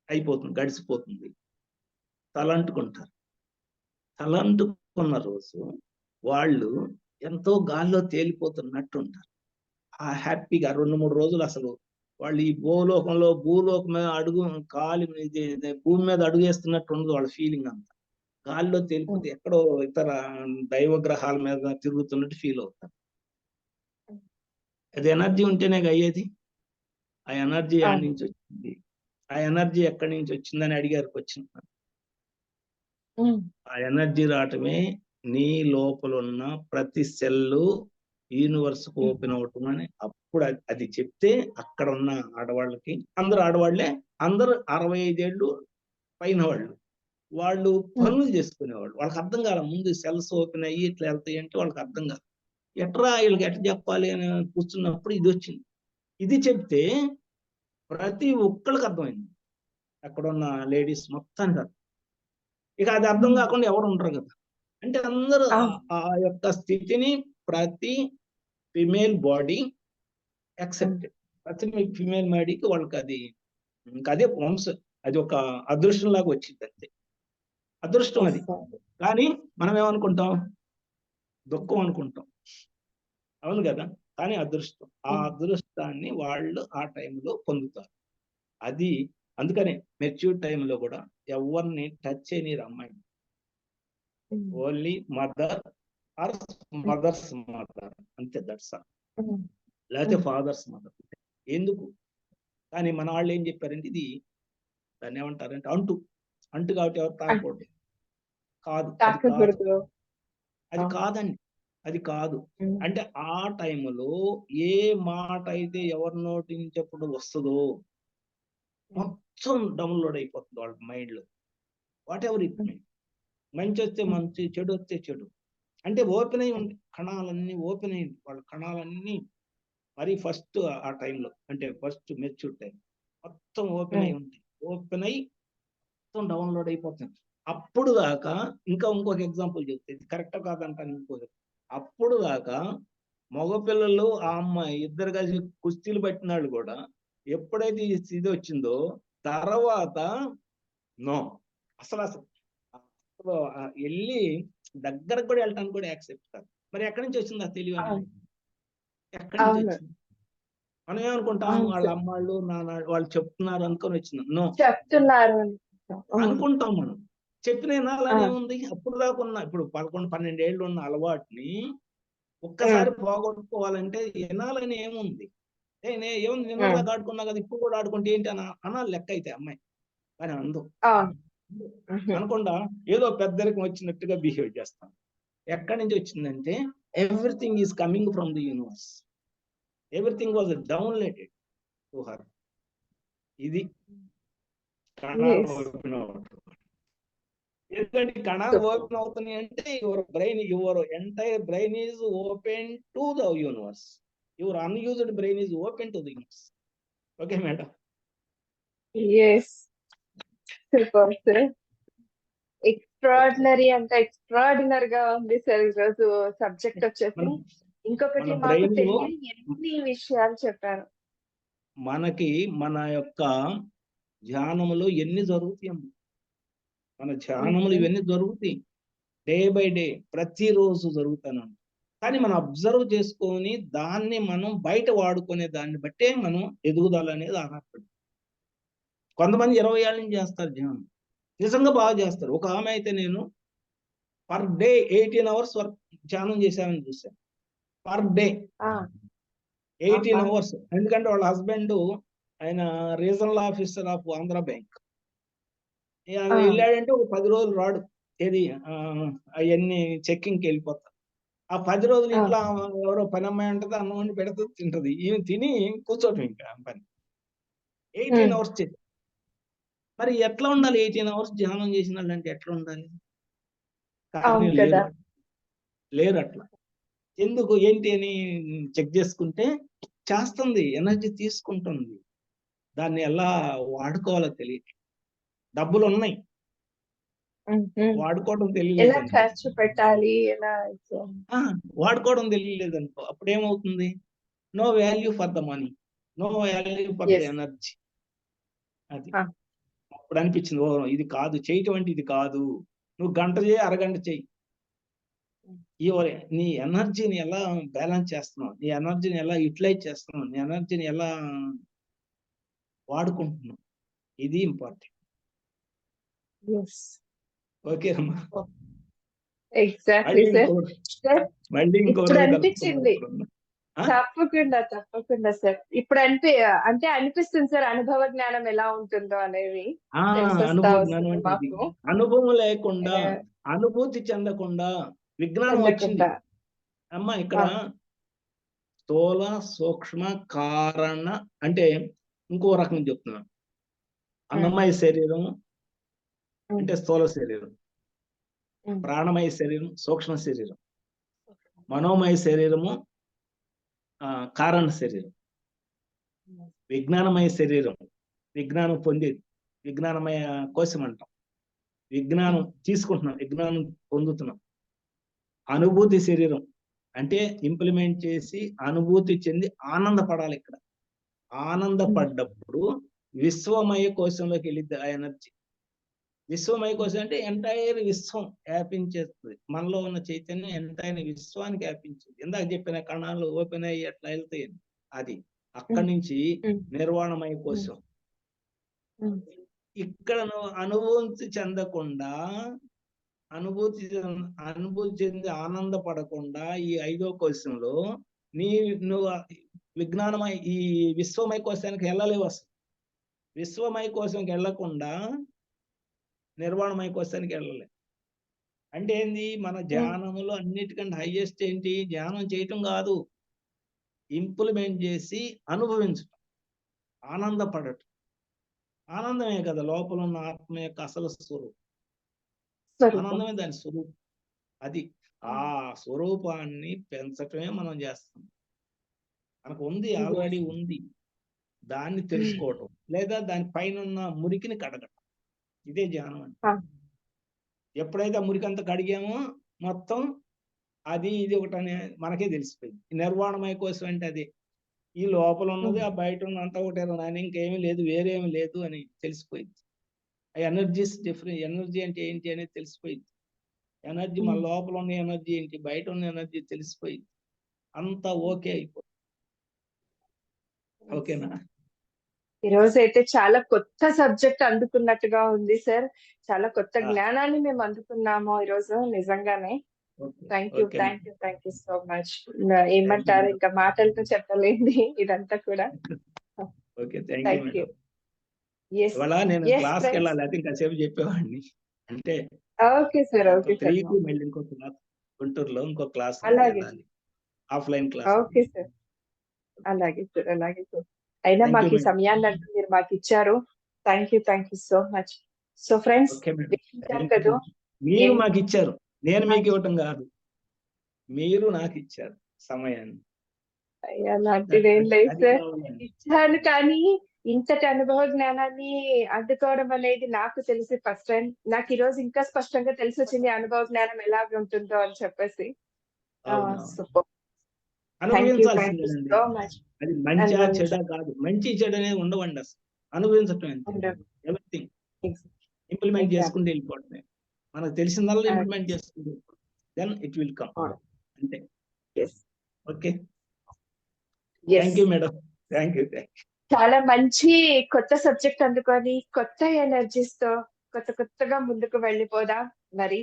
అయిపోతుంది, గడిచిపోతుంది. తలంటుకుంటారు. తలంటుకున్న రోజు వాళ్ళు ఎంతో గాల్లో తేలిపోతున్నట్టు ఉంటారు. ఆ హ్యాపీగా 2-3 రోజులు అసలు వాళ్ళు ఈ భూలోకం మీద భూమి మీద అడుగేస్తున్నట్టు ఉండదు వాళ్ళ ఫీలింగ్ అంతా. గాల్లో తేలిపోతే ఎక్కడో ఇతర దైవ గ్రహాల మీద తిరుగుతున్నట్టు ఫీల్ అవుతారు. అది ఎనర్జీ ఉంటేనే అయ్యేది. ఆ ఎనర్జీ ఎక్కడి నుంచి వచ్చింది, ఆ ఎనర్జీ ఎక్కడి నుంచి వచ్చిందని అడిగారు క్వశ్చన్. ఆ ఎనర్జీ రావటమే నీ లోపల ఉన్న ప్రతి సెల్లు యూనివర్స్ కు ఓపెన్ అవటం అని. అప్పుడు అది చెప్తే అక్కడ ఉన్న ఆడవాళ్ళకి, అందరు ఆడవాళ్లే, అందరూ 65 ఏళ్ళు పైన వాళ్ళు పనులు చేసుకునేవాళ్ళు. వాళ్ళకి అర్థం కాల, ముందు సెల్స్ ఓపెన్ అయ్యి ఇట్లా వెళ్తాయి అంటే వాళ్ళకి అర్థం కాదు. వీళ్ళకి ఎట్లా చెప్పాలి అని కూర్చున్నప్పుడు ఇది వచ్చింది. ఇది చెప్తే ప్రతి ఒక్కరికి అర్థమైంది, అక్కడ ఉన్న లేడీస్ మొత్తానికి అర్థం. ఇక అది అర్థం కాకుండా ఎవరు ఉంటారు కదా. అంటే అందరూ ఆ యొక్క స్థితిని ప్రతి ఫిమేల్ బాడీ యాక్సెప్టెడ్. ప్రతి ఫిమేల్ బాడీకి వాళ్ళకి అది ఇంకా అదే అది ఒక అదృష్టం లాగా వచ్చింది అంతే. అదృష్టం అది. కానీ మనం ఏమనుకుంటాం, దుఃఖం అనుకుంటాం. అవును కదా. కానీ అదృష్టం, ఆ అదృష్టాన్ని వాళ్ళు ఆ టైంలో పొందుతారు. అది అందుకనే మెచ్యూర్ టైంలో కూడా ఎవరిని టచ్ చేయనీరు అమ్మాయి. Only mother or mother's mother, అంతే. That's all. లేకపోతే ఫాదర్స్ మదర్. ఎందుకు? కానీ మన వాళ్ళు ఏం చెప్పారంటే, ఇది దాన్ని ఏమంటారంటే అంటు కాబట్టి ఎవరు తాకూడదు. కాదు, అది కాదండి. అది కాదు. అంటే ఆ టైంలో ఏ మాట అయితే ఎవరి నోటి నుంచి ఎప్పుడు వస్తుందో మొత్తం డౌన్లోడ్ అయిపోతుంది వాళ్ళ మైండ్ లో. What ever it mean. మంచి వస్తే మంచి, చెడు వస్తే చెడు. అంటే ఓపెన్ అయి ఉంది, కణాలన్నీ ఓపెన్ అయింది. వాళ్ళ కణాలన్నీ మరి ఫస్ట్ ఆ టైంలో, అంటే ఫస్ట్ మెచ్యూర్ టైం మొత్తం ఓపెన్ అయి ఉంటాయి. ఓపెన్ అయి మొత్తం డౌన్లోడ్ అయిపోతుంది. అప్పుడు దాకా ఇంకొక ఎగ్జాంపుల్ చెప్తే, ఇది కరెక్ట్ కాదంటాను. అప్పుడు దాకా మగపిల్లలు ఆ అమ్మాయి ఇద్దరు కలిసి కుస్తీలు పట్టినాళ్ళు కూడా ఎప్పుడైతే ఈ స్థితి వచ్చిందో తర్వాత నో, అసలు వెళ్ళి దగ్గరకు కూడా వెళ్ళటానికి కూడా యాక్సెప్ట్ కాదు. మరి ఎక్కడి నుంచి వచ్చింది ఆ తెలివి అనేది? ఎక్కడి నుంచి వచ్చింది? మనం ఏమనుకుంటాం, వాళ్ళ అమ్మాళ్ళు నాన్న వాళ్ళు చెప్తున్నారు అనుకొని వచ్చింది. నో, చెప్తున్నారు అనుకుంటాం మనం. చెప్పిన వినాలని ఏముంది? అప్పుడు దాకా ఉన్న, ఇప్పుడు 11-12 ఏళ్ళు ఉన్న అలవాటుని ఒక్కసారి పోగొట్టుకోవాలంటే వినాలని ఏముంది? ఏముంది, నిన్నదాకా ఆడుకున్నా కదా, ఇప్పుడు కూడా ఆడుకుంటే ఏంటి అనాలి లెక్క అయితే అమ్మాయి. కానీ అందు అనకుండా ఏదో పెద్దరికం వచ్చినట్టుగా బిహేవ్ చేస్తాం. ఎక్కడి నుంచి వచ్చిందంటే, everything is coming from the universe. Everything was downloaded to her. ఇది కణాలు ఓపెన్ అవుతుంది. ఎందుకంటే కణాలు ఓపెన్ అవుతున్నాయి అంటే your entire brain is open to the universe. Your unused brain is open to the universe. Okay madam. Super sir. Extraordinary, అంటే ఎక్స్ట్రాడినరీగా ఉంది సార్ ఈరోజు సబ్జెక్ట్ వచ్చేసి. ఇంకొకటి మాకు తెలియని ఎన్ని విషయాలు చెప్పారు. మనకి మన యొక్క ధ్యానములు ఎన్ని జరుగుతాయి, మన ధ్యానములు ఇవన్నీ జరుగుతాయి డే బై డే, ప్రతిరోజు జరుగుతాను. కానీ మనం అబ్జర్వ్ చేసుకొని దాన్ని మనం బయట వాడుకునే దాన్ని బట్టే మనం ఎదుగుదల అనేది ఆధారపడి. కొంతమంది 20 ఏళ్ళ నుంచి చేస్తారు ధ్యానం, నిజంగా బాగా చేస్తారు. ఒక ఆమె అయితే నేను పర్ డే 18 hours వర్క్ ధ్యానం చేశామని చూశాను. Per day 18 hours. ఎందుకంటే వాళ్ళ హస్బెండ్ ఆయన regional officer of Andhra Bank. వెళ్ళాడంటే ఒక 10 రోజులు రాడు. ఏది అవన్నీ చెక్కింగ్కి వెళ్ళిపోతారు. ఆ 10 రోజులు ఆ! ఇంట్లో ఎవరో పనమ్మాయి ఉంటది, అన్నం వండి పెడుతది, తింటది. ఈమె తిని కూర్చోవటం ఇంకా పని. 18 హ్మ్. అవర్స్ చేసి మరి ఎట్లా ఉండాలి 18 అవర్స్ ధ్యానం చేసినాళ్ళంటే ఎట్లా ఉండాలి? కానీ అవును కదా! లేరట్లా. ఎందుకు ఏంటి అని చెక్ చేసుకుంటే చేస్తుంది. ఎనర్జీ తీసుకుంటుంది. దాన్ని ఎలా వాడుకోవాలో తెలియట్లేదు. డబ్బులున్నాయి. హుహు. ఎలా తెలియలేదనుకో. ఖర్చు పెట్టాలి? ఎలా ఆ! వాడుకోవడం తెలియలేదనుకో. అప్పుడేమవుతుంది? No value for the money. No value for the yes. Energy. అది. ఆ! అప్పుడనిపించింది. ఓహ్! ఇది కాదు. చేయటం అంటే ఇది కాదు. నువ్వు గంట చేయి, అరగంట చెయ్యి. నీ ఎనర్జీని ఎలా బ్యాలెన్స్ చేస్తున్నావు? నీ ఎనర్జీని ఎలా యుటిలైజ్ చేస్తున్నావు? నీ ఎనర్జీని ఎలా వాడుకుంటున్నావు? ఇది ఇంపార్టెంట్. యెస్. ఓకేనమ్మా. ఎగ్జాక్ట్‌లీ మళ్ళీ సార్. సార్ మళ్ళీ ఇంకో ఇప్పుడు రోజు కలుసుకుందాం అనిపించింది. ఎప్పుడన్నా. ఆ? తప్పకుండా సార్. ఇప్పుడు అంటే అనిపిస్తుంది సార్ అనుభవ జ్ఞానం ఎలా ఉంటుందో అనేవి ఆ! తెలిసొస్తా అనుభవ జ్ఞానం వస్తుంది అంటే అది. మాకు. అనుభవం లేకుండా, ఆహ్, అనుభూతి చెందకుండా విజ్ఞానం వచ్చింది. చెందకుండా. అమ్మ ఇక్కడ ఆ! స్థూల, సూక్ష్మ, కారణ అంటే ఇంకో రకంగా చెప్తున్నాను. హ్మ్. అన్నమయ శరీరం హ్మ్. అంటే స్థూల శరీరం. హ్మ్. ప్రాణమయ శరీరం సూక్ష్మ శరీరం. మనోమయ శరీరము కారణ శరీరం. విజ్ఞానమయ శరీరం విజ్ఞానం పొందేది. విజ్ఞానమయ కోశం అంటాం. విజ్ఞానం తీసుకుంటున్నాం. విజ్ఞానం పొందుతున్నాం. అనుభూతి శరీరం అంటే ఇంప్లిమెంట్ చేసి అనుభూతి చెంది ఆనందపడాలి ఇక్కడ. హ్మ్. ఆనందపడ్డప్పుడు విశ్వమయ కోశంలోకి వెళ్ళిద్ది ఆ ఎనర్జీ. విశ్వమయ కోశం అంటే ఎంటైర్ విశ్వం వ్యాపించేస్తుంది. మనలో ఉన్న చైతన్యం ఎంటైర్ విశ్వానికి వ్యాపించింది. ఇందాక చెప్పిన కణాలు ఓపెన్ అయ్యి అట్లా వెళ్తాయని అది. అక్కడి హ్మ్. నుంచి హ్మ్. నిర్వాణమయ హ్మ్. కోశం. హ్మ్. ఇక్కడ నువ్వు అనుభూతి చెందకుండా అనుభూతి చెంది ఆనందపడకుండా ఈ 5వ కోశంలో నీ నువ్వు విజ్ఞానమయ ఈ విశ్వమయ కోశానికి వెళ్ళలేవు అసలు. విశ్వమయ కోశానికి వెళ్ళకుండా నిర్వాణమయ కోశానికి వెళ్ళలేవు. అంటే ఏంది? మన హ్మ్. ధ్యానములో అన్నిటికంటే హైయెస్ట్ ఏంటి? ధ్యానం చేయటం కాదు. ఇంప్లిమెంట్ చేసి అనుభవించటం. ఆనందపడటం. ఆనందమే కదా లోపల ఉన్న ఆత్మ యొక్క అసలు స్వరూపం. స్వరూపం. ఆనందమే దాని స్వరూపం. అది. ఆ హ్మ్. స్వరూపాన్ని పెంచటమే మనం చేస్తాం. మనకు ఉంది, యెస్. ఆల్రెడీ ఉంది. దాన్ని తెలుసుకోవటం. లేదా దాని పైనున్న మురికిని కడగటం. ఇదే ధ్యానం అంటే. ఆ! ఎప్పుడైతే ఆ మురికంతా కడిగామో మొత్తం అది ఇది ఒకటనే మనకే తెలిసిపోయింది. నిర్వాణమయ కోశం అంటే అదే. ఈ లోపల ఉన్నది, హ్మ్. ఆ బయట ఉన్నదంతా ఒకటేరా నాయన ఇంకేమీ లేదు, వేరేమి లేదు అని తెలిసిపోయింది. ఆ ఎనర్జీస్ ఎనర్జీ అంటే ఏంటి అనేది తెలిసిపోయింది. ఎనర్జీ మన హ్మ్. లోపల ఉన్న ఎనర్జీ ఏంటి, బయట ఉన్న ఎనర్జీ తెలిసిపోయింది. అంతా ఓకే అయిపోయింది. ఓకేనా? ఈరోజైతే చాలా కొత్త సబ్జెక్ట్ అందుకున్నట్టుగా ఉంది సార్. చాలా కొత్త ఆ! జ్ఞానాన్ని మేము అందుకున్నాము ఈరోజు నిజంగానే. Okay. Thank you. Okay madam. Thank you so much. Thank you ఏమంటారు మేడం. ఇంకా మాటలతో చెప్పలేనిది ఇదంతా కూడా. Okay. Thank you thank you. Madam. Yes. ఇవాళ నేను యెస్ ఫ్రెండ్స్. క్లాస్‌కెళ్ళాలి. లేతే ఇంకాసేపు చెప్పేవాడిని. అంటే ఓకే సార్. Okay sir. 3కి మళ్ళీ ఇంకో క్లాస్ గుంటూరులో ఇంకో క్లాస్ ఉంది అలాగే. వెళ్ళాలి. ఆఫ్‌లైన్ క్లాస్ ఓకే ఉంది. సార్. అలాగే సార్. అయినా థాంక్ యూ మాకు ఈ మేడం. సమయాన్నంటూ మీరు మాకిచ్చారు. Thank you so much. So friends okay madam. వీక్షించారు థాంక్ యూ కదూ! మేడం. మీరు ఏం మాకిచ్చారు. నేను మీకివ్వటం గాదు. మీరు నాకిచ్చారు సమయాన్ని. అలాంటిదేం లేదు అది సార్. కావాలండి. ఇచ్చాను కానీ, ఇంతటి అనుభవ జ్ఞానాన్ని అందుకోవడం అనేది నాకు తెలిసి ఫస్ట్ టైమ్. నాకీరోజు ఇంకా స్పష్టంగా తెలిసొచ్చింది అనుభవ జ్ఞానం ఎలాగుంటుందో అని చెప్పేసి. అవునవును. సూపర్. థాంక్ యూ అనుభవించాల్సిందేనండి. So much. అది మంచా, చెడా అనుభవించాను. కాదు. మంచి, చెడనేవి ఉండవండి అసలు. అనుభవించటం అంతే. ఉండదు. ఎవ్రీథింగ్ ఎగ్స్ ఇంప్లిమెంట్ ఎగ్జాక్ట్‌లీ. చేసుకుంటూ వెళ్ళిపోవటమే. మనకు తెలిసిందల్లా ఆ! ఇంప్లిమెంట్ చేసుకుంటూ వెళ్ళిపోవడం. Then it will come. అవును. అంతే. Yes. Okay. Yes. Thank you madam. Thank you. చాలా మంచి కొత్త సబ్జెక్ట్ అందుకొని, కొత్త ఎనర్జీస్‌తో కొత్తగా ముందుకు వెళ్ళిపోదాం మరి.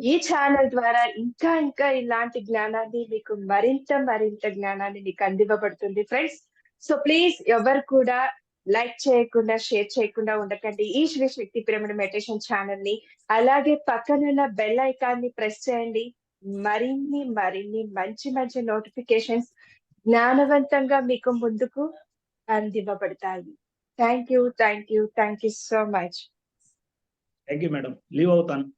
ఈ ఛానెల్ ద్వారా ఇంకా ఇలాంటి జ్ఞానాన్ని మీకు మరింత జ్ఞానాన్ని మీకు అందివ్వబడుతుంది ఫ్రెండ్స్. సో ప్లీజ్ ఎవరు కూడా లైక్ చేయకుండా, షేర్ చేయకుండా ఉండకండి. ఈ శక్తి పిరమిడ్ మెడిటేషన్ ఛానెల్‌ని. అలాగే పక్కనున్న బెల్ ఐకాన్‌ని ప్రెస్ చేయండి. మరిన్ని మంచి మంచి నోటిఫికేషన్స్ జ్ఞానవంతంగా మీకు ముందుకు అందివ్వబడతాయి. Thank you so much. Thank you madam. Leave అవుతాను.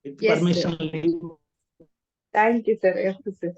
With Yes, permission leave. Thank you sir.